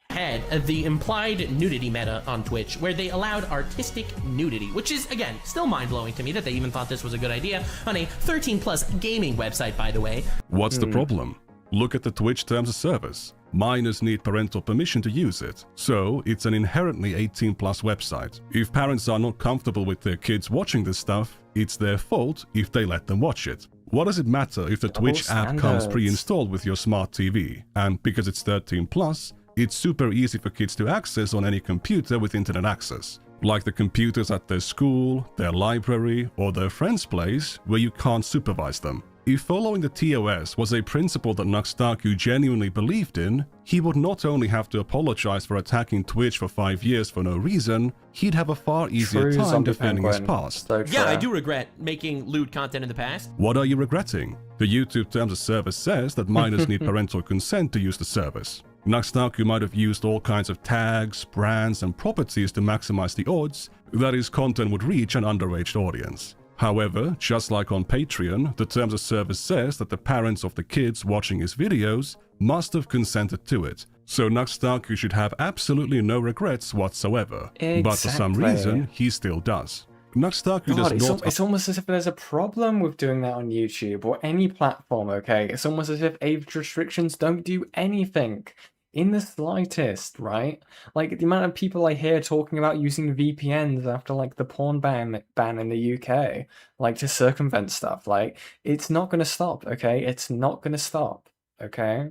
Had the implied nudity meta on Twitch, where they allowed artistic nudity, which is, again, still mind-blowing to me that they even thought this was a good idea on a 13-plus gaming website, by the way. What's the problem? Look at the Twitch terms of service. Minors need parental permission to use it, so it's an inherently 18-plus website. If parents are not comfortable with their kids watching this stuff, it's their fault if they let them watch it. What does it matter if the Twitch app comes pre-installed with your smart TV, and because it's 13+, it's super easy for kids to access on any computer with internet access, like the computers at their school, their library, or their friend's place where you can't supervise them. If following the TOS was a principle that Nux Taku genuinely believed in, he would not only have to apologize for attacking Twitch for 5 years for no reason, he'd have a far easier time defending his past. Yeah, I do regret making lewd content in the past. What are you regretting? The YouTube terms of service says that minors need parental consent to use the service. Nux Taku might have used all kinds of tags, brands, and properties to maximize the odds that his content would reach an underage audience. However, just like on Patreon, the terms of service says that the parents of the kids watching his videos must have consented to it, so Nux Taku should have absolutely no regrets whatsoever. Exactly. But for some reason, he still does. Nux Taku does not... It's almost as if there's a problem with doing that on YouTube or any platform, okay? It's almost as if age restrictions don't do anything. In the slightest, right? Like, the amount of people I hear talking about using VPNs after, like, the porn ban in the UK, like, to circumvent stuff, like, it's not gonna stop, okay? It's not gonna stop, okay?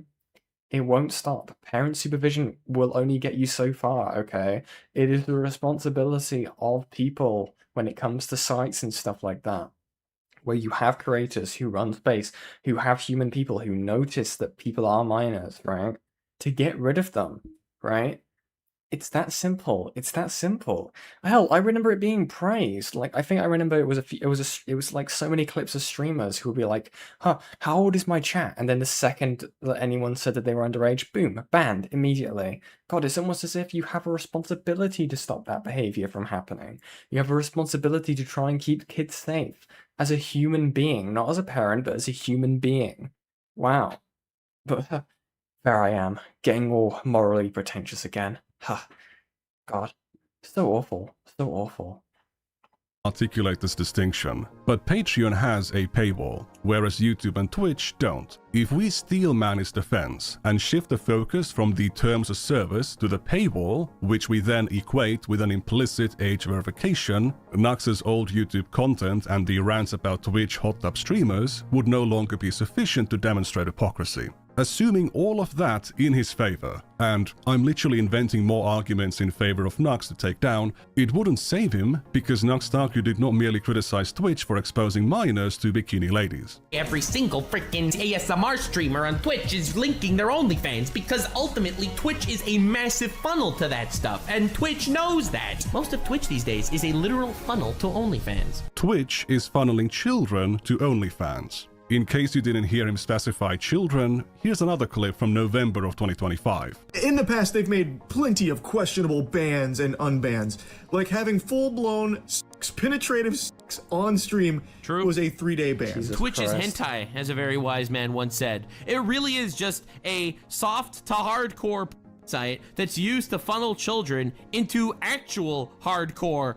It won't stop. Parent supervision will only get you so far, okay? It is the responsibility of people when it comes to sites and stuff like that, where you have creators who run space, who have human people who notice that people are minors, right? To get rid of them, right? It's that simple. It's that simple. Hell, I remember it being praised. Like, I think I remember it was like so many clips of streamers who would be like, "Huh, how old is my chat?" And then the second that anyone said that they were underage, boom, banned immediately. God, it's almost as if you have a responsibility to stop that behavior from happening. You have a responsibility to try and keep kids safe as a human being, not as a parent, but as a human being. Wow. But there I am, getting all morally pretentious again. Ha. God. So awful. So awful. articulate this distinction, but Patreon has a paywall, whereas YouTube and Twitch don't. If we steelman his defense and shift the focus from the terms of service to the paywall, which we then equate with an implicit age verification, Nux's old YouTube content and the rants about Twitch hot tub streamers would no longer be sufficient to demonstrate hypocrisy. Assuming all of that in his favor, and I'm literally inventing more arguments in favor of Nux to take down, it wouldn't save him because Nux Taku did not merely criticize Twitch for exposing minors to bikini ladies. Every single freaking ASMR streamer on Twitch is linking their OnlyFans because ultimately Twitch is a massive funnel to that stuff, and Twitch knows that. Most of Twitch these days is a literal funnel to OnlyFans. Twitch is funneling children to OnlyFans. In case you didn't hear him specify children, here's another clip from November of 2025. In the past, they've made plenty of questionable bans and unbans, like having full-blown penetrative sex on stream was a 3-day ban. Twitch is hentai, as a very wise man once said. It really is just a soft to hardcore site that's used to funnel children into actual hardcore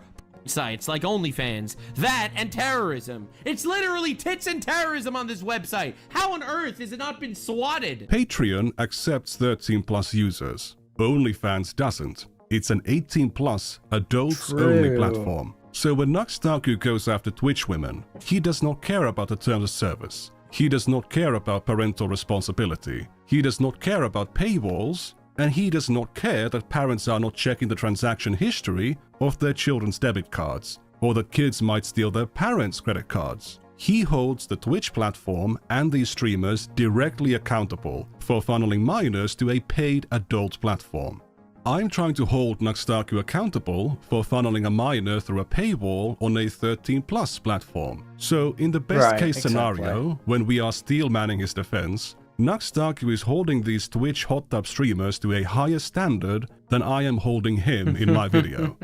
sites like OnlyFans. That and terrorism. It's literally tits and terrorism on this website. How on earth has it not been swatted? Patreon accepts 13+ users. OnlyFans doesn't. It's an 18+ adults-only platform. So when Nux Taku goes after Twitch women, he does not care about the terms of service. He does not care about parental responsibility. He does not care about paywalls. And he does not care that parents are not checking the transaction history of their children's debit cards, or that kids might steal their parents' credit cards. He holds the Twitch platform and these streamers directly accountable for funneling minors to a paid adult platform. I'm trying to hold Nux Taku accountable for funneling a minor through a paywall on a 13+ platform. So in the best case scenario, when we are steelmanning his defense, Nux Taku is holding these Twitch hot tub streamers to a higher standard than I am holding him in my video.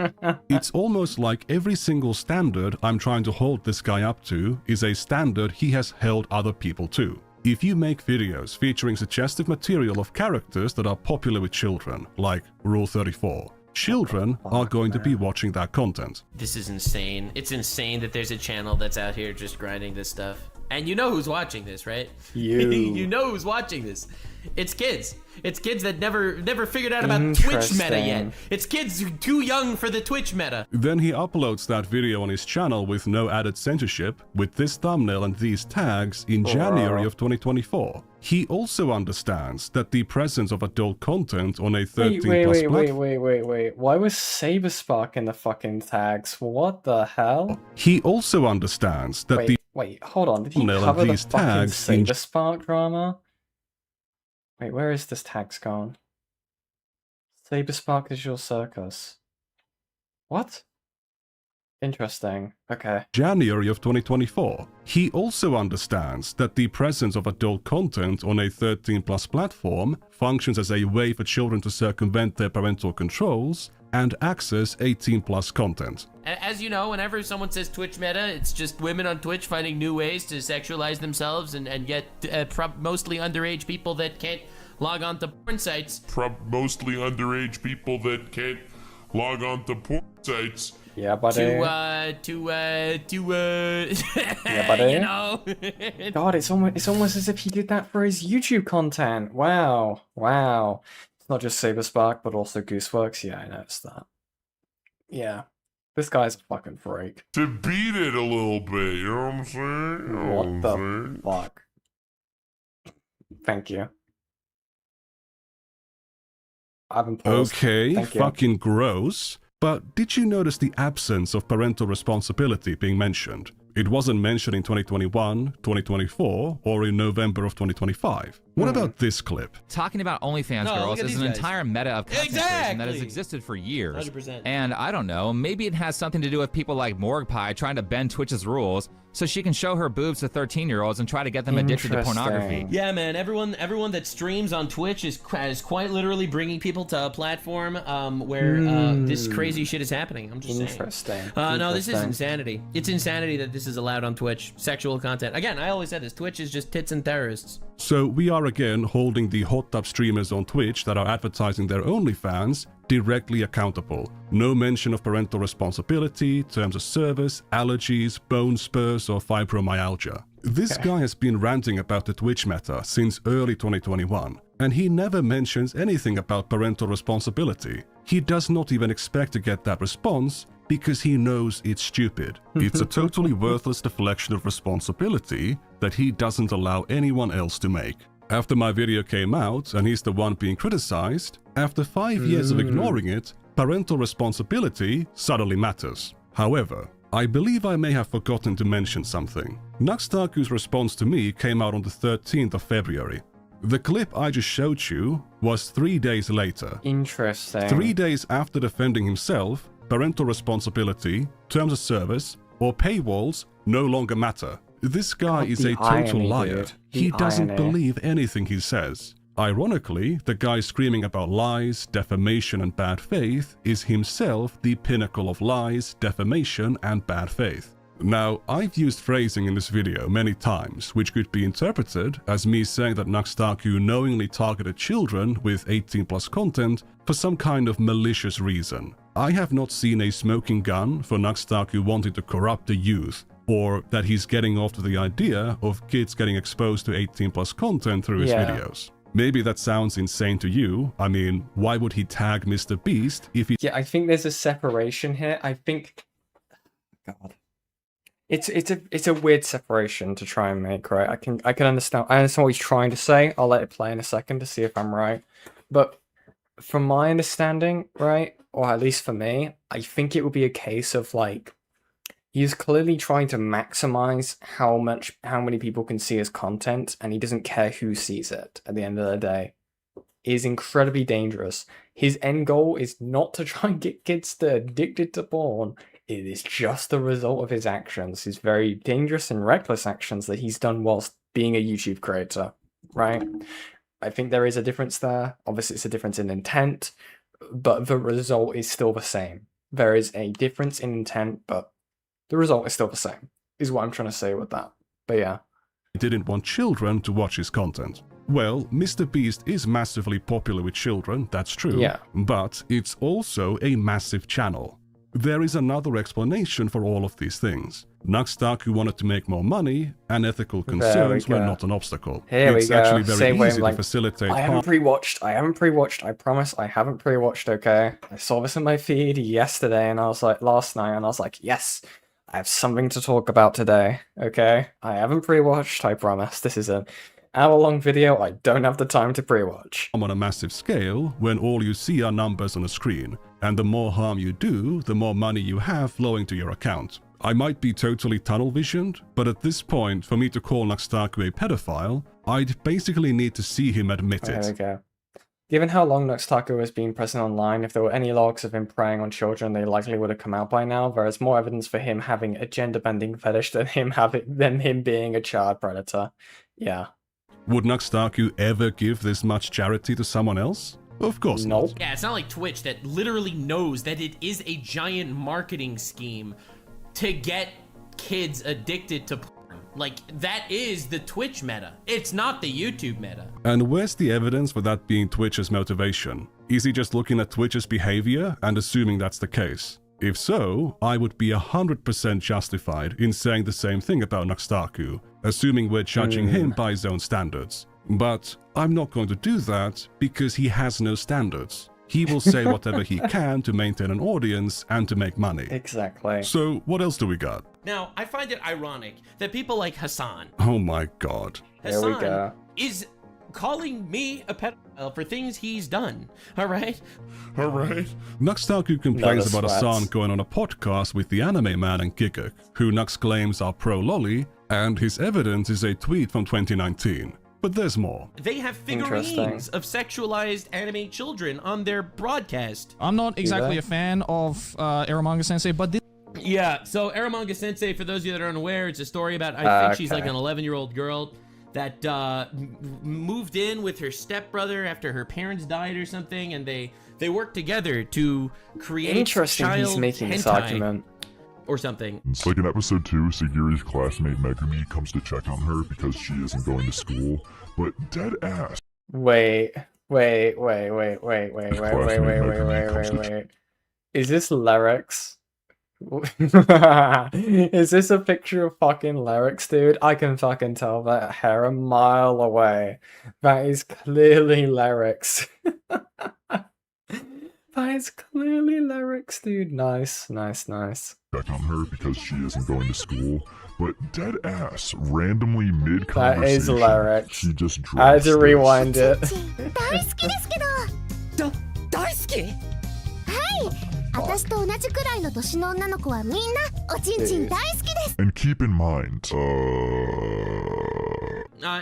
It's almost like every single standard I'm trying to hold this guy up to is a standard he has held other people to. If you make videos featuring suggestive material of characters that are popular with children, like Rule 34, children are going to be watching that content. This is insane. It's insane that there's a channel that's out here just grinding this stuff. And you know who's watching this, right? You know who's watching this. It's kids. It's kids that never figured out about Twitch meta yet. It's kids too young for the Twitch meta. Then he uploads that video on his channel with no added censorship, with this thumbnail and these tags in January of 2024. He also understands that the presence of adult content on a 13+ Wait. Why was Saberspark in the fucking tags? What the hell? He also understands that Wait, hold on. Did he cover the fucking Saberspark drama? Wait, where is this tags gone? Saberspark Digital Circus. What? Interesting. Okay. January of 2024. He also understands that the presence of adult content on a 13+ platform functions as a way for children to circumvent their parental controls and access 18+ content. As you know, whenever someone says Twitch meta, it's just women on Twitch finding new ways to sexualize themselves and get mostly underage people that can't log on to porn sites. Mostly underage people that can't log on to porn sites. Yeah, buddy. Yeah, buddy. You know. God, it's almost as if he did that for his YouTube content. Wow. It's not just Saberspark, but also Gooseworks. Yeah, I noticed that. Yeah. This guy's a fucking freak. To beat it a little bit, you know what I'm saying? What the fuck? Thank you. I haven't paused. Okay, fucking gross. But did you notice the absence of parental responsibility being mentioned? It wasn't mentioned in 2021, 2024, or in November of 2025. What about this clip? Talking about OnlyFans girls is an entire meta of content creation that has existed for years. 100%. And I don't know, maybe it has something to do with people like Morgpie trying to bend Twitch's rules so she can show her boobs to 13-year-olds and try to get them addicted to pornography. Yeah, man, everyone that streams on Twitch is quite literally bringing people to a platform where this crazy shit is happening. I'm just saying. No, this is insanity. It's insanity that this is allowed on Twitch. Sexual content. Again, I always said this. Twitch is just tits and terrorists. So we are again holding the hot tub streamers on Twitch that are advertising their OnlyFans directly accountable. No mention of parental responsibility, terms of service, allergies, bone spurs, or fibromyalgia. This guy has been ranting about the Twitch meta since early 2021, and he never mentions anything about parental responsibility. He does not even expect to get that response because he knows it's stupid. It's a totally worthless deflection of responsibility that he doesn't allow anyone else to make. After my video came out and he's the one being criticized, after 5 years of ignoring it, parental responsibility suddenly matters. However, I believe I may have forgotten to mention something. Nux Taku's response to me came out on the 13th of February. The clip I just showed you was 3 days later. Interesting. 3 days after defending himself, parental responsibility, terms of service, or paywalls no longer matter. This guy is a total liar. He doesn't believe anything he says. Ironically, the guy screaming about lies, defamation, and bad faith is himself the pinnacle of lies, defamation, and bad faith. Now, I've used phrasing in this video many times, which could be interpreted as me saying that Nux Taku knowingly targeted children with 18+ content for some kind of malicious reason. I have not seen a smoking gun for Nux Taku wanting to corrupt the youth, or that he's getting off to the idea of kids getting exposed to 18+ content through his videos. Maybe that sounds insane to you. I mean, why would he tag Mr. Beast if he... Yeah, I think there's a separation here. I think... God. It's a weird separation to try and make, right? I can understand. I understand what he's trying to say. I'll let it play in a second to see if I'm right. But from my understanding, right, or at least for me, I think it would be a case of like he's clearly trying to maximize how many people can see his content, and he doesn't care who sees it at the end of the day. It is incredibly dangerous. His end goal is not to try and get kids to addicted to porn. It is just the result of his actions, his very dangerous and reckless actions that he's done whilst being a YouTube creator, right? I think there is a difference there. Obviously, it's a difference in intent, but the result is still the same. There is a difference in intent, but the result is still the same, is what I'm trying to say with that. But yeah. He didn't want children to watch his content. Well, Mr. Beast is massively popular with children, that's true. Yeah. But it's also a massive channel. There is another explanation for all of these things. Nux Taku wanted to make more money, and ethical concerns were not an obstacle. It's actually very easy to facilitate. I haven't pre-watched. I promise I haven't pre-watched, okay? I saw this in my feed yesterday, and I was like, last night, and I was like, yes, I have something to talk about today, okay? I haven't pre-watched, I promise. This is an hour-long video I don't have the time to pre-watch. On a massive scale, when all you see are numbers on a screen, and the more harm you do, the more money you have flowing to your account. I might be totally tunnel-visioned, but at this point, for me to call Nux Taku a pedophile, I'd basically need to see him admit it. There we go. Given how long Nux Taku has been present online, if there were any logs of him preying on children, they likely would have come out by now. There is more evidence for him having a gender-bending fetish than him being a child predator. Yeah. Would Nux Taku ever give this much charity to someone else? Of course not. Yeah, it's not like Twitch that literally knows that it is a giant marketing scheme to get kids addicted to porn. Like, that is the Twitch meta. It's not the YouTube meta. And where's the evidence for that being Twitch's motivation? Is he just looking at Twitch's behavior and assuming that's the case? If so, I would be 100% justified in saying the same thing about Nux Taku, assuming we're judging him by his own standards. But I'm not going to do that because he has no standards. He will say whatever he can to maintain an audience and to make money. Exactly. So what else do we got? Now, I find it ironic that people like Hassan. Oh my god. Hassan is calling me a pedophile for things he's done. Alright? Nux Taku complains about Hassan going on a podcast with the Anime Man and Giguk, who Nux claims are pro-lolly, and his evidence is a tweet from 2019. But there's more. They have figurines of sexualized anime children on their broadcast. I'm not exactly a fan of Aramanga Sensei, but this... Yeah, so Aramanga Sensei, for those of you that are unaware, it's a story about, I think she's like an 11-year-old girl that moved in with her stepbrother after her parents died or something, and they worked together to create child he's making this argument. Or something. It's like in episode 2, Sagiri's classmate Megumi comes to check on her because she isn't going to school, but dead ass. Wait, Wait. Is this lyrics? Is this a picture of fucking lyrics, dude? I can fucking tell that hair a mile away. That is clearly lyrics. That is clearly lyrics, dude. Nice. Back on her because she isn't going to school, but dead ass, randomly mid That conversation, is lyrics. she just drops I had to this. rewind it. 私と同じくらいの年の女の子はみんなおちんちん大好きです。 And keep in mind,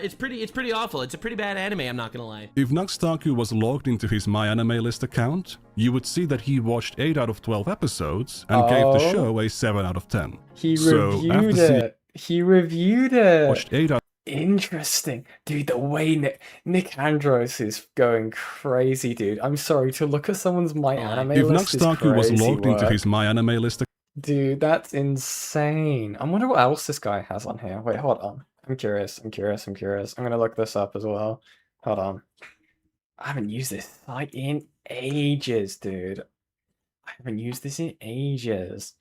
it's pretty awful. It's a pretty bad anime, I'm not gonna lie. If Nux Taku was logged into his MyAnimeList account, you would see that he watched 8 out of 12 episodes and gave the show a 7 out of 10. He reviewed it. He reviewed it. Watched 8 out. Interesting. Dude, the way Nikandros is going crazy, dude. I'm sorry, to look at someone's MyAnimeList If Nux Taku was logged into work. his MyAnimeList, Dude, that's insane. I wonder what else this guy has on here. Wait, hold on. I'm curious. I'm gonna look this up as well. Hold on. I haven't used this site in ages, dude. I haven't used this in ages.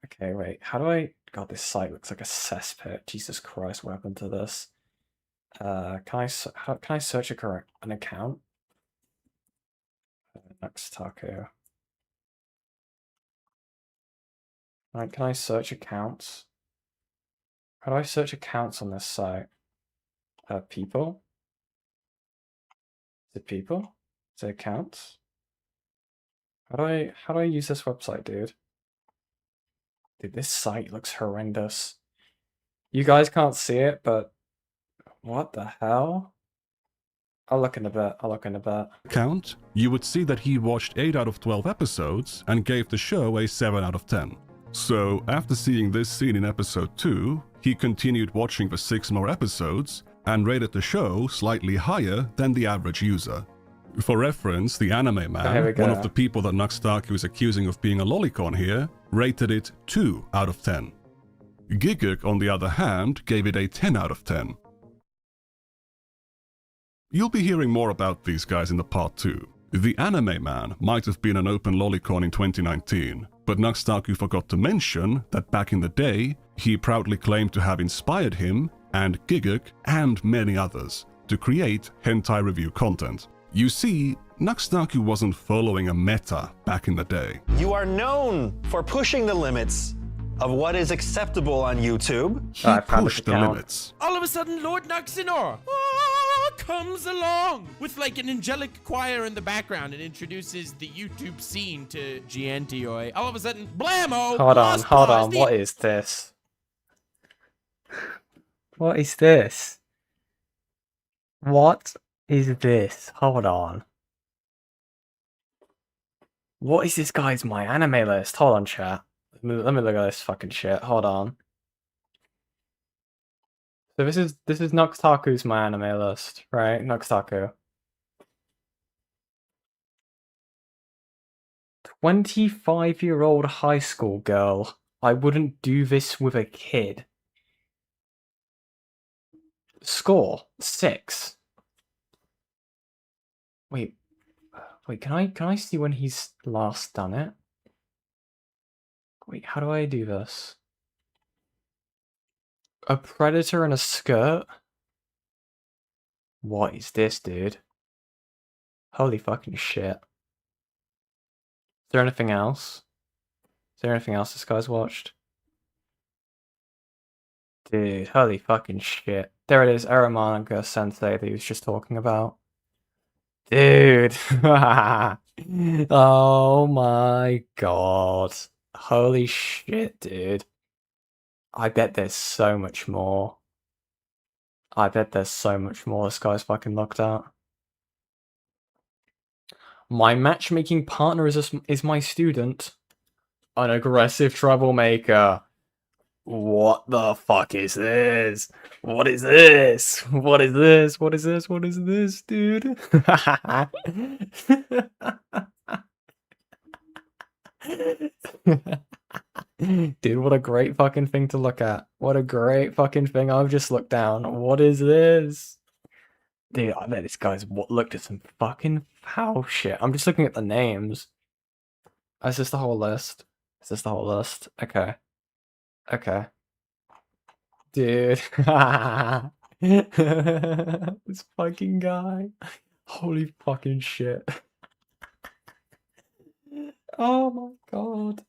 Okay, wait. How do I... God, this site looks like a cesspit. Jesus Christ, what happened to this? Can I search an account? Nux Taku. Right, can I search accounts? How do I search accounts on this site? People? Is it people? Is it accounts? How do I use this website, dude? Dude, this site looks horrendous. You guys can't see it, but what the hell? I'll look in a bit. Count, you would see that he watched 8 out of 12 episodes and gave the show a 7 out of 10. So, after seeing this scene in episode 2, he continued watching the 6 more episodes and rated the show slightly higher than the average user. For reference, the Anime Man, one of the people that Nux Taku is accusing of being a lolicon here, rated it 2 out of 10. Giguk, on the other hand, gave it a 10 out of 10. You'll be hearing more about these guys in the part 2. The Anime Man might have been an open lolicon in 2019, but Nux Taku forgot to mention that back in the day, he proudly claimed to have inspired him, and Giguk, and many others, to create hentai review content. You see, Nux Taku wasn't following a meta back in the day. You are known for pushing the limits of what is acceptable on YouTube. He pushed the limits. All of a sudden, Lord Nuxinor comes along with like an angelic choir in the background and introduces the YouTube scene to Giantioi. All of a sudden, blammo! Hold on. What is this? What is this? What is this? Hold on. What is this guy's MyAnimeList? Hold on, chat. Let me look at this fucking shit. Hold on. So this is Nux Taku's MyAnimeList, right? Nux Taku. 25-year-old high school girl. I wouldn't do this with a kid. Score 6. Wait, can I see when he's last done it? Wait, how do I do this? A predator in a skirt? What is this, dude? Holy fucking shit. Is there anything else? Is there anything else this guy's watched? Dude, holy fucking shit. There it is, Aramanga Sensei that he was just talking about. Dude. Oh my god. Holy shit, dude. I bet there's so much more. This guy's fucking looked at. My matchmaking partner is my student. An aggressive troublemaker. What the fuck is this? What is this? What is this? What is this? What is this, dude? Dude, what a great fucking thing to look at. What a great fucking thing I've just looked down. What is this? Dude, I bet this guy's looked at some fucking foul shit. I'm just looking at the names. Is this the whole list? Is this the whole list? Okay. Okay. Dude. This fucking guy. Holy fucking shit. Oh my god.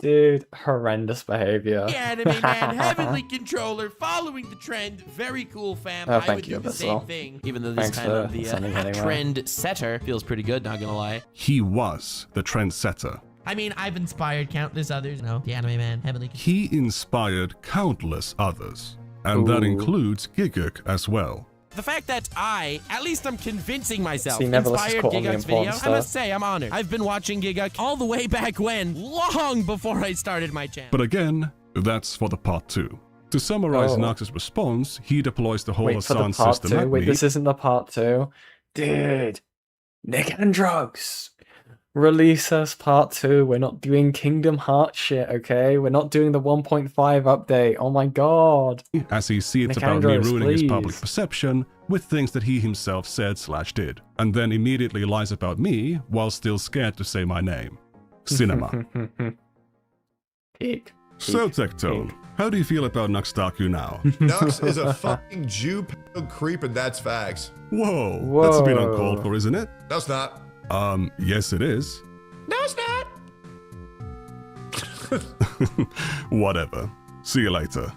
Dude, horrendous behavior. The anime man, heavenly controller, following the trend. Very cool, fam. Oh, I thank would you, do the Abyssal. same thing. Even though this Thanks kind of for the sending it anyway. trend setter feels pretty good, not gonna lie. He was the trendsetter. I mean, I've inspired countless others. No, the anime man, heavenly. He inspired countless others, and that Ooh. includes Giguk as well. The fact that at least I'm convincing myself, See, Nevertheless is inspired calling the Giguk's video, important I must stuff. say I'm honored. I've been watching Giguk all the way back when, long before I started my channel. But again, that's for the part 2. To summarize Oh. Nux's response, he deploys the whole Wait for the Hassan part system 2. at Wait, me. this isn't the part 2. Dude. Nikandros. Release us part 2. We're not doing Kingdom Hearts shit, okay? We're not doing the 1.5 update. Oh my god. As he seeds about me Nikandros, ruining his public please. perception with things that he himself said/did, and then immediately lies about me while still scared to say my name. Cinema. Peak. So, Tectone, how do you feel about Nux Taku now? Nux is a fucking Jew pedo creep, and that's facts. Whoa, that's a bit uncalled for, isn't it? No, it's not. Yes it is. No, it's not. Whatever. See you later.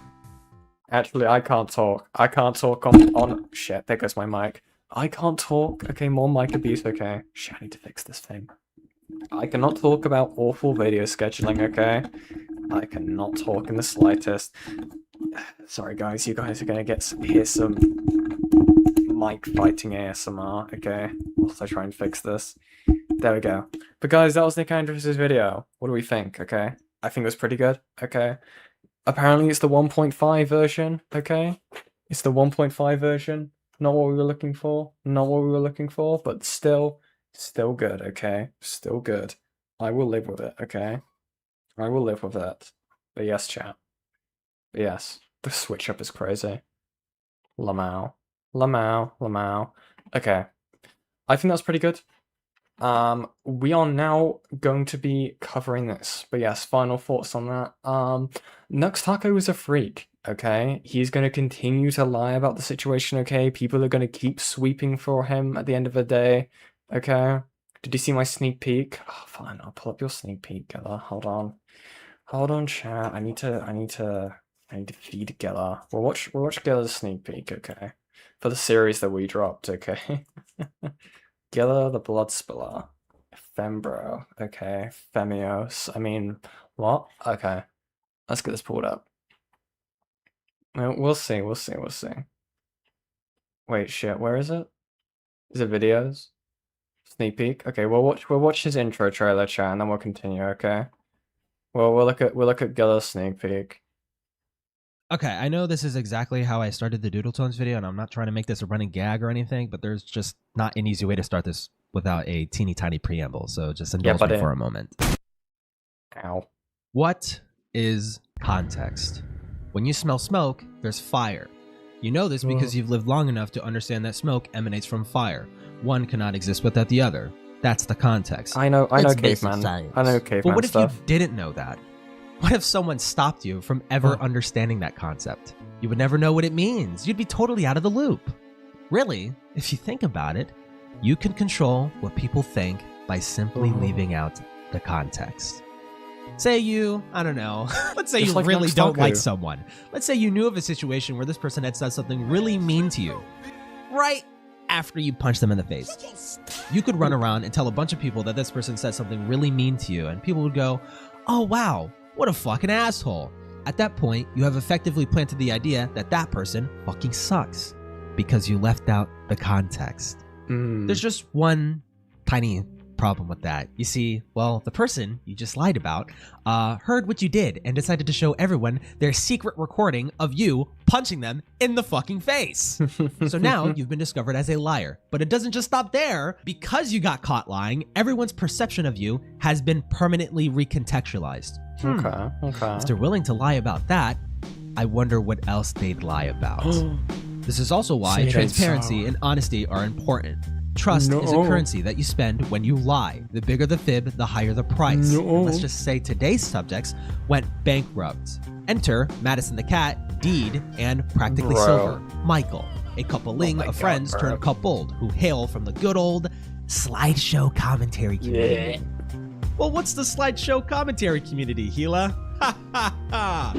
Actually, I can't talk. I can't talk on... Shit, there goes my mic. I can't talk. Okay, more mic abuse, okay. Shit, I need to fix this thing. I cannot talk about awful video scheduling, okay? I cannot talk in the slightest. Sorry, guys. You guys are gonna hear some mic fighting ASMR, okay? Whilst I try and fix this. There we go. But guys, that was Nikandros' video. What do we think, okay? I think it was pretty good, okay? Apparently it's the 1.5 version, okay? It's the 1.5 version. Not what we were looking for. Not what we were looking for, but still good, okay? Still good. I will live with it, okay? I will live with it. But yes, chat. But yes, the switch up is crazy. Lamau. Okay. I think that's pretty good. We are now going to be covering this. But yes, final thoughts on that. Nux Taku is a freak, okay? He's going to continue to lie about the situation, okay? People are going to keep sweeping for him at the end of the day, okay? Did you see my sneak peek? Oh, fine, I'll pull up your sneak peek, Gilla. Hold on, chat. I need to feed Gilla. We'll watch Gilla's sneak peek, okay? For the series that we dropped, okay? Gilla the Blood Spiller. Fembro, okay. Femios. I mean, what? Okay. Let's get this pulled up. We'll see. Wait, shit, where is it? Is it videos? Sneak peek? Okay, we'll watch his intro trailer, chat, and then we'll continue, okay? Well, we'll look at Gilla's sneak peek. Okay, I know this is exactly how I started the Doodle Tones video, and I'm not trying to make this a running gag or anything, but there's just not an easy way to start this without a teeny tiny preamble, so just indulge me for a moment. Ow. What is context? When you smell smoke, there's fire. You know this because you've lived long enough to understand that smoke emanates from fire. One cannot exist without the other. That's the context. I know It's caveman. basic science. I know caveman But what if stuff. you didn't know that? What if someone stopped you from ever understanding that concept? You would never know what it means. You'd be totally out of the loop. Really, if you think about it, you can control what people think by simply leaving out the context. Say you, I don't know, let's say Just you like really Nux don't Taku. like someone. Let's say you knew of a situation where this person had said something really mean to you. Right after you punch them in the face. You could run around and tell a bunch of people that this person said something really mean to you, and people would go, oh wow, what a fucking asshole. At that point, you have effectively planted the idea that that person fucking sucks because you left out the context. There's just one tiny problem with that. You see, well, the person you just lied about heard what you did and decided to show everyone their secret recording of you punching them in the fucking face. So now you've been discovered as a liar. But it doesn't just stop there. Because you got caught lying, everyone's perception of you has been permanently recontextualized. Okay. If they're willing to lie about that, I wonder what else they'd lie about. This is also why transparency and honesty are important. Trust is a currency that you spend when you lie. The bigger the fib, the higher the price. And let's just say today's subjects went bankrupt. Enter Madison the Cat, Deed, and Practically Silver, Michael, a coupling of friends turned coupled who hail from the good old slideshow commentary community. Well, what's the slideshow commentary community, Gila? Ha ha ha!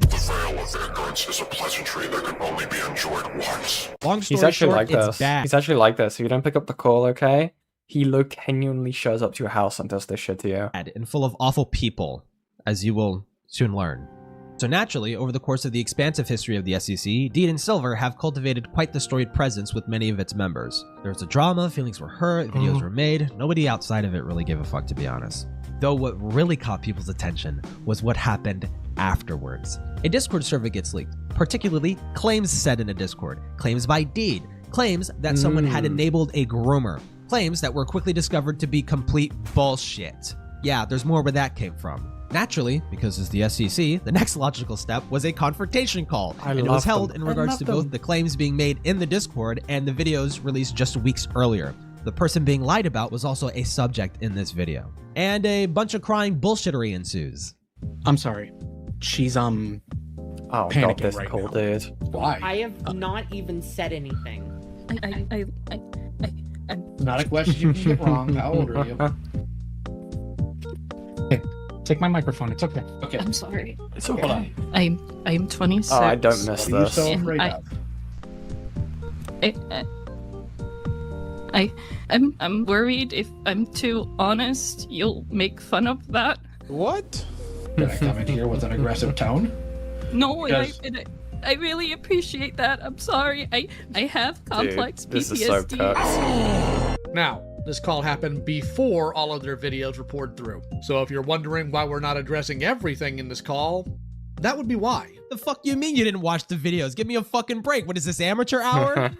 The veil of ignorance is a pleasantry that can only be enjoyed once. Long story He's actually short, like it's this. bad. He's actually like this. If you don't pick up the call, okay? He genuinely shows up to your house and does this shit to you. And full of awful people, as you will soon learn. So naturally, over the course of the expansive history of the SEC, Deed and Silver have cultivated quite the storied presence with many of its members. There was a drama, feelings were hurt, videos were made. Nobody outside of it really gave a fuck, to be honest. Though what really caught people's attention was what happened afterwards. A Discord server gets leaked, particularly claims said in a Discord, claims by Deed, claims that someone had enabled a groomer, claims that were quickly discovered to be complete bullshit. Yeah, there's more where that came from. Naturally, because it's the SEC, the next logical step was a confrontation call, and it was held in regards to both the claims being made in the Discord and the videos released just weeks earlier. The person being lied about was also a subject in this video. And a bunch of crying bullshittery ensues. I'm sorry. She's oh, panicking this right cool now. dude. Why? I have not even said anything. I'm not a question you can get wrong. How old are you? Okay, take my microphone. It's okay. Okay. I'm sorry. It's okay. Hold on. I'm 26. Oh, I don't miss What are you this. so afraid of? I'm worried if I'm too honest, you'll make fun of that. What? Did I come in here with an aggressive tone? No, Because- I really appreciate that. I'm sorry. I have complex this is so PTSD. Now, this call happened before all of their videos were poured through. So if you're wondering why we're not addressing everything in this call, that would be why. The fuck you mean you didn't watch the videos? Give me a fucking break. What is this, amateur hour?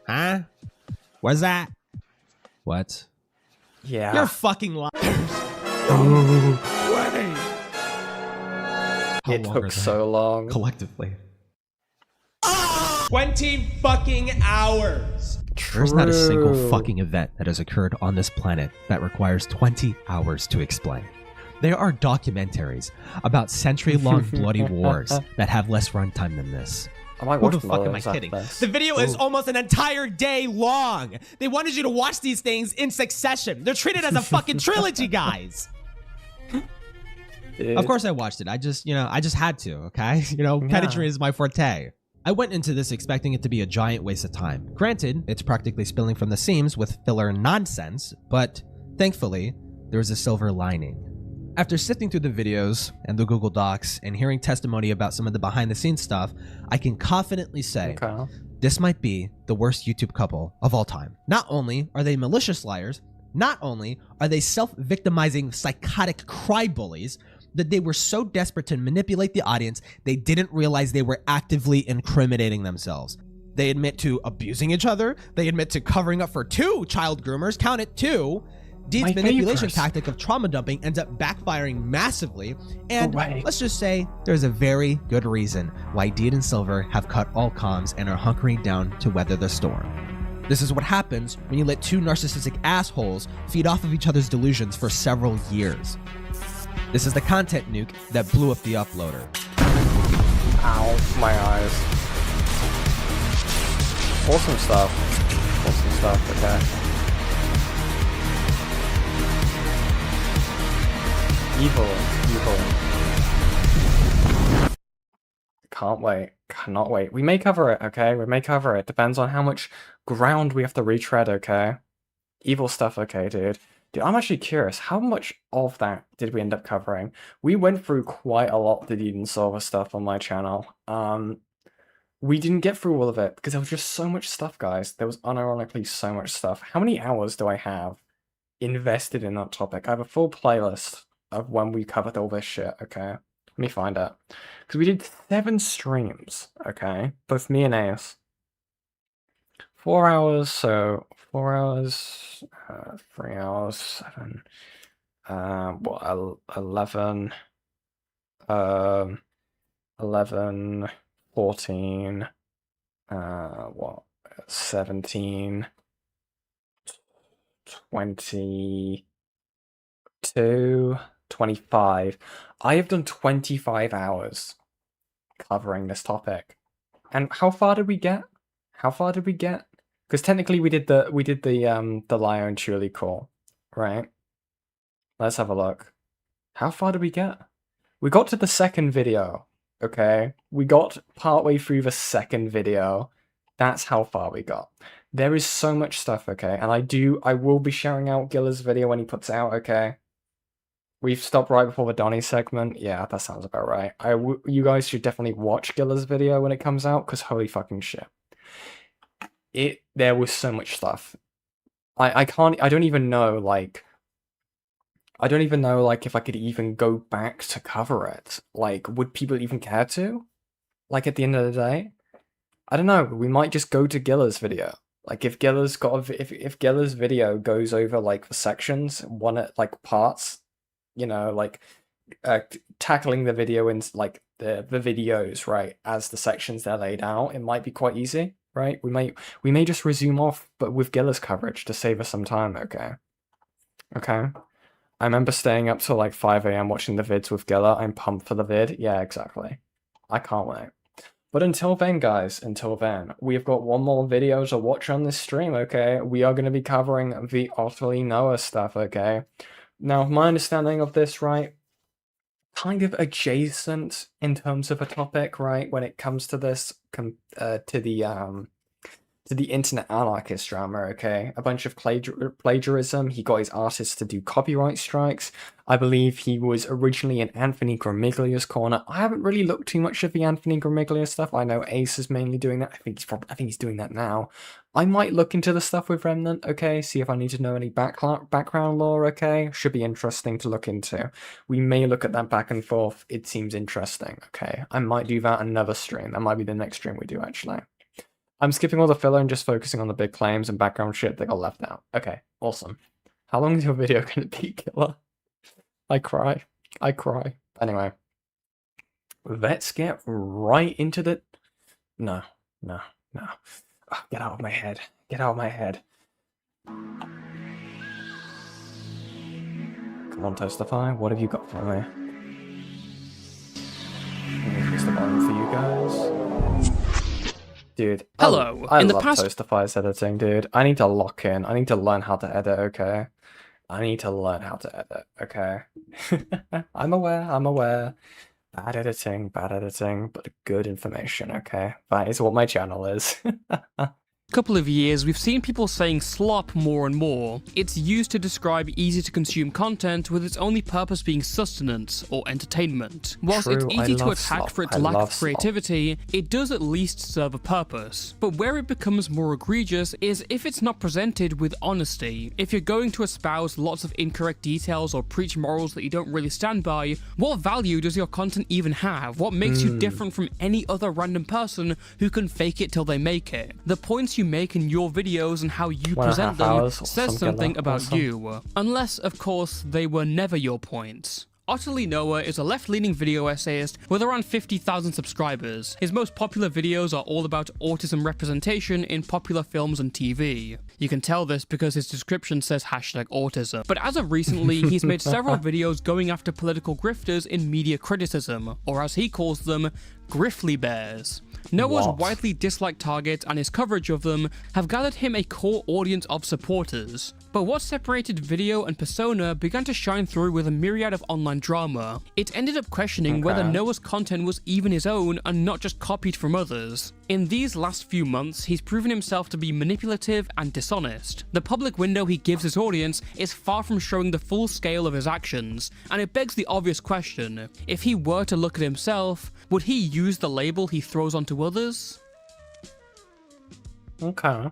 Huh? What's that? What? Yeah. You're fucking lying. It took so long. Collectively. 20 fucking hours! There's not a single fucking event that has occurred on this planet that requires 20 hours to explain. There are documentaries about century-long bloody wars that have less runtime than this. I might Who watch the fuck am I those after kidding? this. The video is almost an entire day long. They wanted you to watch these things in succession. They're treated as a fucking trilogy, guys. Of course I watched it. I just had to, okay? Pedantry is my forte. I went into this expecting it to be a giant waste of time. Granted, it's practically spilling from the seams with filler nonsense, but thankfully, there was a silver lining. After sifting through the videos and the Google Docs and hearing testimony about some of the behind-the-scenes stuff, I can confidently say this might be the worst YouTube couple of all time. Not only are they malicious liars, not only are they self-victimizing psychotic cry-bullies, that they were so desperate to manipulate the audience, they didn't realize they were actively incriminating themselves. They admit to abusing each other. They admit to covering up for 2 child groomers. Count it, 2. Deed's manipulation tactic of trauma dumping ends up backfiring massively. And let's just say there's a very good reason why Deed and Silver have cut all comms and are hunkering down to weather the storm. This is what happens when you let 2 narcissistic assholes feed off of each other's delusions for several years. This is the content nuke that blew up the uploader. Ow, my eyes. Awesome stuff. Awesome stuff, okay. Evil. Can't wait. Cannot wait. We may cover it, okay? We may cover it. Depends on how much ground we have to retread, okay? Evil stuff, okay, dude. Dude, I'm actually curious, how much of that did we end up covering? We went through quite a lot of the Deed and Silver stuff on my channel. We didn't get through all of it, because there was just so much stuff, guys. There was unironically so much stuff. How many hours do I have invested in that topic? I have a full playlist of when we covered all this shit, okay? Let me find it. Because we did 7 streams, okay? Both me and Ace. 4 hours, so 4 hours, 3 hours, 7, 11, 11, 14, what? 17, 22, 25. I have done 25 hours covering this topic. And how far did we get? How far did we get? Because technically we did the Lion Truly call, right? Let's have a look. How far did we get? We got to the second video, okay? We got partway through the second video. That's how far we got. There is so much stuff, okay? And I will be sharing out Gilla's video when he puts it out, okay? We've stopped right before the Donnie segment. Yeah, that sounds about right. You guys should definitely watch Gilla's video when it comes out, because holy fucking shit. There was so much stuff. I don't even know, like, if I could even go back to cover it. Like, would people even care to? Like, at the end of the day? I don't know, we might just go to Gilla's video. Like, if Gilla's if Gilla's video goes over, like, the sections, like, parts, you know, like, tackling the video in, like, the videos, right, as the sections they're laid out, it might be quite easy, right? We may just resume off, but with Gilla's coverage to save us some time, okay? Okay? I remember staying up till, like, 5 AM watching the vids with Gilla. I'm pumped for the vid. Yeah, exactly. I can't wait. But until then, guys, we have got one more video to watch on this stream, okay? We are going to be covering the Otterly Noah stuff, okay? Now, my understanding of this, right, kind of adjacent in terms of a topic, right, when it comes to this, to the internet anarchist drama, okay? A bunch of plagiarism. He got his artists to do copyright strikes. I believe he was originally in Anthony Gramiglia's corner. I haven't really looked too much at the Anthony Gramiglia stuff. I know Ace is mainly doing that. I think he's doing that now. I might look into the stuff with Remnant, okay? See if I need to know any background lore, okay? Should be interesting to look into. We may look at that back and forth. It seems interesting, okay? I might do that another stream. That might be the next stream we do, actually. I'm skipping all the filler and just focusing on the big claims and background shit that got left out. Okay, awesome. How long is your video going to be, Killer? I cry. Anyway. Let's get right into the... No. Oh, get out of my head. Come on, Toastify. What have you got for me? Let me push the button for you guys. Dude, hello. I love Toastifys editing, dude. I need to lock in. I need to learn how to edit, okay? I'm aware. Bad editing, but good information, okay? That is what my channel is. Couple of years, we've seen people saying slop more and more. It's used to describe easy to consume content with its only purpose being sustenance or entertainment. Whilst it's easy to attack for its lack of creativity, it does at least serve a purpose. But where it becomes more egregious is if it's not presented with honesty. If you're going to espouse lots of incorrect details or preach morals that you don't really stand by, what value does your content even have? What makes you different from any other random person who can fake it till they make it? The points you make in your videos and how you present them says something about you. Unless, of course, they were never your points. Otterly Noah is a left-leaning video essayist with around 50,000 subscribers. His most popular videos are all about autism representation in popular films and TV. You can tell this because his description says #autism. But as of recently, he's made several videos going after political grifters in media criticism, or as he calls them, griffly bears. Noah's widely disliked target and his coverage of them have gathered him a core audience of supporters. But what separated video and persona began to shine through with a myriad of online drama. It ended up questioning whether Noah's content was even his own and not just copied from others. In these last few months, he's proven himself to be manipulative and dishonest. The public window he gives his audience is far from showing the full scale of his actions, and it begs the obvious question: if he were to look at himself, would he use the label he throws onto others? Okay.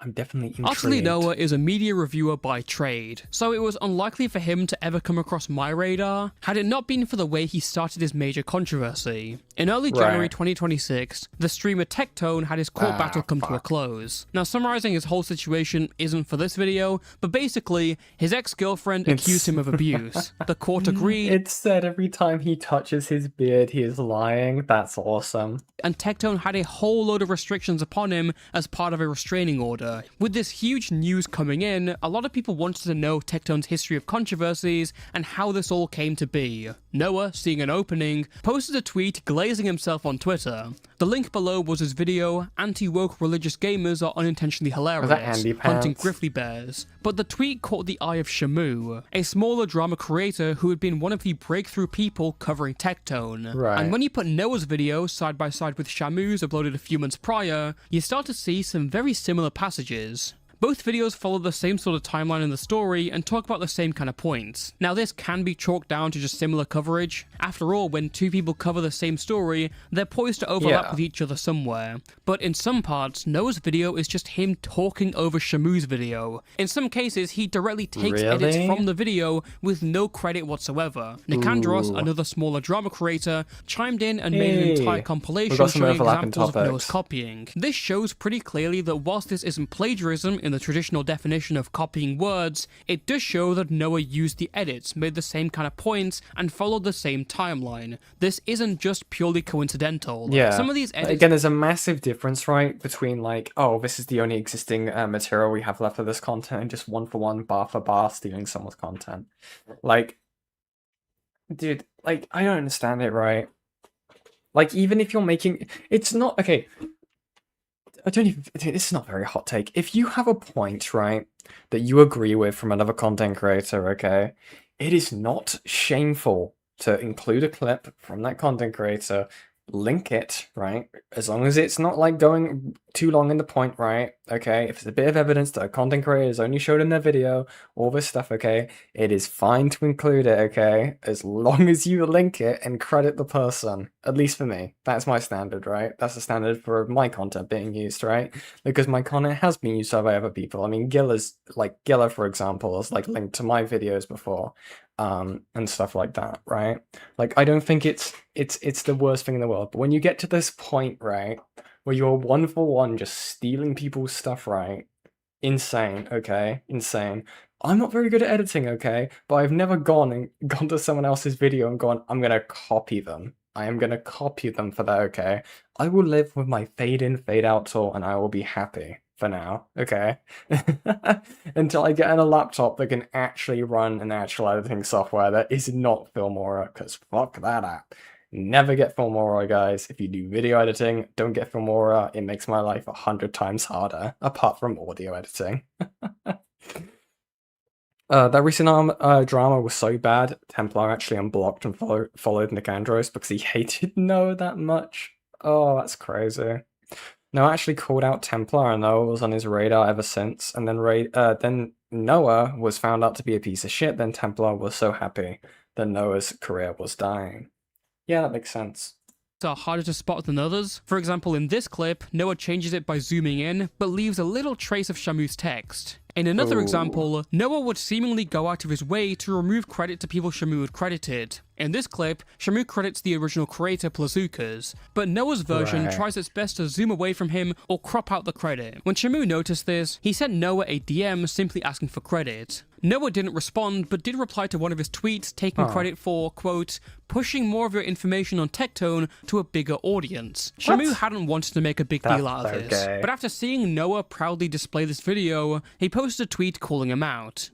I'm definitely Otterly intrigued. Noah is a media reviewer by trade, so it was unlikely for him to ever come across my radar had it not been for the way he started his major controversy. In early January 2026, the streamer Tectone had his court battle come to a close. Now, summarizing his whole situation isn't for this video, but basically, his ex-girlfriend accused him of abuse. The court agreed. It's said every time he touches his beard, he is lying. That's awesome. And Tectone had a whole load of restrictions upon him as part of a restraining order. With this huge news coming in, a lot of people wanted to know Tectone's history of controversies and how this all came to be. Noah, seeing an opening, posted a tweet glazing himself on Twitter. The link below was his video, Anti-Woke Religious Gamers Are Unintentionally Hilarious, Hunting Grizzly Bears. But the tweet caught the eye of Shamu, a smaller drama creator who had been one of the breakthrough people covering Tectone. And when you put Noah's video side by side with Shamu's uploaded a few months prior, you start to see some very similar passages. Both videos follow the same sort of timeline in the story and talk about the same kind of points. Now, this can be chalked down to just similar coverage. After all, when two people cover the same story, they're poised to overlap with each other somewhere. But in some parts, Noah's video is just him talking over Shamu's video. In some cases, he directly takes edits from the video with no credit whatsoever. Nikandros, another smaller drama creator, chimed in and made an entire compilation showing examples of Noah's copying. This shows pretty clearly that whilst this isn't plagiarism in the traditional definition of copying words, it does show that Noah used the edits, made the same kind of points, and followed the same timeline. This isn't just purely coincidental. Yeah. Some of these edits... Again, there's a massive difference, right, between like, oh, this is the only existing material we have left of this content, and just one for one, bar for bar, stealing someone's content. Like, dude, like, I don't understand it, right? Like, even if you're making... It's not... Okay... I don't even... This is not a very hot take. If you have a point, right, that you agree with from another content creator, okay, it is not shameful to include a clip from that content creator, link it, right, as long as it's not, like, going too long in the point, right, okay, if it's a bit of evidence that a content creator has only showed in their video, all this stuff, okay, it is fine to include it, okay, as long as you link it and credit the person, at least for me. That's my standard, right? That's the standard for my content being used, right? Because my content has been used by other people. I mean, Gilla, for example, has, like, linked to my videos before, and stuff like that, right? Like, I don't think it's the worst thing in the world, but when you get to this point, right, where you're one for one just stealing people's stuff, right? Insane, okay? Insane. I'm not very good at editing, okay? But I've never gone to someone else's video and gone, I'm gonna copy them. I am gonna copy them for that, okay? I will live with my fade in, fade out tool and I will be happy for now, okay? Until I get on a laptop that can actually run an actual editing software that is not Filmora, because fuck that app. Never get Filmora, guys. If you do video editing, don't get Filmora. It makes my life 100 times harder, apart from audio editing. That recent drama was so bad, Templar actually unblocked and followed Nikandros because he hated Noah that much. Oh, that's crazy. Noah actually called out Templar, and Noah was on his radar ever since. And then Noah was found out to be a piece of shit. Then Templar was so happy that Noah's career was dying. Yeah, that makes sense. Are harder to spot than others. For example, in this clip, Noah changes it by zooming in, but leaves a little trace of Shamu's text. In another example, Noah would seemingly go out of his way to remove credit to people Shamu had credited. In this clip, Shamu credits the original creator Plazukas, but Noah's version tries its best to zoom away from him or crop out the credit. When Shamu noticed this, he sent Noah a DM simply asking for credit. Noah didn't respond, but did reply to one of his tweets taking credit for, quote, pushing more of your information on Tectone to a bigger audience. Shamu hadn't wanted to make a big deal out of this, but after seeing Noah proudly display this video, he posted a tweet calling him out.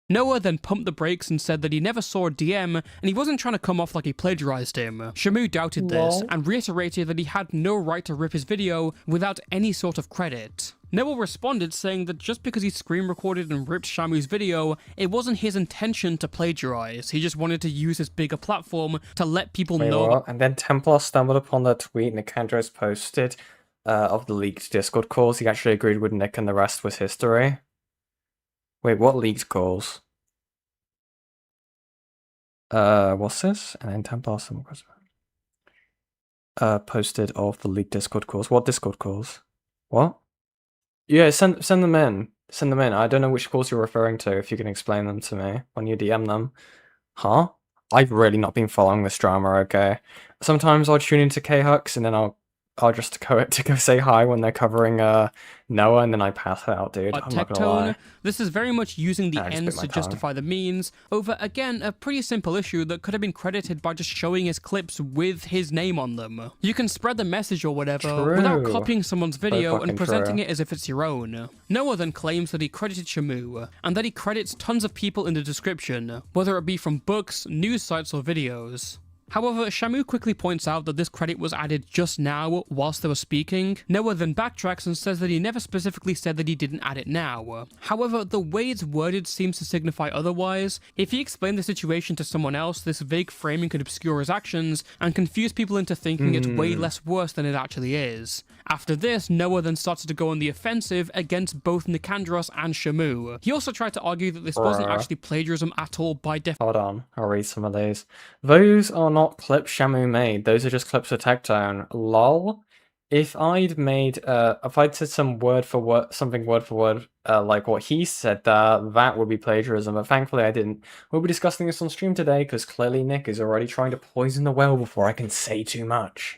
Noah then pumped the brakes and said that he never saw a DM and he wasn't trying to come off like he plagiarized him. Shamu doubted this and reiterated that he had no right to rip his video without any sort of credit. Noah responded saying that just because he screen recorded and ripped Shamu's video, it wasn't his intention to plagiarize. He just wanted to use his bigger platform to let people know. What? And then Templar stumbled upon the tweet Nikandros posted of the leaked Discord calls. He actually agreed with Nick and the rest was history. Wait, what leaked calls? What's this? And then Templar posted of the leaked Discord calls. What Discord calls? What? Yeah, send them in. Send them in. I don't know which calls you're referring to, if you can explain them to me when you DM them. Huh? I've really not been following this drama, okay? Sometimes I'll tune into K-Hux and then I'll just go say hi when they're covering Noah, and then I pass out, dude. I'm not gonna lie. This is very much using the ends to tongue. justify the means over, again, a pretty simple issue that could have been credited by just showing his clips with his name on them. You can spread the message or whatever without copying someone's video and presenting it as if it's your own. Noah then claims that he credited Shamu, and that he credits tons of people in the description, whether it be from books, news sites, or videos. However, Shamu quickly points out that this credit was added just now whilst they were speaking. Noah then backtracks and says that he never specifically said that he didn't add it now. However, the way it's worded seems to signify otherwise. If he explained the situation to someone else, this vague framing could obscure his actions and confuse people into thinking it's way less worse than it actually is. After this, Noah then started to go on the offensive against both Nikandros and Shamu. He also tried to argue that this wasn't actually plagiarism at all by definition. Hold on, I'll read some of these. Those are not clips Shamu made, those are just clips of Tectone. Lol. If I'd made, if I'd said something word for word, like what he said, that would be plagiarism, but thankfully I didn't. We'll be discussing this on stream today, because clearly Nick is already trying to poison the well before I can say too much.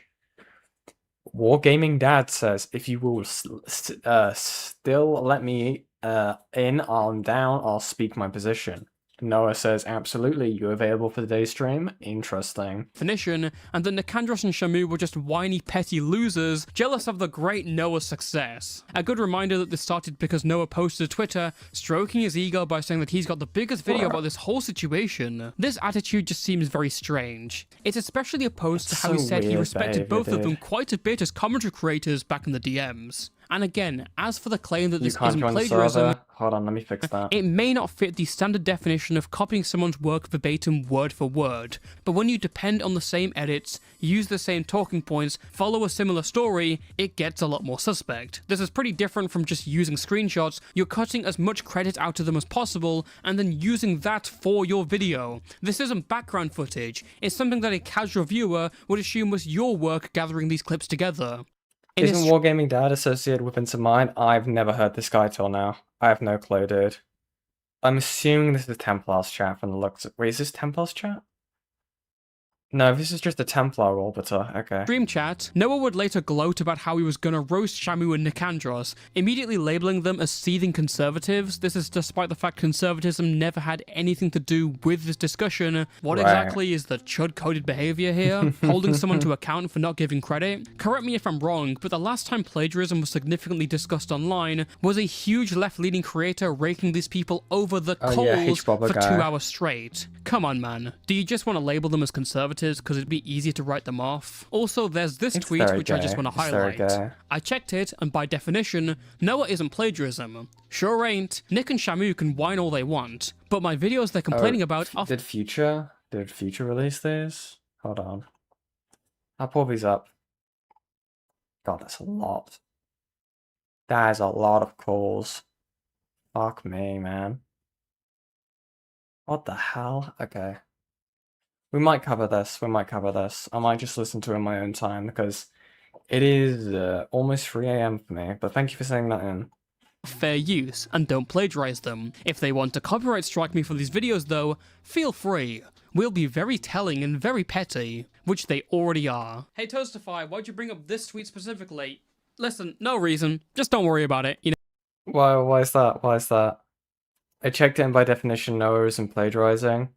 Wargaming Dad says, if you will still let me in, I'm down, I'll speak my position. Noah says, absolutely, you available for today's stream? Interesting. And that Nikandros and Shamu were just whiny, petty losers, jealous of the great Noah's success. A good reminder that this started because Noah posted to Twitter, stroking his ego by saying that he's got the biggest video about this whole situation. This attitude just seems very strange. It's especially opposed to how he said he respected both of them quite a bit as commentary creators back in the DMs. And again, as for the claim that this isn't plagiarism, hold on, let me fix that. It may not fit the standard definition of copying someone's work verbatim word for word, but when you depend on the same edits, use the same talking points, follow a similar story, it gets a lot more suspect. This is pretty different from just using screenshots. You're cutting as much credit out of them as possible, and then using that for your video. This isn't background footage, it's something that a casual viewer would assume was your work gathering these clips together. Isn't Wargaming Dad associated with Into Mine? I've never heard this guy till now. I have no clue, dude. I'm assuming this is Templar's chat from the looks of... Wait, is this Templar's chat? No, this is just a Templar orbiter, okay. Stream chat, Noah would later gloat about how he was gonna roast Shamu and Nikandros, immediately labeling them as seething conservatives. This is despite the fact conservatism never had anything to do with this discussion. What exactly is the chud-coded behavior here? Holding someone to account for not giving credit? Correct me if I'm wrong, but the last time plagiarism was significantly discussed online was a huge left-leaning creator raking these people over the coals for 2 hours straight. Come on, man. Do you just want to label them as conservatives because it'd be easier to write them off? Also, there's this tweet which I just want to highlight. I checked it, and by definition, Noah isn't plagiarism. Sure ain't. Nick and Shamu can whine all they want, but my videos they're complaining about are... Did Future release this? Hold on. I'll pull these up. God, that's a lot. That is a lot of calls. Fuck me, man. What the hell? Okay. We might cover this. I might just listen to it in my own time because it is almost 3 AM for me. But thank you for saying that in. Fair use, and don't plagiarize them. If they want to copyright strike me for these videos though, feel free. We'll be very telling and very petty, which they already are. Hey Toastify, why'd you bring up this tweet specifically? Listen, no reason. Just don't worry about it, you know. Why is that? I checked it, and by definition, Noah isn't plagiarizing.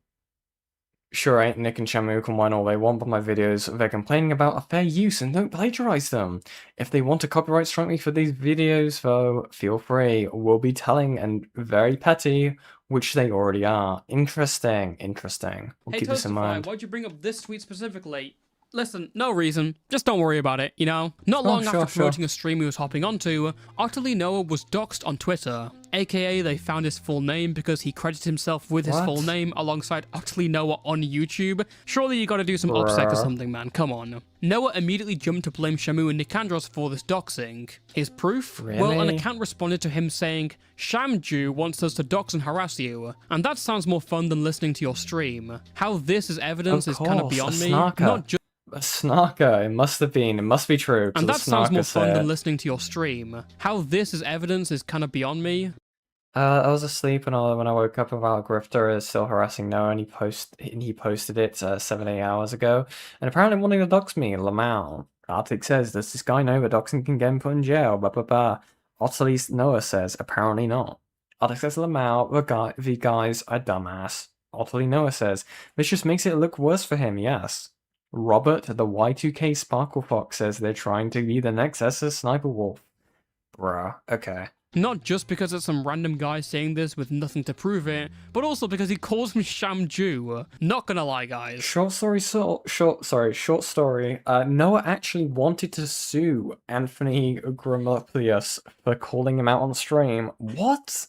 Sure, ain't Nick and Shamu can whine all they want, but my videos they're complaining about are fair use and don't plagiarize them. If they want to copyright strike me for these videos, though, feel free. We'll be telling and very petty, which they already are. Interesting. We'll keep this in mind. Why'd you bring up this tweet specifically? Listen, no reason. Just don't worry about it, you know? Not long after promoting a stream he was hopping onto, Otterly Noah was doxxed on Twitter. AKA, they found his full name because he credited himself with his full name alongside Otterly Noah on YouTube. Surely you gotta do some OPSEC or something, man. Come on. Noah immediately jumped to blame Shamu and Nikandros for this doxing. His proof? Really? Well, an account responded to him saying, Shamju wants us to dox and harass you. And that sounds more fun than listening to your stream. How this is evidence is kind of beyond me. Not just Snarker, it must have been. It must be true. And that sounds more fun said, than listening to your stream. How this is evidence is kind of beyond me. I was asleep and when I woke up, our grifter is still harassing Noah, and he posted it 7-8 hours ago, and apparently wanting to dox me. Lamau. Arctic says, does this guy know that doxing can get him put in jail? Blah blah blah. Otterly Noah says, apparently not. Arctic says, Lamau, the guy's a dumbass. Otterly Noah says, this just makes it look worse for him. Yes. Robert, the Y2K Sparkle Fox, says they're trying to be the next SS Sniper Wolf. Bruh. Okay. Not just because it's some random guy saying this with nothing to prove it, but also because he calls me Sham Jew. Not gonna lie, guys. Short story. Noah actually wanted to sue Anthony Grimopoulos for calling him out on stream. What?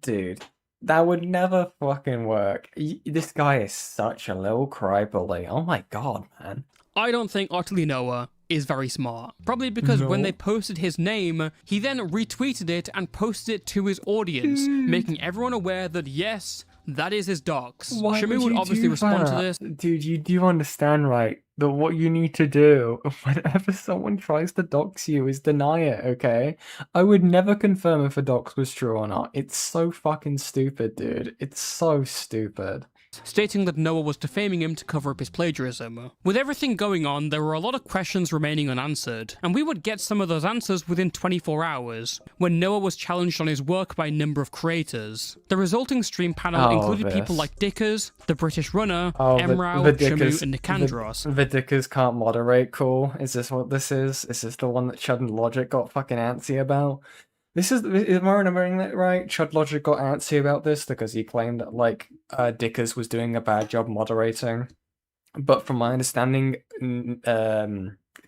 Dude, that would never fucking work. This guy is such a little crybaby. Oh my god, man. I don't think Otterly Noah is very smart. Probably because when they posted his name, he then retweeted it and posted it to his audience, making everyone aware that yes, that is his docs. Shamu would obviously respond to this. Dude, you do understand, right? That what you need to do whenever someone tries to dox you is deny it, okay? I would never confirm if a dox was true or not. It's so fucking stupid, dude. It's so stupid. Stating that Noah was defaming him to cover up his plagiarism. With everything going on, there were a lot of questions remaining unanswered, and we would get some of those answers within 24 hours, when Noah was challenged on his work by a number of creators. The resulting stream panel included people like Dickers, the British Runner, Emrao, Shamu, and Nikandros. The Dickers can't moderate, cool. Is this what this is? Is this the one that Chud and Logic got fucking antsy about? Am I remembering that right? Chud Logic got antsy about this because he claimed that, like, Dickers was doing a bad job moderating. But from my understanding,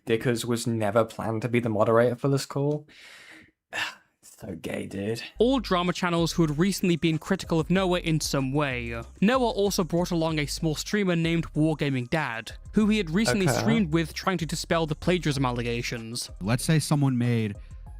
Dickers was never planned to be the moderator for this call. So gay, dude. All drama channels who had recently been critical of Noah in some way. Noah also brought along a small streamer named Wargaming Dad, who he had recently streamed with trying to dispel the plagiarism allegations. Let's say someone made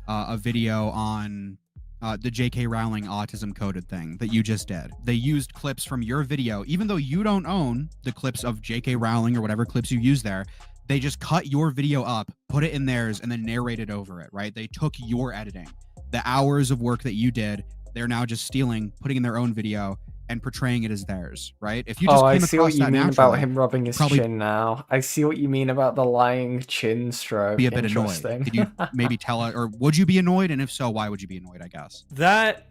a video on the J.K. Rowling autism coded thing that you just did. They used clips from your video, even though you don't own the clips of J.K. Rowling or whatever clips you use there. They just cut your video up, put it in theirs, and then narrated over it, right? They took your editing. The hours of work that you did, they're now just stealing, putting in their own video, and portraying it as theirs, right? If you just I see what you mean about him rubbing his chin now. I see what you mean about the lying chin stroke. Be a bit annoyed. Could you maybe tell it, or would you be annoyed? And if so, why would you be annoyed, I guess? That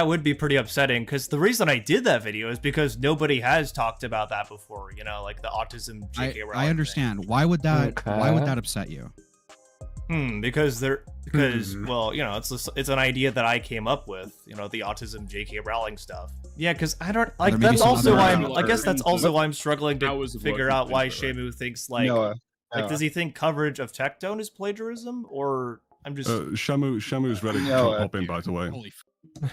would be pretty upsetting, because the reason I did that video is because nobody has talked about that before, you know, like the autism J.K. Rowling I understand. Thing. Why would that upset you? Because well, you know, it's an idea that I came up with, you know, the autism J.K. Rowling stuff. Yeah, because I don't like. That's also why I guess that's also why I'm struggling to figure out why Shamu thinks like does he think coverage of Tectone is plagiarism, or I'm just Shamu's ready to hop in, by the way.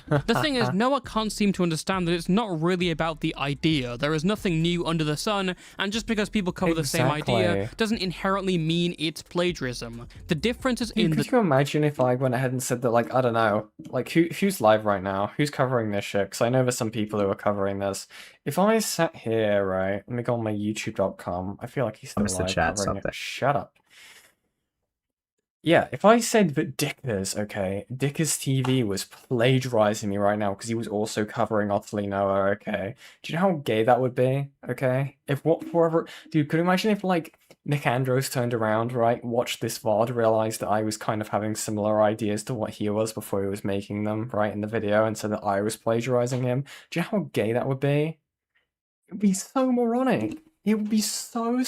The thing is, Noah can't seem to understand that it's not really about the idea. There is nothing new under the sun, and just because people cover the same idea doesn't inherently mean it's plagiarism. The difference is in Could you imagine if I went ahead and said that, like, I don't know, like, who's live right now? Who's covering this shit? Because I know there's some people who are covering this. If I sat here, right, let me go on my youtube.com. I feel like he's still live covering it. Shut up. Yeah, if I said that Dickers TV was plagiarizing me right now because he was also covering Otterly Noah, okay? Do you know how gay that would be, okay? If dude, could you imagine if, like, Nikandros turned around, right, watched this VOD, realized that I was kind of having similar ideas to what he was before he was making them, right, in the video, and said that I was plagiarizing him? Do you know how gay that would be? It would be so moronic. It would be so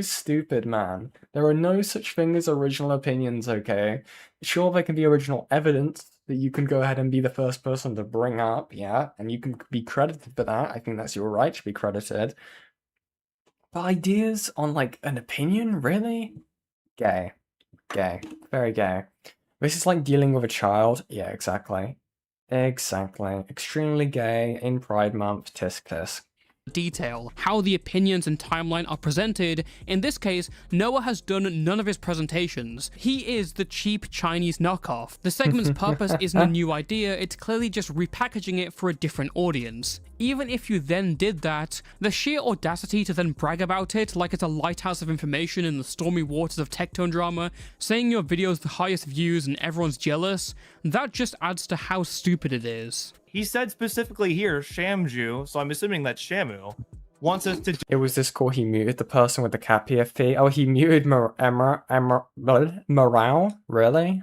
stupid, man. There are no such thing as original opinions, okay? Sure, there can be original evidence that you can go ahead and be the first person to bring up, yeah? And you can be credited for that. I think that's your right to be credited. But ideas on, like, an opinion? Really? Gay. Gay. Very gay. This is like dealing with a child. Yeah, exactly. Exactly. Extremely gay in Pride Month. Tisk tisk. Detail how the opinions and timeline are presented. In this case, Noah has done none of his presentations. He is the cheap Chinese knockoff. The segment's purpose isn't a new idea, it's clearly just repackaging it for a different audience. Even if you then did that, the sheer audacity to then brag about it like it's a lighthouse of information in the stormy waters of Tectone drama, saying your video's the highest views and everyone's jealous, that just adds to how stupid it is. He said specifically here, Shamju, so I'm assuming that's Shamu, wants us to... It was this call he muted the person with the cat PFP. Oh, he muted Morale? Really?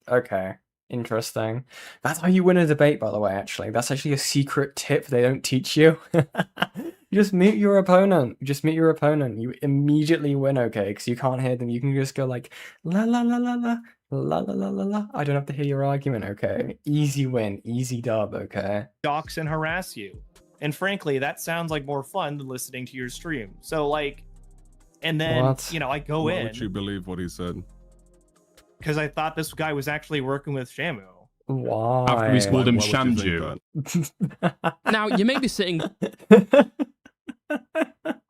Okay. Interesting. That's how you win a debate, by the way, actually. That's actually a secret tip they don't teach you. You just mute your opponent. Just mute your opponent. You immediately win, okay? Because you can't hear them. You can just go like, la la la la la, la la la la la. I don't have to hear your argument, okay? Easy win. Easy dub, okay? Dox and harass you. And frankly, that sounds like more fun than listening to your stream. So, like, and then, What? you know, I go Why in. would you believe what he said? Because I thought this guy was actually working with Shamu. Why? After we called him Why would you Shamju. think that? Now, you may be sitting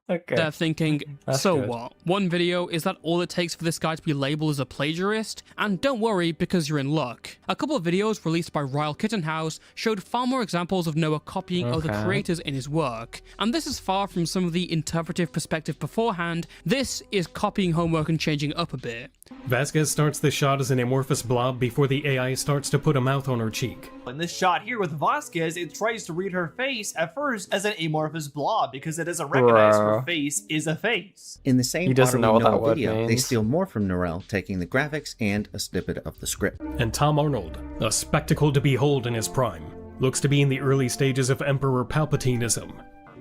Okay. there thinking, That's so good. what? One video, is that all it takes for this guy to be labeled as a plagiarist? And don't worry, because you're in luck. A couple of videos released by Ryle Kittenhouse showed far more examples of Noah copying other Okay. creators in his work. And this is far from some of the interpretive perspective beforehand. This is copying homework and changing it up a bit. Vasquez starts the shot as an amorphous blob before the AI starts to put a mouth on her cheek. In this shot here with Vasquez, it tries to read her face at first as an amorphous blob because it doesn't recognize her face is a face. In the same He doesn't know Otterly what that Noah word video, they means. steal more from Norel, taking the graphics and a snippet of the script. And Tom Arnold, a spectacle to behold in his prime, looks to be in the early stages of Emperor Palpatineism.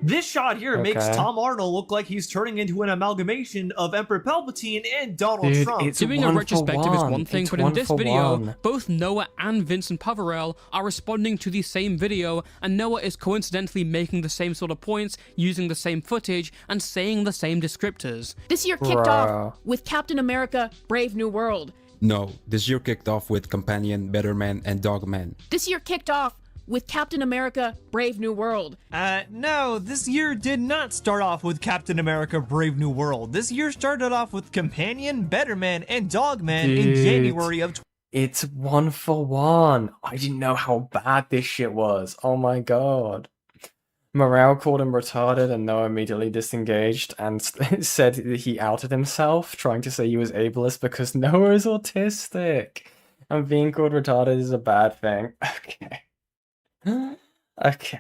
This shot here makes Okay. Tom Arnold look like he's turning into an amalgamation of Emperor Palpatine and Donald Dude, Trump. it's Doing a one for retrospective is one. one thing, It's but in one this for video, one. both Noah and Vincent Pavarel are responding to the same video, and Noah is coincidentally making the same sort of points, using the same footage, and saying the same descriptors. This year kicked off with Captain America: Brave New World. No, this year kicked off with Companion, Better Man, and Dog Man. This year kicked off with Captain America: Brave New World. No, this year did not start off with Captain America: Brave New World. This year started off with Companion, Better Man, and Dog Man in Dude. January of It's one for one. I didn't know how bad this shit was. Oh my god. Morale called him retarded and Noah immediately disengaged and said that he outed himself, trying to say he was ableist because Noah is autistic. And being called retarded is a bad thing. Okay. Okay.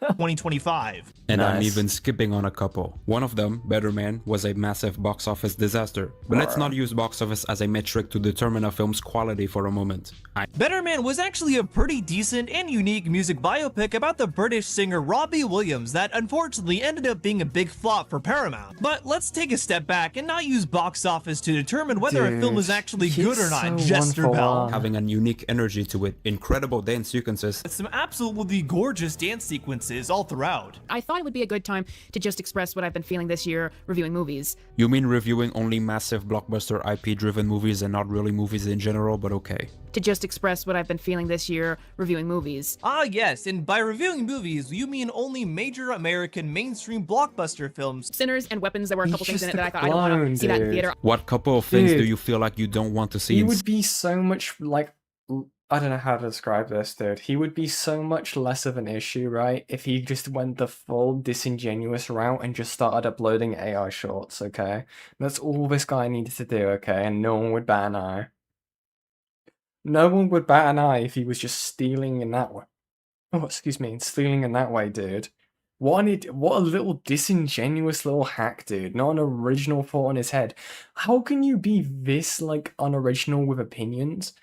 2025. And I'm Nice. even skipping on a couple. One of them, Better Man, was a massive box office disaster. But let's not use box office as a metric to determine a film's quality for a moment. Better Man was actually a pretty decent and unique music biopic about the British singer Robbie Williams that unfortunately ended up being a big flop for Paramount. But let's take a step back and not use box office to determine whether a film is actually good or not, Jester Bell. Having a unique energy to it, incredible dance sequences. Some absolutely gorgeous dance sequences all throughout. I thought it would be a good time to just express what I've been feeling this year reviewing movies. You mean reviewing only massive blockbuster IP-driven movies and not really movies in general, but okay. To just express what I've been feeling this year reviewing movies. Ah yes, and by reviewing movies, you mean only major American mainstream blockbuster films. Sinners and Weapons, there were a couple things in it that I thought I clone, don't want to see that in dude. theater. What couple of things do Dude. you feel like you don't want to see He in would be so much like I don't know how to describe this, dude. He would be so much less of an issue, right? If he just went the full disingenuous route and just started uploading AI shorts, okay? That's all this guy needed to do, okay? And no one would bat an eye. No one would bat an eye if he was just stealing in that way. Oh, excuse me, stealing in that way, dude. What a little disingenuous little hack, dude. Not an original thought in his head. How can you be this, like, unoriginal with opinions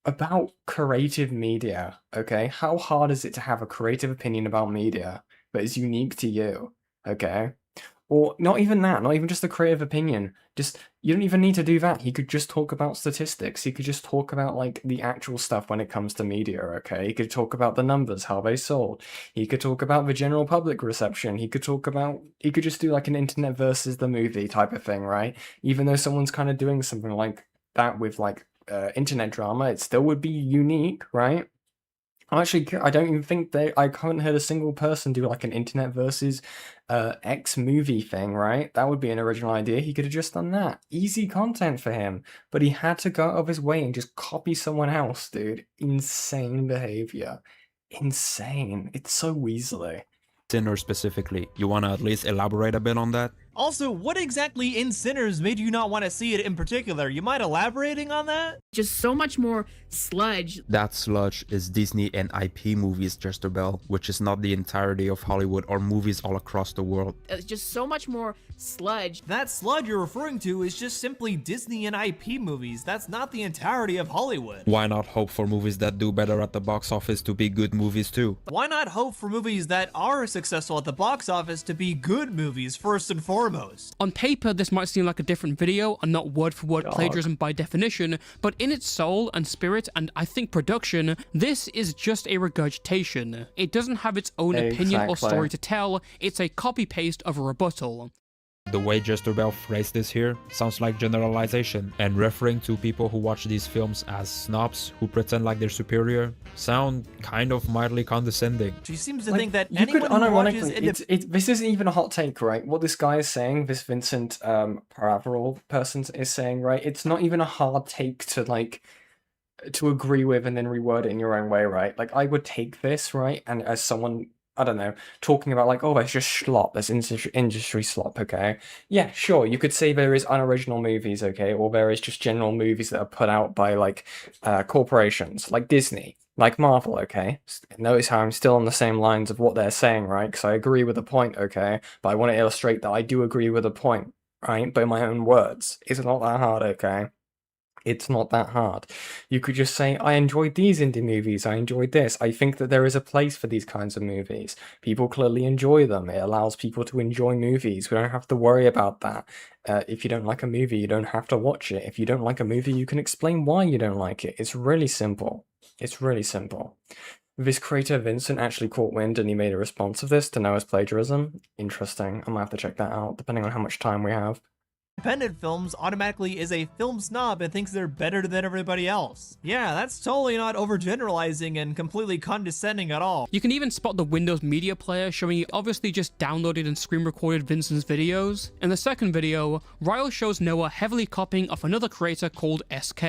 about creative media, okay? How hard is it to have a creative opinion about media that is unique to you, okay? Or not even that, not even just a creative opinion. Just, you don't even need to do that. He could just talk about statistics. He could just talk about, like, the actual stuff when it comes to media, okay? He could talk about the numbers, how they sold. He could talk about the general public reception. He could just do, like, an internet versus the movie type of thing, right? Even though someone's kind of doing something like that with, like, internet drama, it still would be unique, right? Actually, I don't even think I haven't heard a single person do like an internet versus X movie thing, right? That would be an original idea. He could have just done that. Easy content for him. But he had to go out of his way and just copy someone else, dude. Insane behavior. Insane. It's so weaselly. Sinner specifically. You want to at least elaborate a bit on that? Also, what exactly in Sinners made you not want to see it in particular? You mind elaborating on that? Just so much more sludge. That sludge is Disney and IP movies, Jester Bell, which is not the entirety of Hollywood or movies all across the world. It's just so much more sludge. That sludge you're referring to is just simply Disney and IP movies. That's not the entirety of Hollywood. Why not hope for movies that do better at the box office to be good movies too? Why not hope for movies that are successful at the box office to be good movies first and foremost? On paper, this might seem like a different video and not word-for-word plagiarism by definition, but in its soul and spirit, and I think production, this is just a regurgitation. It doesn't have its own opinion or story to tell, it's a copy-paste of a rebuttal. The way Jester Bell phrased this here sounds like generalization, and referring to people who watch these films as snobs who pretend like they're superior sound kind of mildly condescending. She seems to think that anyone who watches this isn't even a hot take, right? What this guy is saying, this Vincent Paraverall person is saying, right? It's not even a hard take to like to agree with and then reword it in your own way, right? Like I would take this, right? And as someone, I don't know, talking about like, oh, there's just slop, there's industry slop, okay? Yeah, sure, you could say there is unoriginal movies, okay? Or there is just general movies that are put out by like corporations, like Disney, like Marvel, okay? Notice how I'm still on the same lines of what they're saying, right? Because I agree with the point, okay? But I want to illustrate that I do agree with the point, right? But in my own words, it's not that hard, okay? It's not that hard. You could just say, I enjoyed these indie movies, I enjoyed this. I think that there is a place for these kinds of movies. People clearly enjoy them. It allows people to enjoy movies. We don't have to worry about that. If you don't like a movie, you don't have to watch it. If you don't like a movie, you can explain why you don't like it. It's really simple. It's really simple. This creator, Vincent, actually caught wind and he made a response of this to Noah's plagiarism. Interesting. I'm gonna have to check that out, depending on how much time we have. Independent films automatically is a film snob and thinks they're better than everybody else. Yeah, that's totally not overgeneralizing and completely condescending at all. You can even spot the Windows Media Player showing you obviously just downloaded and screen recorded Vincent's videos. In the second video, Ryle shows Noah heavily copying off another creator called SK.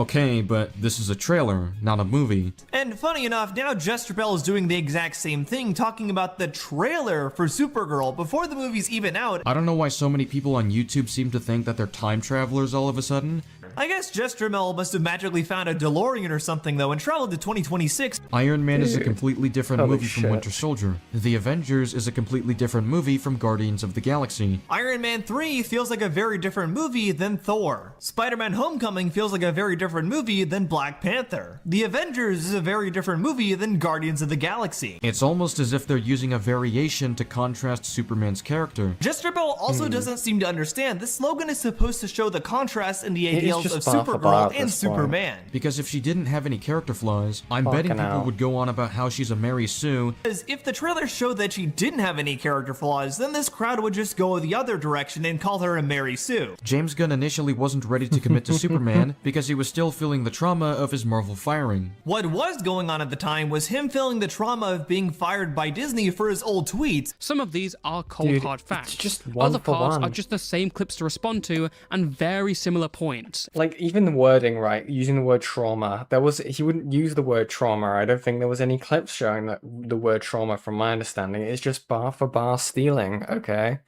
Okay, but this is a trailer, not a movie. And funny enough, now Jester Bell is doing the exact same thing, talking about the trailer for Supergirl before the movie's even out. I don't know why so many people on YouTube seem to think that they're time travelers all of a sudden. I guess Jester Bell must have magically found a DeLorean or something though and traveled to 2026. Iron Man is a completely different movie from Winter Soldier. The Avengers is a completely different movie from Guardians of the Galaxy. Iron Man 3 feels like a very different movie than Thor. Spider-Man Homecoming feels like a very different movie than Black Panther. The Avengers is a very different movie than Guardians of the Galaxy. It's almost as if they're using a variation to contrast Superman's character. Jester Bell also doesn't seem to understand this slogan is supposed to show the contrast in the ideals of Supergirl and Superman. Because if she didn't have any character flaws, I'm betting people would go on about how she's a Mary Sue. Because if the trailer showed that she didn't have any character flaws, then this crowd would just go the other direction and call her a Mary Sue. James Gunn initially wasn't ready to commit to Superman because he was still feeling the trauma of his Marvel firing. What was going on at the time was him feeling the trauma of being fired by Disney for his old tweets. Some of these are cold hard facts. Just Other parts are just the same clips to respond to and very similar points. Like even the wording, right? Using the word trauma. He wouldn't use the word trauma. I don't think there was any clips showing that the word trauma from my understanding. It's just bar for bar stealing, okay?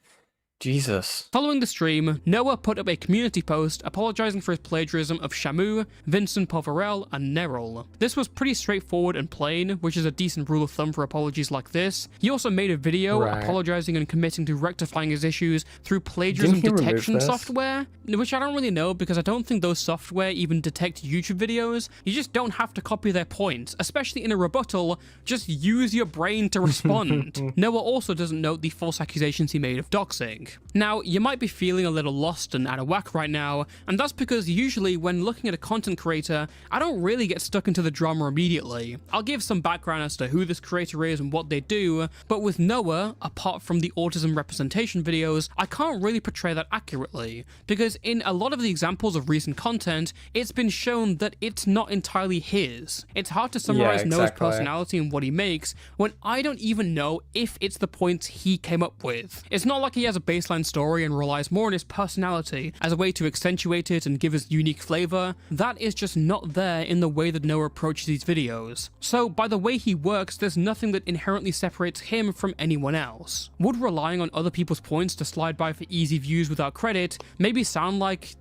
Jesus. Following the stream, Noah put up a community post apologizing for his plagiarism of Shamu, Vincent Poverel, and Nerol. This was pretty straightforward and plain, which is a decent rule of thumb for apologies like this. He also made a video apologizing and committing to rectifying his issues through plagiarism detection software, which I don't really know because I don't think those software even detect YouTube videos. You just don't have to copy their points, especially in a rebuttal. Just use your brain to respond. Noah also doesn't note the false accusations he made of doxing. Now, you might be feeling a little lost and out of whack right now, and that's because usually when looking at a content creator, I don't really get stuck into the drama immediately. I'll give some background as to who this creator is and what they do, but with Noah, apart from the autism representation videos, I can't really portray that accurately, because in a lot of the examples of recent content, it's been shown that it's not entirely his. It's hard to summarize Noah's personality and what he makes when I don't even know if it's the points he came up with. It's not like he has a baseline baseline story and relies more on his personality as a way to accentuate it and give his unique flavor, that is just not there in the way that Noah approaches these videos. So by the way he works, there's nothing that inherently separates him from anyone else. Would relying on other people's points to slide by for easy views without credit maybe sound like,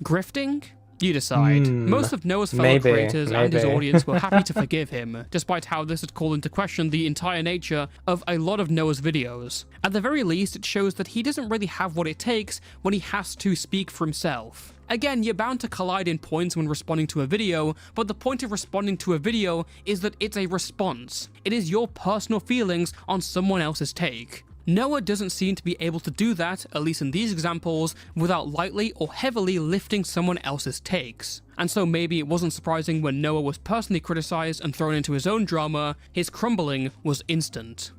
grifting? You decide. Most of Noah's fellow creators and his audience were happy to forgive him, despite how this had called into question the entire nature of a lot of Noah's videos. At the very least, it shows that he doesn't really have what it takes when he has to speak for himself. Again, you're bound to collide in points when responding to a video, but the point of responding to a video is that it's a response. It is your personal feelings on someone else's take. Noah doesn't seem to be able to do that, at least in these examples, without lightly or heavily lifting someone else's takes. And so maybe it wasn't surprising when Noah was personally criticized and thrown into his own drama, his crumbling was instant.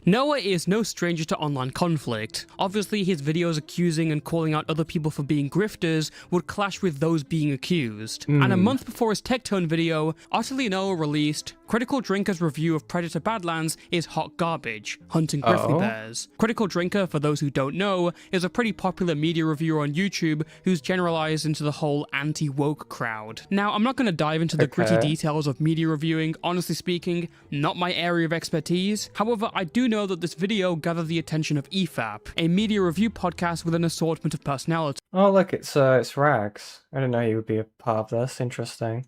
Noah is no stranger to online conflict. Obviously, his videos accusing and calling out other people for being grifters would clash with those being accused. And a month before his Tectone video, Otterly Noah released Critical Drinker's review of Predator Badlands is hot garbage, hunting grizzly bears. Critical Drinker, for those who don't know, is a pretty popular media reviewer on YouTube who's generalized into the whole anti-woke crowd. Now, I'm not going to dive into the gritty details of media reviewing, honestly speaking, not my area of expertise. However, I do know that this video gathered the attention of EFAP, a media review podcast with an assortment of personalities. Oh look, it's Rags. I didn't know he would be a part of this. Interesting.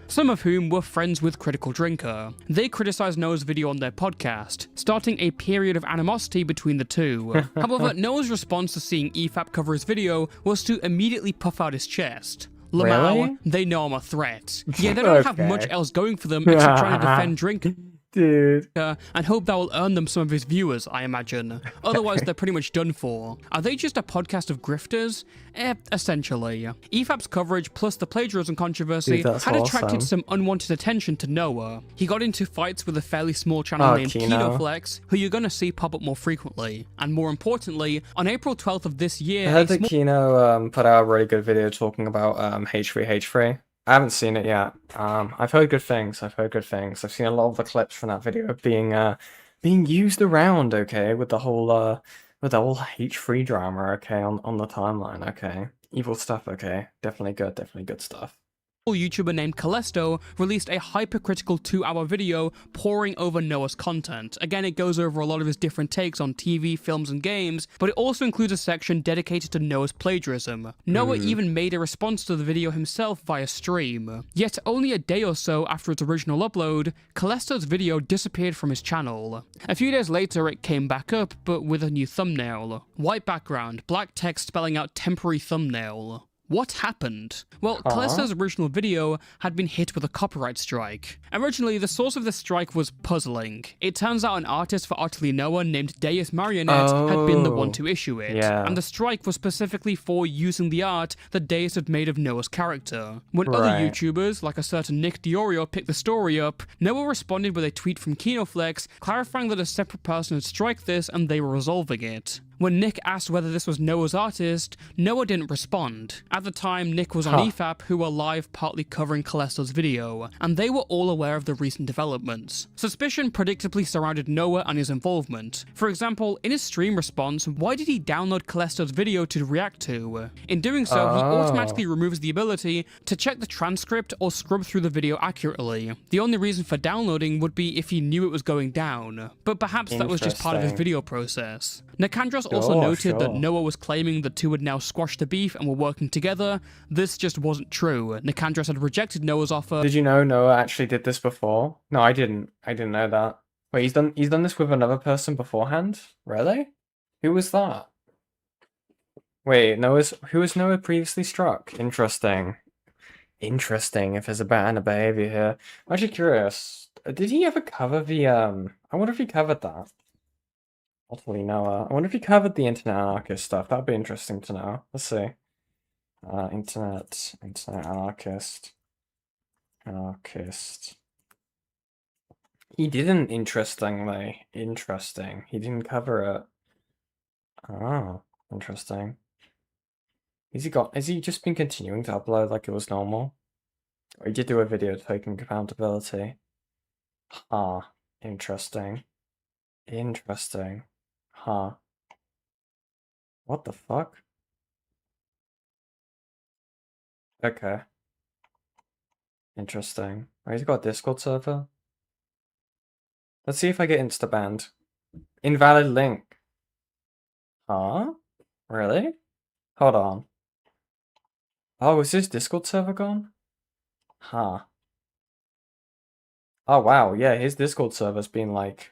Some of whom were friends with Critical Drinker. They criticized Noah's video on their podcast, starting a period of animosity between the two. However, Noah's response to seeing EFAP cover his video was to immediately puff out his chest. Lamau, Really? they know I'm a threat. Yeah, they don't have much else going for them except trying to defend Drinker. Dude. And hope that will earn them some of his viewers, I imagine. Otherwise, they're pretty much done for. Are they just a podcast of grifters? Essentially. EFAP's coverage plus the plagiarism controversy had attracted some unwanted attention to Noah. He got into fights with a fairly small channel named KinoFlex, who you're gonna see pop up more frequently. And more importantly, on April 12th of this year, I heard that Kino put out a really good video talking about H3H3. I haven't seen it yet. I've heard good things. I've seen a lot of the clips from that video being used around, okay, with the whole H3 drama, okay, on the timeline, okay. Evil stuff, okay. Definitely good stuff. YouTuber named Callisto released a hypercritical 2-hour video poring over Noah's content. Again, it goes over a lot of his different takes on TV, films, and games, but it also includes a section dedicated to Noah's plagiarism. Noah even made a response to the video himself via stream. Yet only a day or so after its original upload, Callisto's video disappeared from his channel. A few days later, it came back up, but with a new thumbnail. White background, black text spelling out temporary thumbnail. What happened? Well, Callisto's original video had been hit with a copyright strike. Originally, the source of this strike was puzzling. It turns out an artist for Otterly Noah named Deus Marionette had been the one to issue it, and the strike was specifically for using the art that Deus had made of Noah's character. When other YouTubers, like a certain Nick Diorio, picked the story up, Noah responded with a tweet from KinoFlex clarifying that a separate person had striked this and they were resolving it. When Nick asked whether this was Noah's artist, Noah didn't respond. At the time, Nick was on EFAP, who were live partly covering Callisto's video, and they were all aware of the recent developments. Suspicion predictably surrounded Noah and his involvement. For example, in his stream response, why did he download Callisto's video to react to? In doing so, he automatically removes the ability to check the transcript or scrub through the video accurately. The only reason for downloading would be if he knew it was going down, but perhaps that was just part of his video process. Nikandros also noted that Noah was claiming the two had now squashed the beef and were working together. This just wasn't true. Nikandros had rejected Noah's offer. Did you know Noah actually did this before? No, I didn't. I didn't know that. Wait, he's done this with another person beforehand? Really? Who was that? Wait, who was Noah previously struck? Interesting. Interesting if there's a pattern of behavior here. I'm actually curious. Did he ever cover the I wonder if he covered that. Otterly Noah. I wonder if he covered the internet anarchist stuff. That'd be interesting to know. Let's see. Internet anarchist. He didn't, interestingly. Interesting. He didn't cover it. Oh, interesting. Has he just been continuing to upload like it was normal? Or he did do a video taking accountability. Interesting. Interesting. Huh. What the fuck? Okay. Interesting. Oh, he's got a Discord server? Let's see if I get insta-banned. Invalid link. Huh? Really? Hold on. Oh, is his Discord server gone? Huh. Oh, wow. Yeah, his Discord server's been like...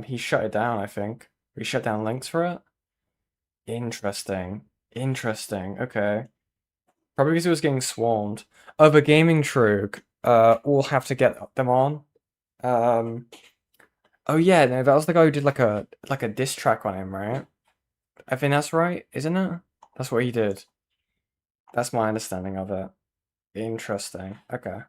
he shut it down, I think. He shut down links for it? Interesting. Interesting. Okay. Probably because it was getting swarmed. Other gaming troog. We'll have to get them on. Oh yeah, no, that was the guy who did like a diss track on him, right? I think that's right, isn't it? That's what he did. That's my understanding of it. Interesting. Okay.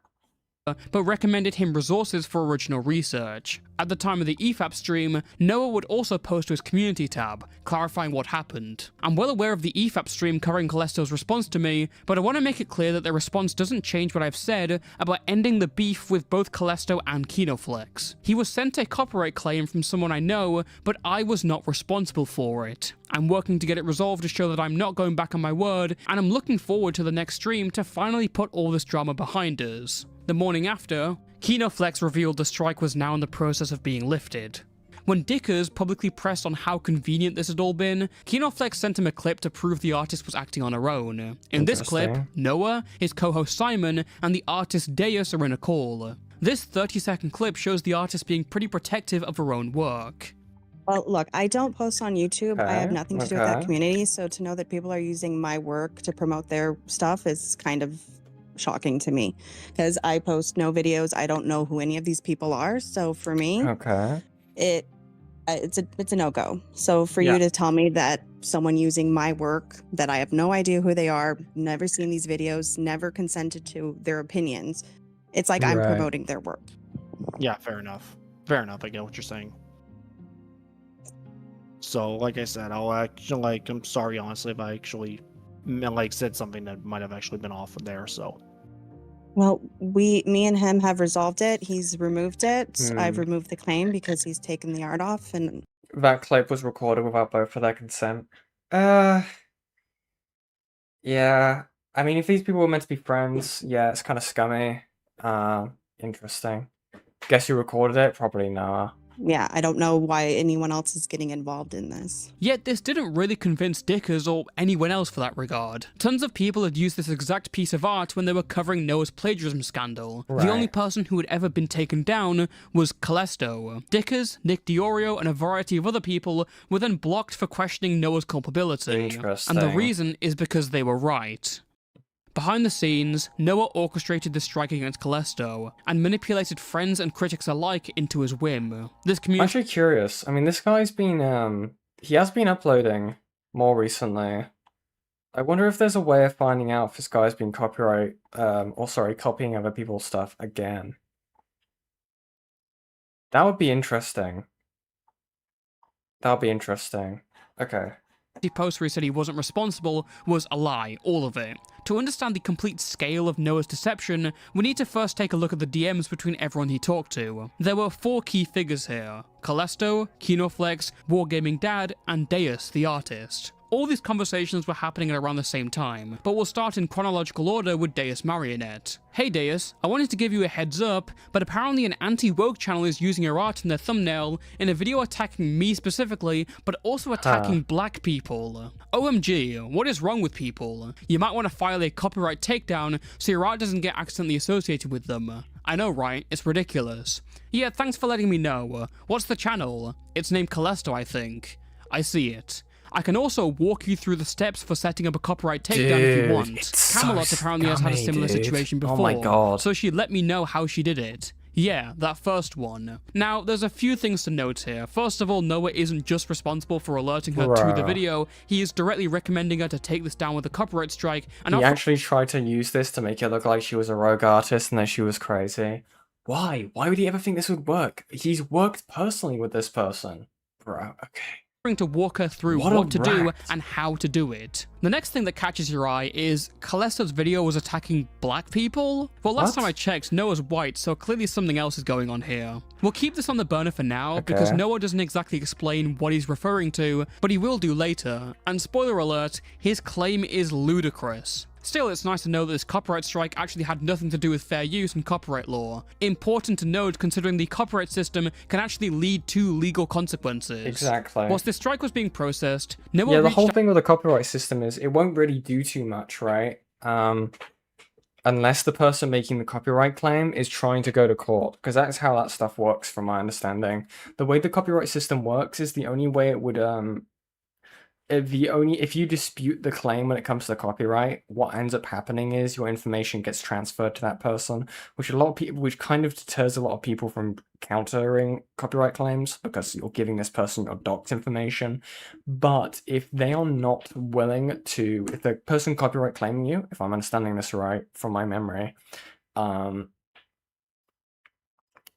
But recommended him resources for original research. At the time of the EFAP stream, Noah would also post to his community tab, clarifying what happened. I'm well aware of the EFAP stream covering Callisto's response to me, but I want to make it clear that the response doesn't change what I've said about ending the beef with both Callisto and Kinoflex. He was sent a copyright claim from someone I know, but I was not responsible for it. I'm working to get it resolved to show that I'm not going back on my word, and I'm looking forward to the next stream to finally put all this drama behind us. The morning after, Kinoflex revealed the strike was now in the process of being lifted. When Dickers publicly pressed on how convenient this had all been, Kinoflex sent him a clip to prove the artist was acting on her own. In this clip, Noah, his co-host Simon, and the artist Deus are in a call. This 30-second clip shows the artist being pretty protective of her own work. Well, look, I don't post on YouTube. I have nothing to do with that community, so to know that people are using my work to promote their stuff is kind of shocking to me, because I post no videos. I don't know who any of these people are, so for me, it's a no-go. So for you to tell me that someone using my work that I have no idea who they are, never seen these videos, never consented to their opinions, it's like I'm promoting their work. Yeah, fair enough. Fair enough. I get what you're saying. So, like I said, I'll actually, I'm sorry, honestly, if I actually, said something that might have actually been off there, so. Well, me and him have resolved it. He's removed it. I've removed the claim because he's taken the art off, and... That clip was recorded without both of their consent. Yeah. I mean, if these people were meant to be friends, yeah, it's kind of scummy. Interesting. Guess you recorded it? Probably not. Yeah, I don't know why anyone else is getting involved in this. Yet this didn't really convince Dickers or anyone else for that regard. Tons of people had used this exact piece of art when they were covering Noah's plagiarism scandal. The only person who had ever been taken down was Callisto. Dickers, Nick Diorio, and a variety of other people were then blocked for questioning Noah's culpability. And the reason is because they were right. Behind the scenes, Noah orchestrated the strike against Callisto, and manipulated friends and critics alike into his whim. This community— I'm actually curious. I mean, this guy's been, he has been uploading more recently. I wonder if there's a way of finding out if this guy's been copying other people's stuff again. That would be interesting. That would be interesting. Okay. The post where he said he wasn't responsible was a lie, all of it. To understand the complete scale of Noah's deception, we need to first take a look at the DMs between everyone he talked to. There were 4 key figures here: Callisto, Kinoflex, Wargaming Dad, and Deus, the artist. All these conversations were happening at around the same time, but we'll start in chronological order with Deus Marionette. Hey Deus, I wanted to give you a heads up, but apparently an anti-woke channel is using your art in their thumbnail in a video attacking me specifically, but also attacking black people. OMG, what is wrong with people? You might want to file a copyright takedown so your art doesn't get accidentally associated with them. I know, right? It's ridiculous. Yeah, thanks for letting me know. What's the channel? It's named Callisto, I think. I see it. I can also walk you through the steps for setting up a copyright takedown if you want. Camelot apparently has had a similar situation before, oh my God. So she let me know how she did it. Yeah, that first one. Now, there's a few things to note here. First of all, Noah isn't just responsible for alerting her to the video, he is directly recommending her to take this down with a copyright strike. And he actually tried to use this to make it look like she was a rogue artist and that she was crazy. Why? Why would he ever think this would work? He's worked personally with this person. Bro, okay. to walk her through what to do and how to do it. The next thing that catches your eye is Callisto's video was attacking black people? Well, last time I checked, Noah's white, so clearly something else is going on here. We'll keep this on the burner for now, because Noah doesn't exactly explain what he's referring to, but he will do later. And spoiler alert, his claim is ludicrous. Still, it's nice to know that this copyright strike actually had nothing to do with fair use and copyright law. Important to note, considering the copyright system can actually lead to legal consequences. Exactly. Whilst this strike was being processed, Noah Yeah, the whole thing with the copyright system is it won't really do too much, right? Unless the person making the copyright claim is trying to go to court, because that's how that stuff works from my understanding. The way the copyright system works is the only way it would if you dispute the claim when it comes to copyright, what ends up happening is your information gets transferred to that person, which kind of deters a lot of people from countering copyright claims because you're giving this person your docs information. But if they are not willing to, if the person copyright claiming you, if I'm understanding this right from my memory,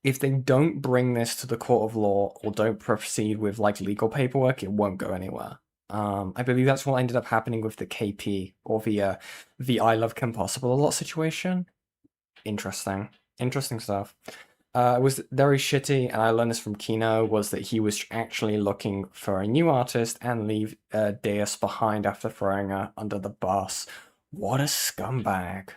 if they don't bring this to the court of law or don't proceed with like legal paperwork, it won't go anywhere. I believe that's what ended up happening with the KP or the I Love Kim Possible a lot situation. Interesting stuff. It was very shitty, and I learned this from Kino, was that he was actually looking for a new artist and leave Deus behind after throwing her under the bus. What a scumbag.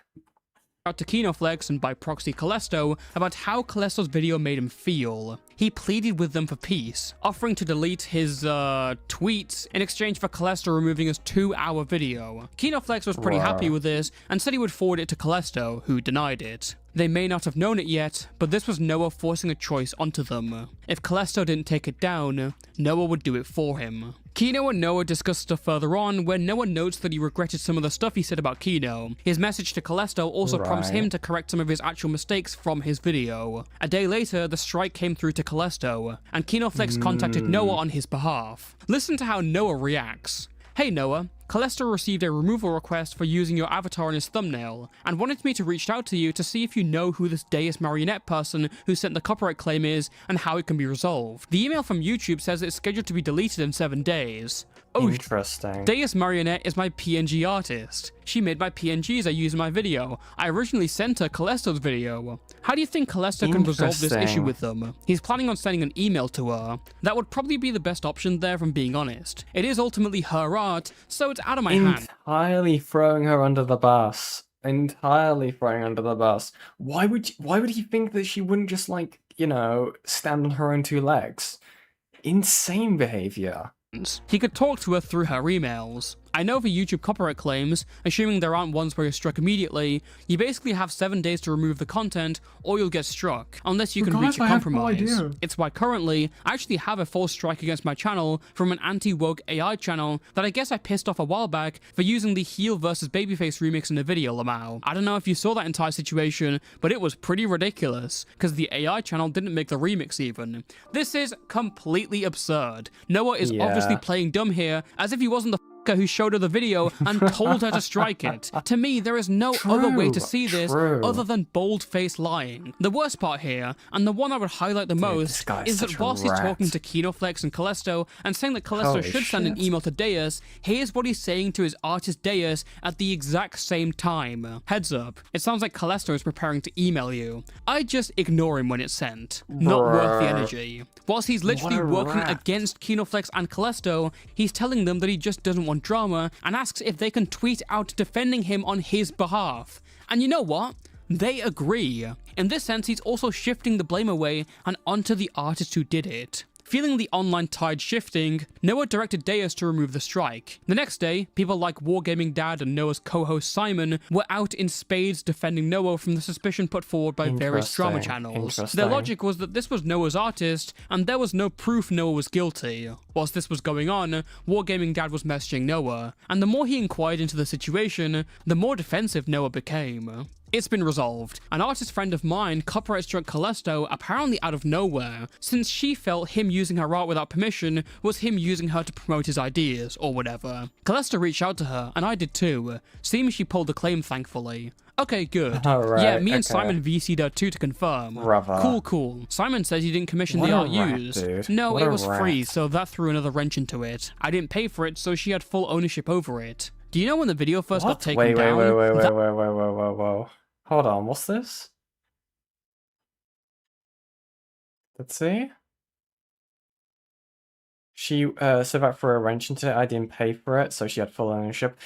Out to Kinoflex and by proxy Callisto about how Callisto's video made him feel. He pleaded with them for peace, offering to delete his tweets in exchange for Callisto removing his 2-hour video. Kinoflex was pretty happy with this and said he would forward it to Callisto, who denied it. They may not have known it yet, but this was Noah forcing a choice onto them. If Callisto didn't take it down, Noah would do it for him. Kino and Noah discuss stuff further on, where Noah notes that he regretted some of the stuff he said about Kino. His message to Callisto also prompts him to correct some of his actual mistakes from his video. A day later, the strike came through to Callisto, and Kinoflex contacted Noah on his behalf. Listen to how Noah reacts. Hey Noah, Callisto received a removal request for using your avatar in his thumbnail, and wanted me to reach out to you to see if you know who this Deus Marionette person who sent the copyright claim is, and how it can be resolved. The email from YouTube says it's scheduled to be deleted in 7 days. Oh, interesting. Deus Marionette is my PNG artist. She made my PNGs I use in my video. I originally sent her Callisto's video. How do you think Callisto can resolve this issue with them? He's planning on sending an email to her. That would probably be the best option there, if I'm being honest. It is ultimately her art, so it's out of my hand. Entirely throwing her under the bus. Entirely throwing her under the bus. Why would he think that she wouldn't just, like, you know, stand on her own 2 legs? Insane behavior. He could talk to her through her emails. I know for YouTube copyright claims, assuming there aren't ones where you're struck immediately, you basically have 7 days to remove the content, or you'll get struck, unless you can reach a compromise. It's why currently, I actually have a full strike against my channel from an anti-woke AI channel that I guess I pissed off a while back for using the heel versus babyface remix in a video, Lamau. I don't know if you saw that entire situation, but it was pretty ridiculous, because the AI channel didn't make the remix even. This is completely absurd. Noah is obviously playing dumb here, as if he wasn't the who showed her the video and told her to strike it. To me, there is no other way to see this other than bold-faced lying. The worst part here, and the one I would highlight the most, is that whilst he's talking to Kinoflex and Callisto and saying that Callisto should send an email to Deus, here's what he's saying to his artist Deus at the exact same time. Heads up, it sounds like Callisto is preparing to email you. I just ignore him when it's sent. Not worth the energy. Whilst he's literally working against Kinoflex and Callisto, he's telling them that he just doesn't want drama and asks if they can tweet out defending him on his behalf. And you know what? They agree. In this sense, he's also shifting the blame away and onto the artist who did it. Feeling the online tide shifting, Noah directed Deus to remove the strike. The next day, people like Wargaming Dad and Noah's co-host Simon were out in spades defending Noah from the suspicion put forward by various drama channels. Their logic was that this was Noah's artist, and there was no proof Noah was guilty. Whilst this was going on, Wargaming Dad was messaging Noah, and the more he inquired into the situation, the more defensive Noah became. It's been resolved. An artist friend of mine copyright struck Callisto apparently out of nowhere, since she felt him using her art without permission was him using her to promote his ideas, or whatever. Callisto reached out to her, and I did too. Seems she pulled the claim, thankfully. Okay, good. Alright, yeah, me and okay. Simon VC'd her too to confirm. Brother. Cool. Simon says you didn't commission What the a art rat, used. dude. No, What it a was rat. free, so that threw another wrench into it. I didn't pay for it, so she had full ownership over it. Do you know when the video first got taken down? Wait. Hold on, what's this? Let's see. She said that for a wrench into it, I didn't pay for it, so she had full ownership.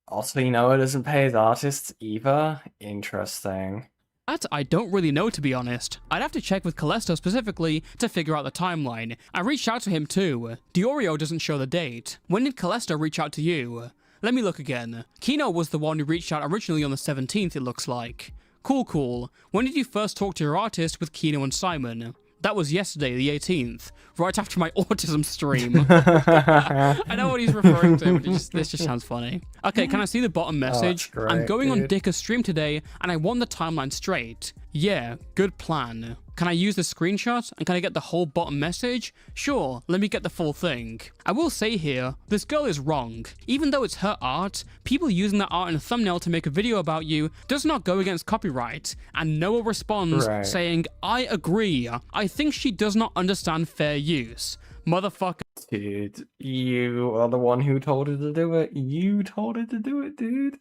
Otterly Noah doesn't pay his artists either. Interesting. That I don't really know, to be honest. I'd have to check with Callisto specifically to figure out the timeline. I reached out to him too. Diorio doesn't show the date. When did Callisto reach out to you? Let me look again. Kino was the one who reached out originally on the 17th, it looks like. Cool. When did you first talk to your artist with Kino and Simon? That was yesterday, the 18th, right after my autism stream. I know what he's referring to, but this just sounds funny. Okay, can I see the bottom message? Great, I'm going on dude. Dicker's stream today, and I want the timeline straight. Yeah, good plan. Can I use the screenshot, and can I get the whole bottom message? Sure, let me get the full thing. I will say here, this girl is wrong. Even though it's her art, people using that art in a thumbnail to make a video about you does not go against copyright. And Noah responds saying, I agree. I think she does not understand fair use. Motherfucker. Dude, you are the one who told her to do it. You told her to do it, dude.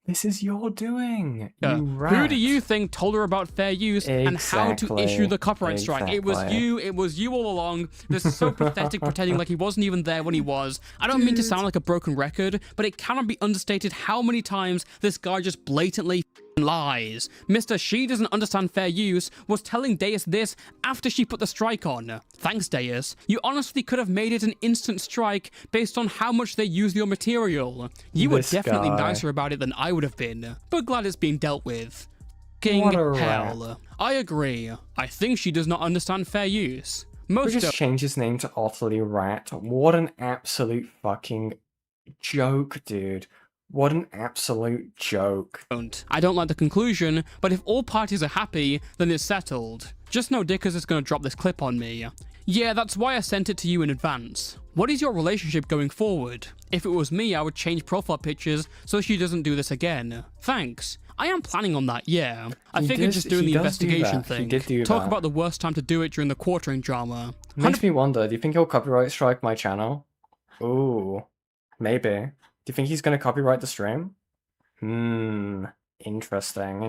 This is your doing. You rat. Who do you think told her about fair use and how to issue the copyright strike? It was you all along. This is so pathetic, pretending like he wasn't even there when he was. I don't mean to sound like a broken record, but it cannot be understated how many times this guy just blatantly lies. Mr. She doesn't understand fair use was telling Deus this after she put the strike on. Thanks, Deus. You honestly could have made it an instant strike based on how much they use your material. You were definitely nicer about it than I would have been, but glad it's being dealt with. King hell. I agree. I think she does not understand fair use. We just changed his name to Otterly Rat. What an absolute fucking joke, dude. What an absolute joke. I don't like the conclusion, but if all parties are happy, then it's settled. Just know Dickers is going to drop this clip on me. Yeah, that's why I sent it to you in advance. What is your relationship going forward? If it was me, I would change profile pictures so she doesn't do this again. Thanks. I am planning on that, yeah. I figured just doing the investigation thing. Talk about the worst time to do it during the quartering drama. Makes me wonder, do you think he'll copyright strike my channel? Ooh, maybe. Do you think he's going to copyright the stream? Interesting.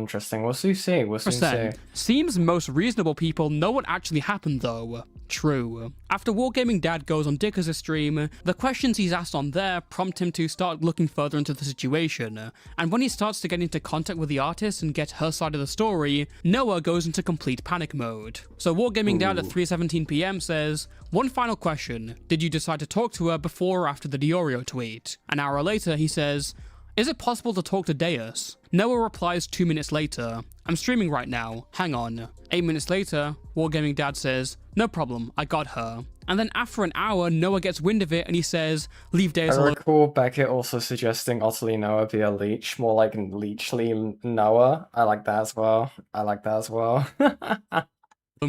We'll soon see. Seems most reasonable people know what actually happened though. True. After Wargaming Dad goes on Dickers' stream, the questions he's asked on there prompt him to start looking further into the situation. And when he starts to get into contact with the artist and get her side of the story, Noah goes into complete panic mode. So Wargaming Dad at 3:17 PM says, one final question. Did you decide to talk to her before or after the Diorio tweet? An hour later, he says, is it possible to talk to Deus? Noah replies 2 minutes later, I'm streaming right now, hang on. 8 minutes later, Wargaming Dad says, no problem, I got her. And then after an hour, Noah gets wind of it and he says, leave Deus alone. I recall Beckett also suggesting Otterly Noah be a leech, more like Leechly Noah. I like that as well.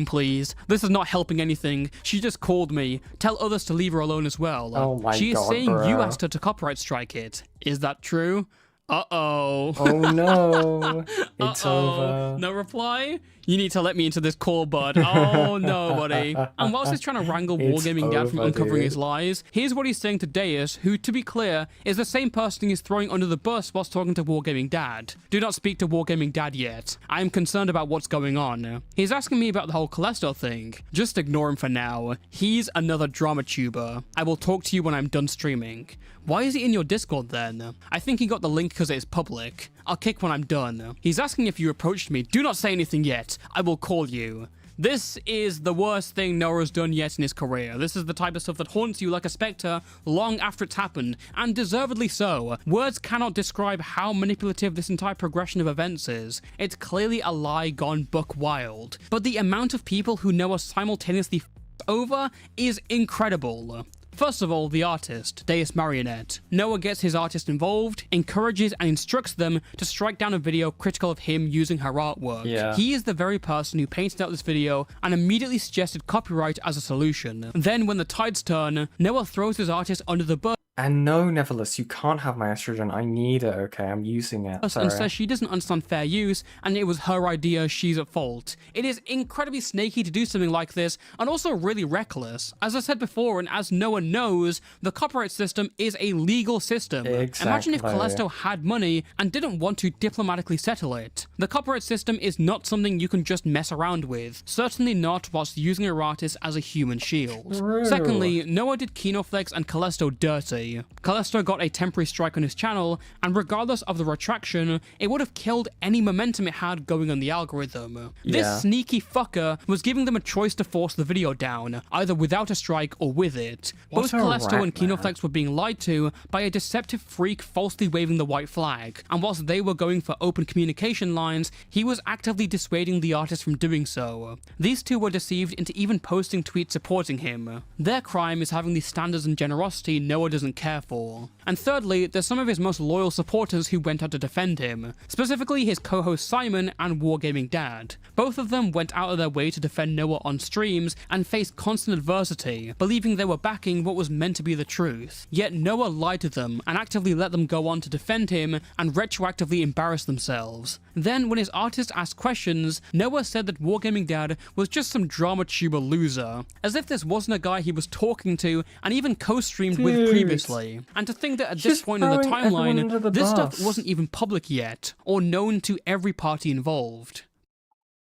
Please. This is not helping anything. She just called me. Tell others to leave her alone as well. Oh my She is God, saying bro. you asked her to copyright strike it. Is that true? Uh-oh. Oh no. It's over. No reply? You need to let me into this call, bud. Oh no, buddy. And whilst he's trying to wrangle Wargaming Dad from uncovering his lies, here's what he's saying to Deus, who, to be clear, is the same person he's throwing under the bus whilst talking to Wargaming Dad. Do not speak to Wargaming Dad yet. I am concerned about what's going on. He's asking me about the whole Callisto thing. Just ignore him for now. He's another drama tuber. I will talk to you when I'm done streaming. Why is he in your Discord then? I think he got the link because it is public. I'll kick when I'm done. He's asking if you approached me. Do not say anything yet. I will call you. This is the worst thing Noah's done yet in his career. This is the type of stuff that haunts you like a spectre long after it's happened, and deservedly so. Words cannot describe how manipulative this entire progression of events is. It's clearly a lie gone buck wild. But the amount of people who Noah simultaneously f***ed over is incredible. First of all, the artist, Deus Marionette. Noah gets his artist involved, encourages and instructs them to strike down a video critical of him using her artwork. Yeah. He is the very person who painted out this video and immediately suggested copyright as a solution. Then when the tides turn, Noah throws his artist under the bus And no, Neverless, you can't have my estrogen. I need it, okay? I'm using it. And says she doesn't understand fair use, and it was her idea, she's at fault. It is incredibly snaky to do something like this, and also really reckless. As I said before, and as no one knows, the copyright system is a legal system. Exactly. Imagine if Callisto had money and didn't want to diplomatically settle it. The copyright system is not something you can just mess around with. Certainly not whilst using your artist as a human shield. True. Secondly, Noah did Kinoflex and Callisto dirty. Callisto got a temporary strike on his channel, and regardless of the retraction, it would have killed any momentum it had going on the algorithm. This sneaky fucker was giving them a choice to force the video down, either without a strike or with it. Both Callisto and Kinoflex were being lied to by a deceptive freak falsely waving the white flag, and whilst they were going for open communication lines, he was actively dissuading the artist from doing so. These two were deceived into even posting tweets supporting him. Their crime is having the standards and generosity Noah doesn't care for. And thirdly, there's some of his most loyal supporters who went out to defend him, specifically his co-host Simon and Wargaming Dad. Both of them went out of their way to defend Noah on streams and faced constant adversity, believing they were backing what was meant to be the truth. Yet Noah lied to them and actively let them go on to defend him and retroactively embarrass themselves. Then, when his artist asked questions, Noah said that Wargaming Dad was just some drama tuber loser, as if this wasn't a guy he was talking to and even co-streamed with previously. And to think that at this point in the timeline, this stuff wasn't even public yet, or known to every party involved.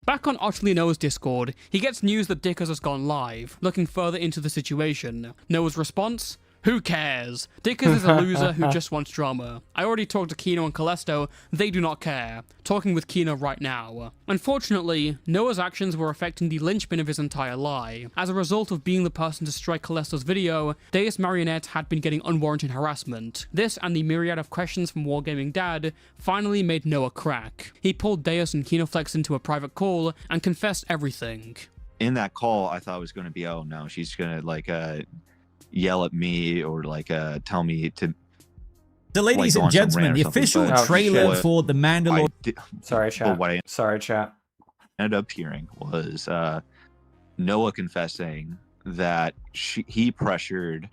Back on Otterly Noah's Discord, he gets news that Dickers has gone live, looking further into the situation. Noah's response? Who cares? Dickers is a loser who just wants drama. I already talked to Kino and Callisto, they do not care. Talking with Kino right now. Unfortunately, Noah's actions were affecting the linchpin of his entire lie. As a result of being the person to strike Callisto's video, Deus Marionette had been getting unwarranted harassment. This and the myriad of questions from Wargaming Dad finally made Noah crack. He pulled Deus and Kinoflex into a private call and confessed everything. In that call, I thought it was going to be, oh no, she's going to yell at me or tell me to. So, ladies and gentlemen, the official trailer for The Mandalorian. Sorry, chat. What I ended up hearing was Noah confessing that he pressured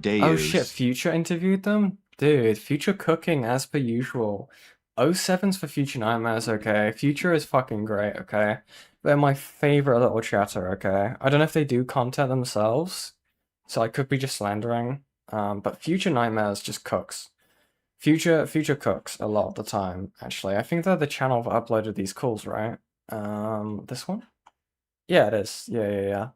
Deus. Oh shit, Future interviewed them? Dude, Future cooking as per usual. 07's for Future Nightmares, okay? Future is fucking great, okay? They're my favorite little chatter, okay? I don't know if they do content themselves, so I could be just slandering, but Future Nightmares just cooks. Future cooks a lot of the time, actually. I think they're the channel that uploaded these calls, right? This one? Yeah, it is. Yeah.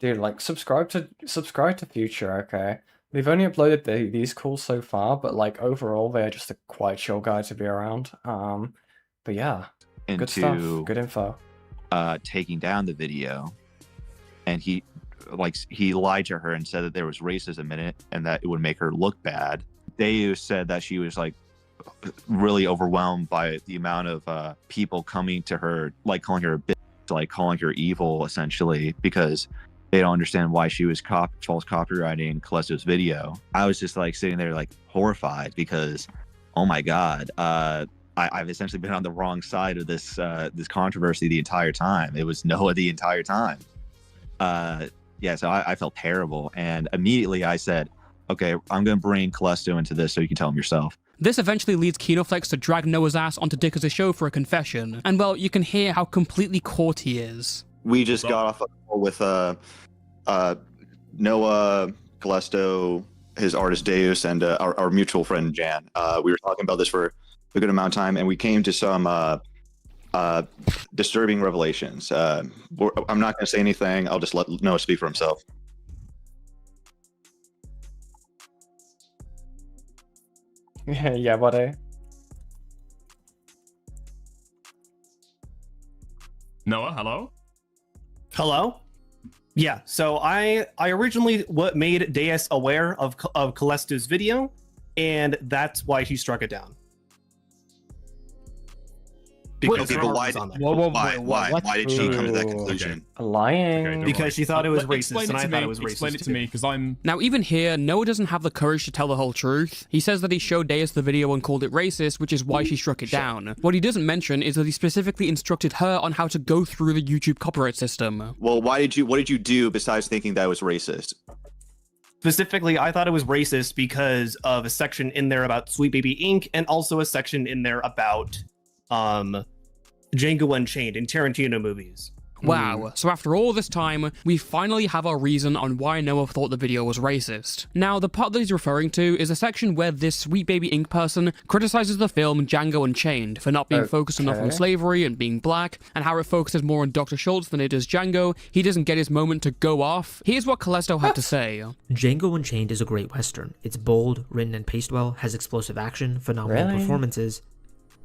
Dude, like, subscribe to Future, okay? They've only uploaded these calls so far, but, like, overall, they're just a quite chill guy to be around. But yeah, good stuff, good info. Taking down the video, and he lied to her and said that there was racism in it and that it would make her look bad. Deus said that she was really overwhelmed by the amount of people coming to her, calling her a bitch, calling her evil, essentially, because they don't understand why she was false copywriting Callisto's video. I was just sitting there horrified because, oh my god, I've essentially been on the wrong side of this controversy the entire time. It was Noah the entire time. Yeah, so I felt terrible, and immediately I said, okay, I'm going to bring Callisto into this so you can tell him yourself. This eventually leads Kinoflex to drag Noah's ass onto Dickers' show for a confession, and well, you can hear how completely caught he is. We just got off a call with Noah, Callisto, his artist Deus, and our mutual friend Jan. We were talking about this for a good amount of time, and we came to some disturbing revelations. I'm not going to say anything. I'll just let Noah speak for himself. Yeah, buddy. Noah, hello? Hello? Yeah, so I originally made Deus aware of Callisto's video, and that's why he struck it down. Because people lied. Why did she come to that conclusion? Lying. Because she thought it was racist, and I thought it was racist. Explain it to me, because I'm... Now, even here, Noah doesn't have the courage to tell the whole truth. He says that he showed Deus the video and called it racist, which is why she struck it down. What he doesn't mention is that he specifically instructed her on how to go through the YouTube copyright system. Well, what did you do besides thinking that was racist? Specifically, I thought it was racist because of a section in there about Sweet Baby Inc. and also a section in there about Django Unchained in Tarantino movies. Wow, so after all this time, we finally have our reason on why Noah thought the video was racist. Now, the part that he's referring to is a section where this Sweet Baby Inc. person criticizes the film Django Unchained for not being focused enough on slavery and being black, and how it focuses more on Dr. Schultz than it does Django. He doesn't get his moment to go off. Here's what Callisto had to say. Django Unchained is a great western. It's bold, written and paced well, has explosive action, phenomenal performances,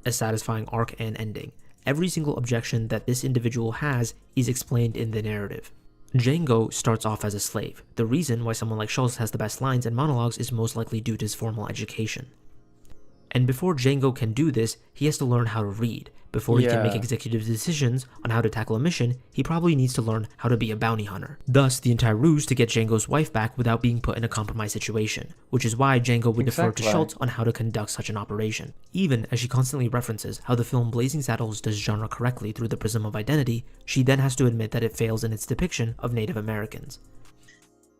a satisfying arc and ending. Every single objection that this individual has is explained in the narrative. Django starts off as a slave. The reason why someone like Schultz has the best lines and monologues is most likely due to his formal education. And before Django can do this, he has to learn how to read. Before he can make executive decisions on how to tackle a mission, he probably needs to learn how to be a bounty hunter. Thus, the entire ruse to get Django's wife back without being put in a compromised situation, which is why Django would defer to Schultz on how to conduct such an operation. Even as she constantly references how the film Blazing Saddles does genre correctly through the prism of identity, she then has to admit that it fails in its depiction of Native Americans.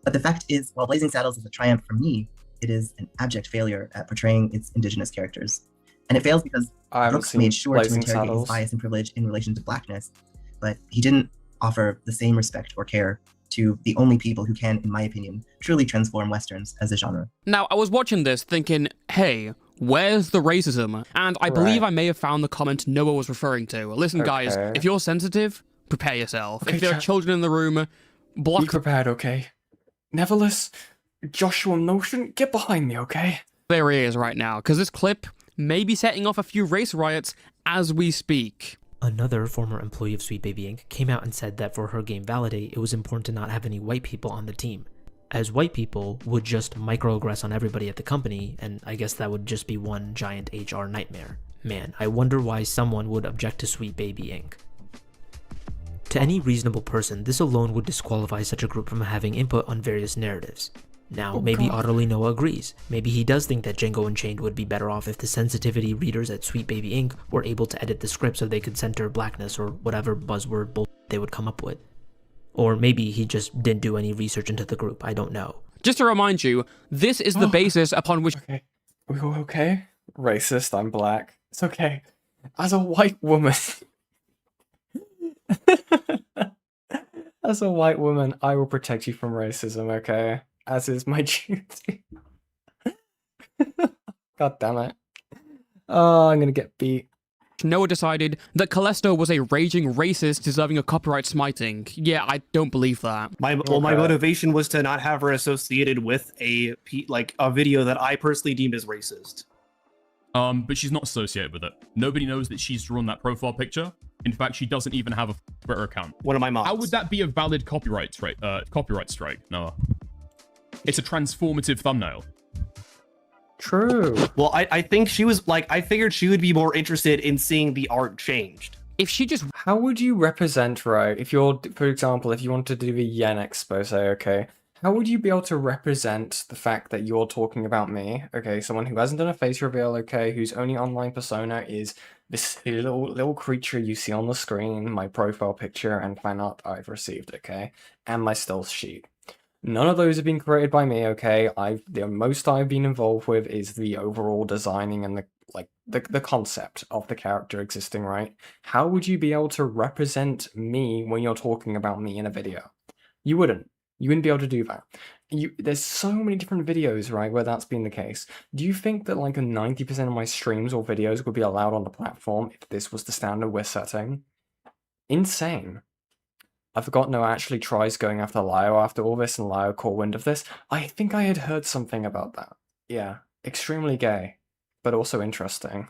But the fact is, while Blazing Saddles is a triumph for me, it is an abject failure at portraying its indigenous characters. And it fails because Brooks made sure to interrogate his bias and privilege in relation to blackness, but he didn't offer the same respect or care to the only people who can, in my opinion, truly transform Westerns as a genre. Now, I was watching this thinking, hey, where's the racism? And I believe I may have found the comment Noah was referring to. Listen, guys, if you're sensitive, prepare yourself. If there are children in the room, block... Be prepared, okay? Nevertheless, Joshua Notion, get behind me, okay? There he is right now, because this clip may be setting off a few race riots as we speak. Another former employee of Sweet Baby Inc. came out and said that for her game Validate, it was important to not have any white people on the team, as white people would just microaggress on everybody at the company, and I guess that would just be one giant HR nightmare. Man, I wonder why someone would object to Sweet Baby Inc. To any reasonable person, this alone would disqualify such a group from having input on various narratives. Now, maybe Otterly Noah agrees. Maybe he does think that Django Unchained would be better off if the sensitivity readers at Sweet Baby Inc. were able to edit the script so they could center blackness or whatever buzzword bull they would come up with. Or maybe he just didn't do any research into the group, I don't know. Just to remind you, this is the basis upon which... Okay, we all okay? Racist, I'm black. It's okay. As a white woman... As a white woman, I will protect you from racism, okay? As is my duty. God damn it. Oh, I'm gonna get beat. Noah decided that Callisto was a raging racist deserving of copyright smiting. Yeah, I don't believe that. My motivation was to not have her associated with a video that I personally deemed as racist. But she's not associated with it. Nobody knows that she's drawn that profile picture. In fact, she doesn't even have a Twitter account. One of my mods. How would that be a valid copyright strike, Noah? It's a transformative thumbnail. True. Well, I think she was I figured she would be more interested in seeing the art changed. If she just... How would you represent, right? If you're, for example, if you wanted to do a yen expose, okay? How would you be able to represent the fact that you're talking about me? Okay, someone who hasn't done a face reveal, okay, whose only online persona is this little creature you see on the screen, my profile picture, and fan art I've received, okay? And my stealth sheet. None of those have been created by me, okay? The most I've been involved with is the overall designing and the concept of the character existing, right? How would you be able to represent me when you're talking about me in a video? You wouldn't. You wouldn't be able to do that. There's so many different videos, right, where that's been the case. Do you think that 90% of my streams or videos would be allowed on the platform if this was the standard we're setting? Insane. I forgot Noah actually tries going after Lio after all this, and Lio caught wind of this. I think I had heard something about that. Yeah, extremely gay, but also interesting.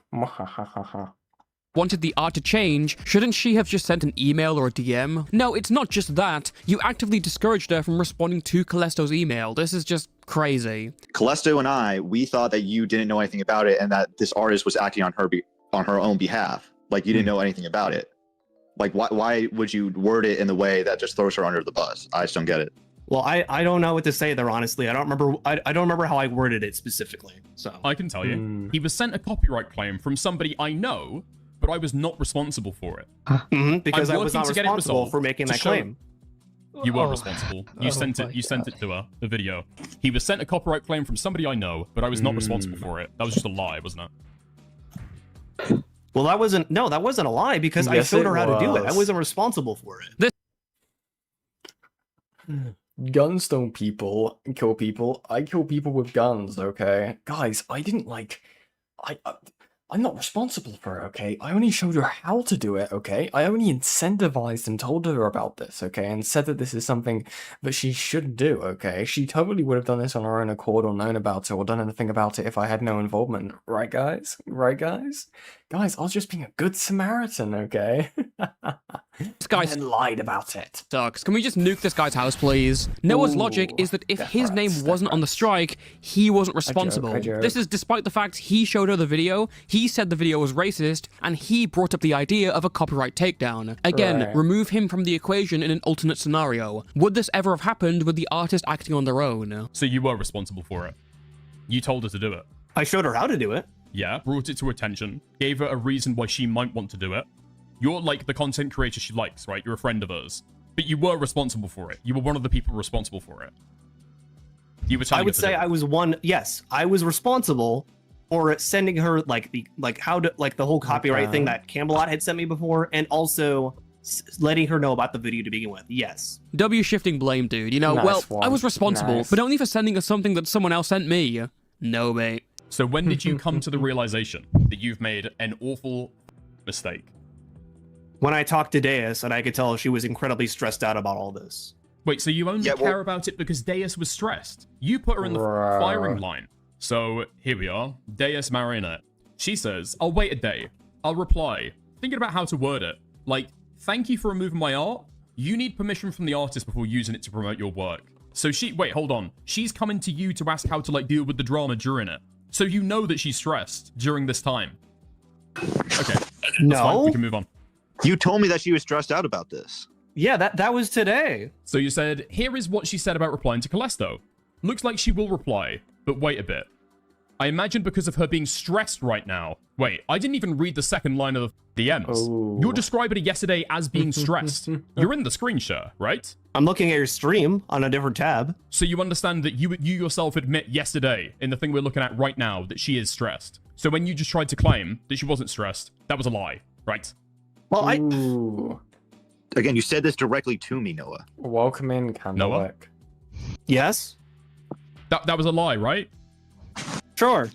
Wanted the art to change, shouldn't she have just sent an email or a DM? No, it's not just that. You actively discouraged her from responding to Callisto's email. This is just crazy. Callisto and we thought that you didn't know anything about it and that this artist was acting on her own behalf. Like, you didn't know anything about it. Like, why would you word it in the way that just throws her under the bus? I just don't get it. Well, I don't know what to say there, honestly. I don't remember how I worded it specifically. So I can tell you. He was sent a copyright claim from somebody I know, but I was not responsible for it. Because I was not responsible for making that claim. You were responsible. You sent it to her, the video. He was sent a copyright claim from somebody I know, but I was not responsible for it. That was just a lie, wasn't it? Well, that wasn't a lie because I showed her how to do it. I wasn't responsible for it. Guns don't kill people. I kill people with guns, okay? Guys, I didn't I'm not responsible for it, okay? I only showed her how to do it, okay? I only incentivized and told her about this, okay? And said that this is something that she should do, okay? She totally would have done this on her own accord or known about it or done anything about it if I had no involvement. Right, guys? Right, guys? Guys, I was just being a good Samaritan, okay? This guy's lied about it. Sucks. Can we just nuke this guy's house, please? Noah's logic is that if his name wasn't on the strike, he wasn't responsible. I joke. This is despite the fact he showed her the video, he said the video was racist, and he brought up the idea of a copyright takedown. Again, Right. remove him from the equation in an alternate scenario. Would this ever have happened with the artist acting on their own? So you were responsible for it. You told her to do it. I showed her how to do it. Yeah, brought it to attention, gave her a reason why she might want to do it. You're like the content creator she likes, right? You're a friend of hers. But you were responsible for it. You were one of the people responsible for it. You were telling I would say I was one. Yes, I was responsible for sending her the whole copyright thing that Camelot had sent me before, and also letting her know about the video to begin with. Yes. W shifting blame, dude. You know, Nice I was responsible, Nice. but only for sending her something that someone else sent me. No, mate. So when did you come to the realization that you've made an awful mistake? When I talked to Deus, and I could tell she was incredibly stressed out about all this. Wait, so you only care about it because Deus was stressed? You put her in the firing line. So here we are, Deus Marionette. She says, I'll wait a day. I'll reply. Thinking about how to word it. Like, thank you for removing my art. You need permission from the artist before using it to promote your work. So wait, hold on. She's coming to you to ask how to deal with the drama during it. So you know that she's stressed during this time. Okay. No. Fine. We can move on. You told me that she was stressed out about this. Yeah, that was today. So you said, here is what she said about replying to Callisto. Looks like she will reply, but wait a bit. I imagine because of her being stressed right now. Wait, I didn't even read the second line of the DMs. You're describing her yesterday as being stressed. You're in the screen share, right? I'm looking at your stream on a different tab. So you understand that you yourself admit yesterday in the thing we're looking at right now that she is stressed. So when you just tried to claim that she wasn't stressed, that was a lie, right? Well, Again, you said this directly to me, Noah. Welcome in, Candlewick. Yes? That was a lie, right? Sure.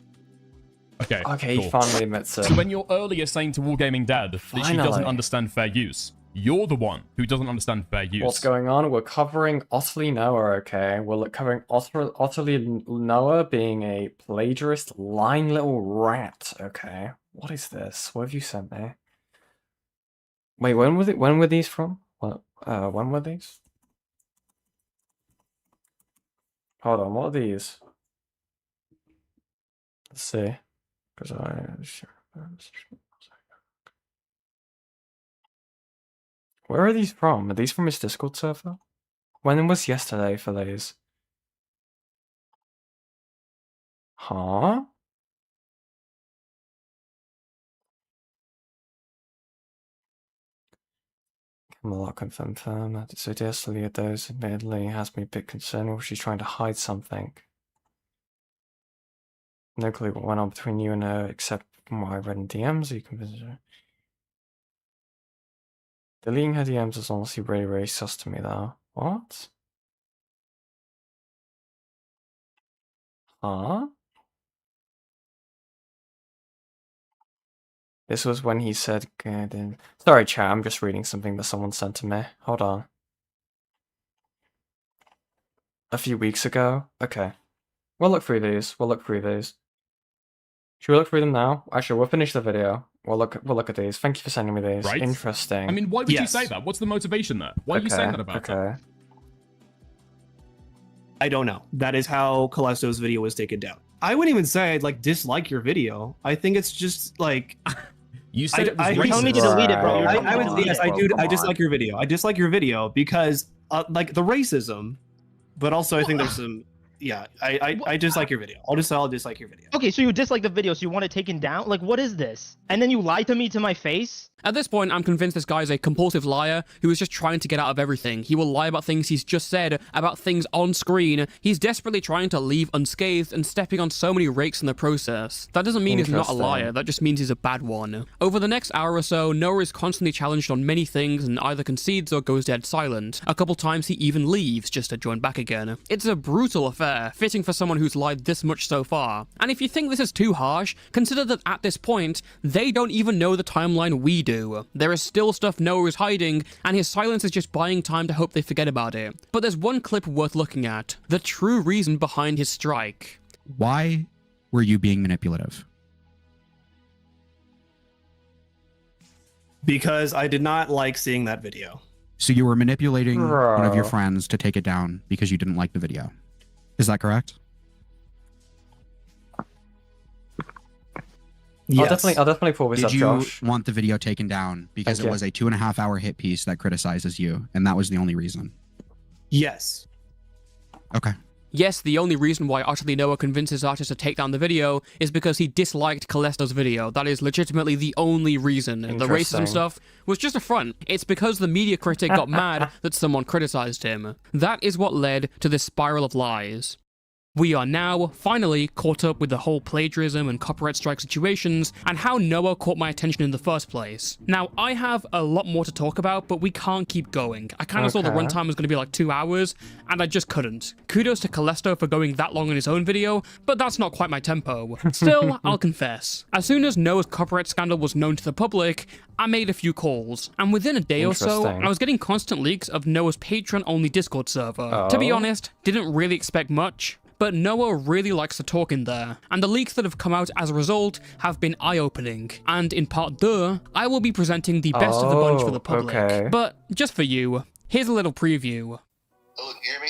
Okay. Okay, cool. he finally admits it. So when you're earlier saying to Wargaming Dad that she doesn't understand fair use, you're the one who doesn't understand fair use. What's going on? We're covering Otterly Noah, okay? We're covering Otterly Noah being a plagiarist, lying little rat, okay? What is this? What have you sent me? Wait, when were these from? What? When were these? Hold on, what are these? Let's see. Because where are these from? Are these from his Discord server? When was yesterday for these? Huh? Camelot confirmed. So dearly at those admittedly has me a bit concerned or she's trying to hide something. No clue what went on between you and her except from what I read in DMs, you can visit her. Deleting her DMs is honestly really, really sus to me though. What? Huh? This was when he said, sorry chat, I'm just reading something that someone sent to me. Hold on. A few weeks ago? Okay. We'll look through these. Should we look through them now? Actually, we'll finish the video. We'll look at these. Thank you for sending me these. Right? Interesting. I mean, why would you say that? What's the motivation there? Why are you saying that about her? I don't know. That is how Callisto's video was taken down. I wouldn't even say I'd dislike your video. I think it's just you said it was racist. You don't need to delete it, bro. Yes, I do. I dislike your video. I dislike your video because the racism, but also I think there's some. Yeah, I dislike your video. I'll dislike your video. Okay, so you dislike the video, so you want it taken down? Like, what is this? And then you lie to me to my face? At this point, I'm convinced this guy is a compulsive liar who is just trying to get out of everything. He will lie about things he's just said, about things on screen. He's desperately trying to leave unscathed and stepping on so many rakes in the process. That doesn't mean he's not a liar, that just means he's a bad one. Over the next hour or so, Noah is constantly challenged on many things and either concedes or goes dead silent. A couple times he even leaves just to join back again. It's a brutal affair, fitting for someone who's lied this much so far. And if you think this is too harsh, consider that at this point, they don't even know the timeline we do. There is still stuff Noah is hiding, and his silence is just buying time to hope they forget about it. But there's one clip worth looking at. The true reason behind his strike. Why were you being manipulative? Because I did not like seeing that video. So you were manipulating one of your friends to take it down because you didn't like the video. Is that correct? Yes. I'll definitely pull this up, Josh. Did you want the video taken down because it was a 2.5-hour hit piece that criticizes you, and that was the only reason? Yes. Okay. Yes, the only reason why Otterly Noah convinces artists to take down the video is because he disliked Callisto's video. That is legitimately the only reason. The racism stuff was just a front. It's because the media critic got mad that someone criticized him. That is what led to this spiral of lies. We are now, finally, caught up with the whole plagiarism and copyright strike situations, and how Noah caught my attention in the first place. Now, I have a lot more to talk about, but we can't keep going. I kind of saw the runtime was going to be like 2 hours, and I just couldn't. Kudos to Callisto for going that long in his own video, but that's not quite my tempo. Still, I'll confess. As soon as Noah's copyright scandal was known to the public, I made a few calls, and within a day or so, I was getting constant leaks of Noah's Patreon-only Discord server. To be honest, didn't really expect much. But Noah really likes to talk in there, and the leaks that have come out as a result have been eye-opening. And in part 2, I will be presenting the best of the bunch for the public. But just for you, here's a little preview. Oh, you hear me?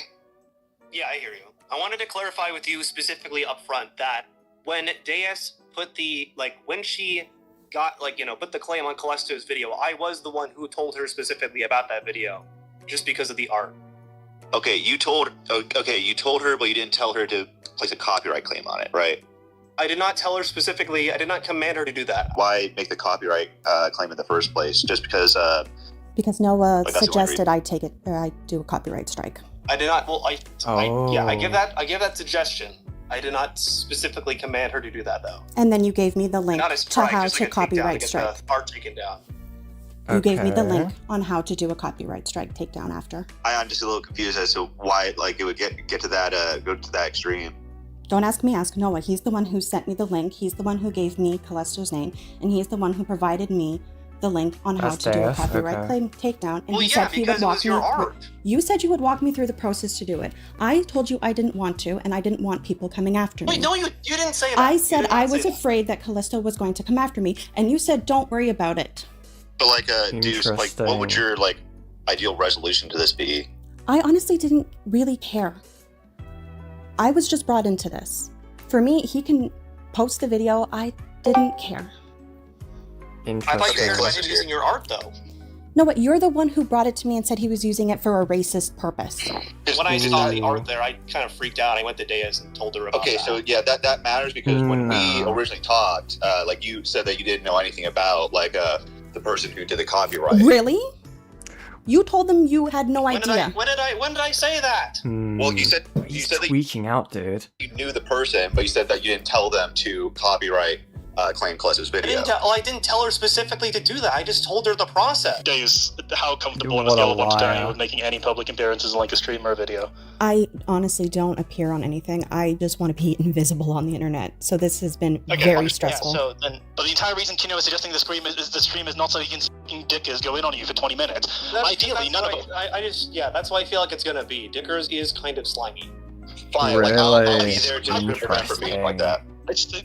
Yeah, I hear you. I wanted to clarify with you specifically up front that when Deus put the, when she got, put the claim on Callisto's video, I was the one who told her specifically about that video, just because of the art. Okay, you told her, but you didn't tell her to place a copyright claim on it, right? I did not tell her specifically. I did not command her to do that. Why make the copyright claim in the first place? Just because? Because Noah suggested I take it, or I do a copyright strike. I did not. Well, I give that suggestion. I did not specifically command her to do that, though. And then you gave me the link to how to copyright strike. The art taken down. You gave me the link on how to do a copyright strike takedown after. I'm just a little confused as to why it would get to that go to that extreme. Don't ask me, ask Noah. He's the one who sent me the link. He's the one who gave me Callisto's name, and he's the one who provided me the link on how to do a copyright claim takedown. And he said he would walk me through. You said you would walk me through the process to do it. I told you I didn't want to, and I didn't want people coming after me. Wait, no, you didn't say that. I said I was afraid that Callisto was going to come after me, and you said don't worry about it. But what would your ideal resolution to this be? I honestly didn't really care. I was just brought into this. For me, he can post the video. I didn't care. I thought you cared about him using your art, though. No, but you're the one who brought it to me and said he was using it for a racist purpose. When I saw the art there, I kind of freaked out. I went to Deus and told her about that. So yeah, that matters because when we originally talked, you said that you didn't know anything about the person who did the copyright. Really? You told them you had no idea. When did I say that? Well, you said that tweaking out, dude. You knew the person, but you said that you didn't tell them to copyright claim Callisto's video. I didn't tell her specifically to do that. I just told her the process. Days, how comfortable on a scale of 1 to 10 are you with making any public appearances in a stream or a video? I honestly don't appear on anything. I just want to be invisible on the internet. So this has been very stressful. Yeah, but the entire reason Kino is suggesting the stream is not so he can fucking dickers go in on you for 20 minutes. Ideally, none of them. That's why I feel like it's gonna be. Dickers is kind of slimy. Fine, really? I'll be there to prevent from being like that.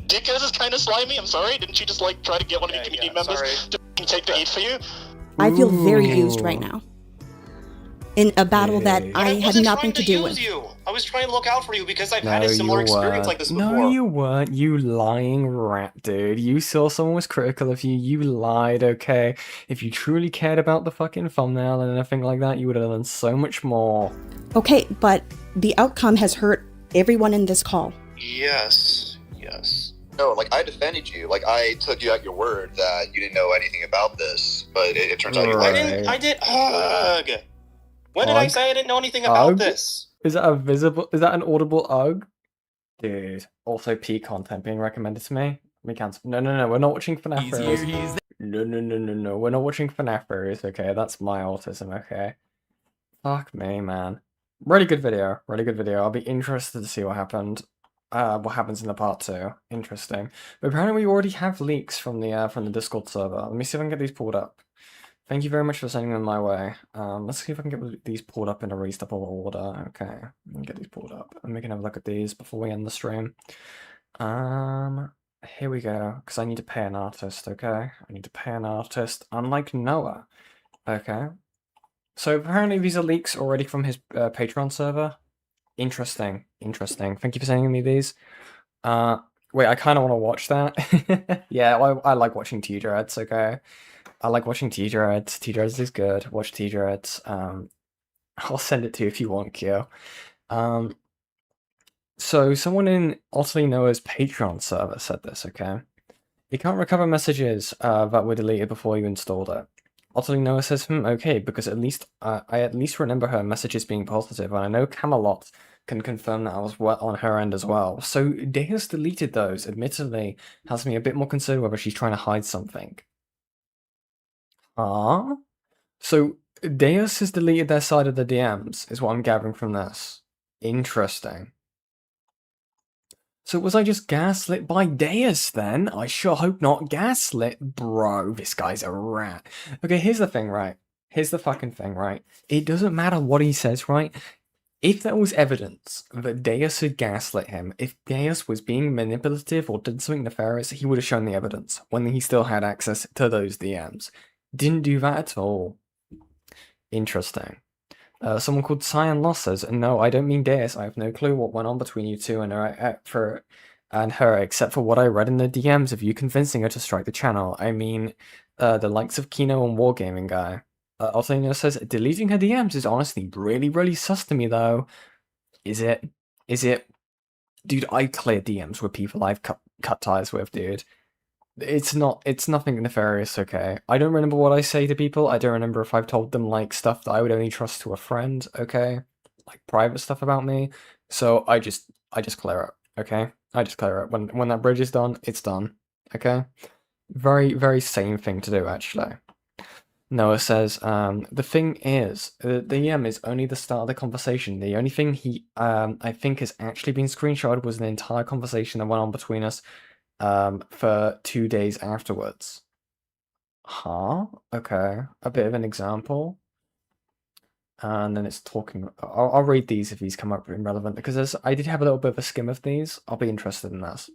Dickers is kind of slimy. I'm sorry. Didn't you just try to get one of your community members to take the heat for you? I feel very used right now. In a battle that I had nothing to do with. I was trying to look out for you because I've had a similar experience like this before. No, you weren't. You lying rat, dude. You saw someone was critical of you. You lied, okay? If you truly cared about the fucking thumbnail and anything like that, you would have done so much more. Okay, but the outcome has hurt everyone in this call. Yes. No, like, I defended you. Like, I took you at your word that you didn't know anything about this, but it turns out you lied. I did. Ugh. When did I say I didn't know anything about this? Is that an audible ugh? Dude. Also, P content being recommended to me. We cancel. No. We're not watching FNAF Fairies. No. We're not watching FNAF Fairies, okay? That's my autism, okay? Fuck me, man. Really good video. I'll be interested to see what happened. What happens in the part 2. Interesting. But apparently we already have leaks from the Discord server. Let me see if I can get these pulled up. Thank you very much for sending them my way. Let's see if I can get these pulled up in a reasonable order. Okay, let me get these pulled up, and we can have a look at these before we end the stream. Here we go, because I need to pay an artist, okay? I need to pay an artist, unlike Noah. Okay. So apparently these are leaks already from his Patreon server. Interesting. Thank you for sending me these. Wait, I kind of want to watch that. Yeah, I like watching T-Dreads, okay? I like watching T-Dreads. T-Dreads is good. Watch T-Dreads. I'll send it to you if you want, Kyo. So someone in Otterly Noah's Patreon server said this, okay? You can't recover messages that were deleted before you installed it. Otterly Noah says, okay, because I at least remember her messages being positive, and I know Camelot can confirm that I was on her end as well. So Deus deleted those, admittedly, has me a bit more concerned whether she's trying to hide something. So Deus has deleted their side of the DMs, is what I'm gathering from this. Interesting. So was I just gaslit by Deus then? I sure hope not. Gaslit? Bro, this guy's a rat. Okay, here's the thing, right? Here's the fucking thing, right? It doesn't matter what he says, right? If there was evidence that Deus had gaslit him, if Deus was being manipulative or did something nefarious, he would have shown the evidence when he still had access to those DMs. Didn't do that at all. Interesting. Someone called Cyan Loss says, no, I don't mean Deus. I have no clue what went on between you two and her, except for what I read in the DMs of you convincing her to strike the channel. I mean, the likes of Kino and Wargaming guy. Otterly says, deleting her DMs is honestly really sus to me, though. Is it? Dude, I clear DMs with people I've cut ties with, dude. It's nothing nefarious, okay? I don't remember what I say to people. I don't remember if I've told them, like, stuff that I would only trust to a friend, okay? Like, private stuff about me. So, I just clear it, okay? I just clear it. When that bridge is done, it's done, okay? Very sane thing to do, actually. Noah says, the thing is, the DM is only the start of the conversation. The only thing I think has actually been screenshotted was an entire conversation that went on between us for 2 days afterwards. Huh? Okay. A bit of an example. And then it's talking... I'll read these if these come up irrelevant, because I did have a little bit of a skim of these. I'll be interested in this.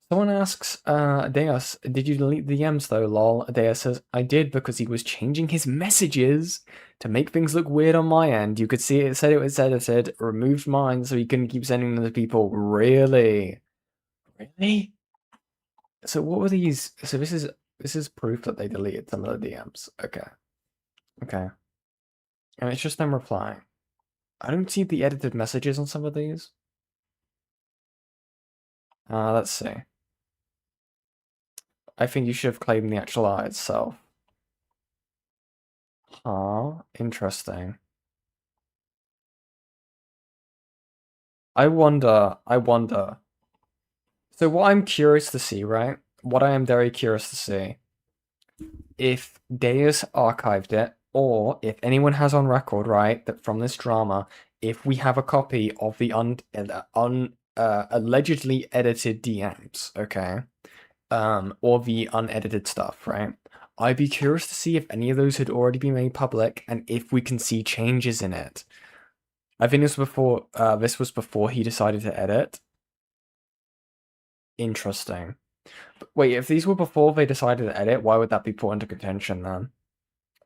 Someone asks, Deus, did you delete the DMs though, lol? Deus says, I did because he was changing his messages to make things look weird on my end. You could see it said it was edited, removed mine so he couldn't keep sending them to people. Really? Really? So what were these? So this is proof that they deleted some of the DMs. Okay. And it's just them replying. I don't see the edited messages on some of these. Let's see. I think you should have claimed the actual art itself. Huh, interesting. I wonder. So what I'm curious to see, right? What I am very curious to see, if Deus archived it, or if anyone has on record, right, that from this drama, if we have a copy of the allegedly edited DMs, okay, or the unedited stuff, right? I'd be curious to see if any of those had already been made public, and if we can see changes in it. I think this was before he decided to edit. Interesting. But wait, if these were before they decided to edit, why would that be put into contention then?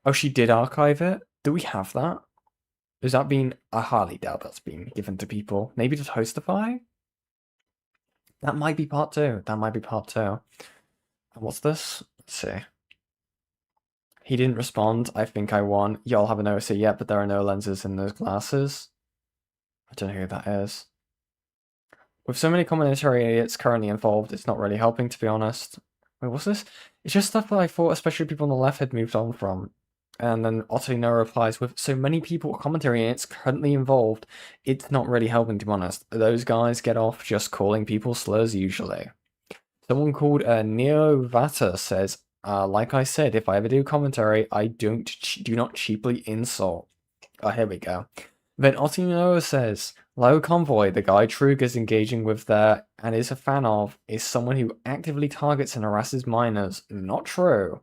Oh, she did archive it? Do we have that? Is that being... I highly doubt that's being given to people. Maybe to Toastify? That might be part 2. And what's this? Let's see. He didn't respond. I think I won. Y'all haven't noticed it yet, but there are no lenses in those glasses. I don't know who that is. With so many commentary idiots currently involved, it's not really helping, to be honest. Wait, what's this? It's just stuff that I thought especially people on the left had moved on from. And then Otterly Noah replies, with so many people commentary idiots currently involved, it's not really helping, to be honest. Those guys get off just calling people slurs usually. Someone called Neo Vata says, like I said, if I ever do commentary, I do not cheaply insult. Oh, here we go. Then Otterly Noah says, Low Convoy, the guy Trug is engaging with there and is a fan of, is someone who actively targets and harasses minors. Not true.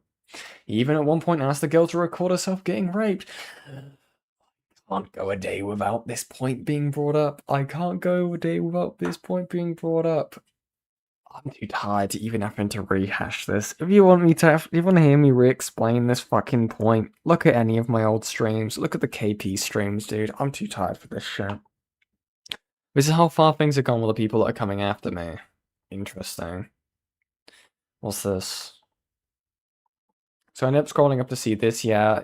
He even at one point asked the girl to record herself getting raped. Can't go a day without this point being brought up. I can't go a day without this point being brought up. I'm too tired to even having to rehash this. If you want to hear me re-explain this fucking point, look at any of my old streams. Look at the KP streams, dude. I'm too tired for this shit. This is how far things have gone with the people that are coming after me. Interesting. What's this? So I ended up scrolling up to see this. Yeah,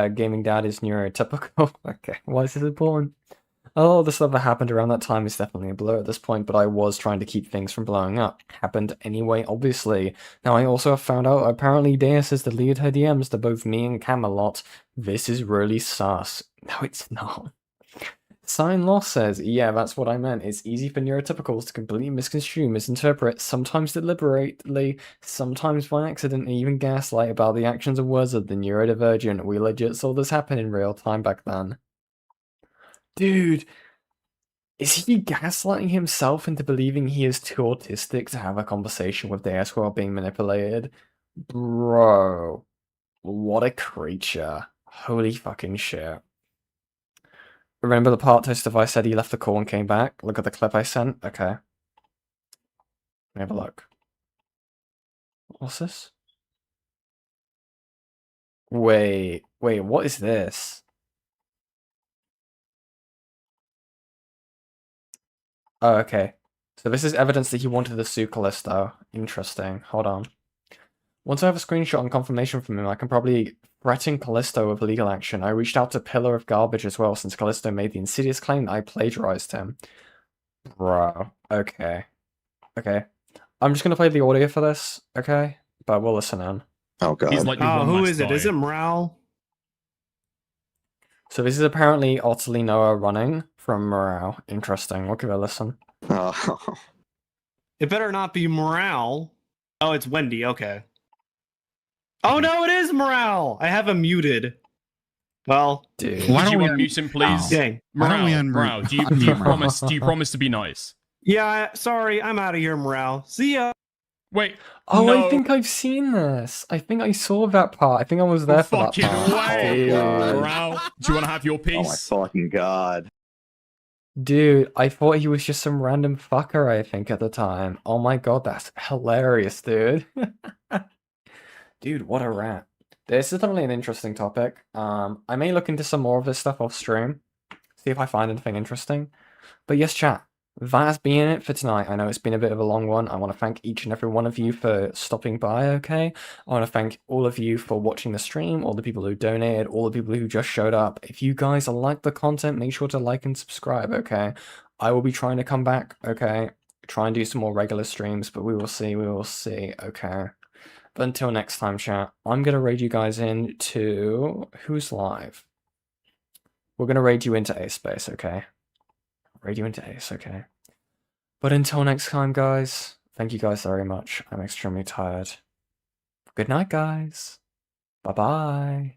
gaming dad is neurotypical. Okay, why is this important? Oh, the stuff that happened around that time is definitely a blur at this point, but I was trying to keep things from blowing up. Happened anyway, obviously. Now, I also found out apparently Deus has deleted her DMs to both me and Camelot. This is really sus. No, it's not. Sign Loss says, yeah, that's what I meant. It's easy for neurotypicals to completely misconstrue, misinterpret, sometimes deliberately, sometimes by accident, and even gaslight about the actions and words of the neurodivergent. We legit saw this happen in real time back then. Dude, is he gaslighting himself into believing he is too autistic to have a conversation with Deus while being manipulated? Bro, what a creature. Holy fucking shit. Remember the part Toastifys said he left the call and came back? Look at the clip I sent? Okay. Let me have a look. What's this? Wait, what is this? Oh, okay. So this is evidence that he wanted to sue Callisto. Interesting. Hold on. Once I have a screenshot and confirmation from him, I can probably threaten Callisto with legal action. I reached out to Pillar of Garbage as well, since Callisto made the insidious claim that I plagiarized him. Bro. Okay. Okay. I'm just gonna play the audio for this, okay? But we'll listen in. Oh, God. He's like who is it? Is it Morale? So this is apparently Otterly Noah running from Morale. Interesting. We'll give it a listen. Oh. It better not be Morale. Oh, it's Wendy. Okay. Oh no, it is Morale. I have him muted. Well, dude, why don't we unmute him, please? Dang. Morale, do you promise to be nice? Yeah, sorry, I'm out of here, Morale. See ya. Wait. Oh, no. I think I've seen this. I think I saw that part. I think I was there for that part. Way. Morale, do you want to have your piece? Oh my fucking God. Dude, I thought he was just some random fucker, I think, at the time. Oh my God, that's hilarious, dude. Dude, what a rat. This is definitely an interesting topic. I may look into some more of this stuff off stream. See if I find anything interesting. But yes, chat. That's been it for tonight. I know it's been a bit of a long one. I want to thank each and every one of you for stopping by, okay? I want to thank all of you for watching the stream, all the people who donated, all the people who just showed up. If you guys like the content, make sure to like and subscribe, okay? I will be trying to come back, okay? Try and do some more regular streams, but we will see, okay? But until next time, chat, I'm going to raid you guys into... Who's live? We're going to raid you into Ace Space, okay? Raid you into Ace, okay? But until next time, guys, thank you guys very much. I'm extremely tired. Good night, guys. Bye-bye.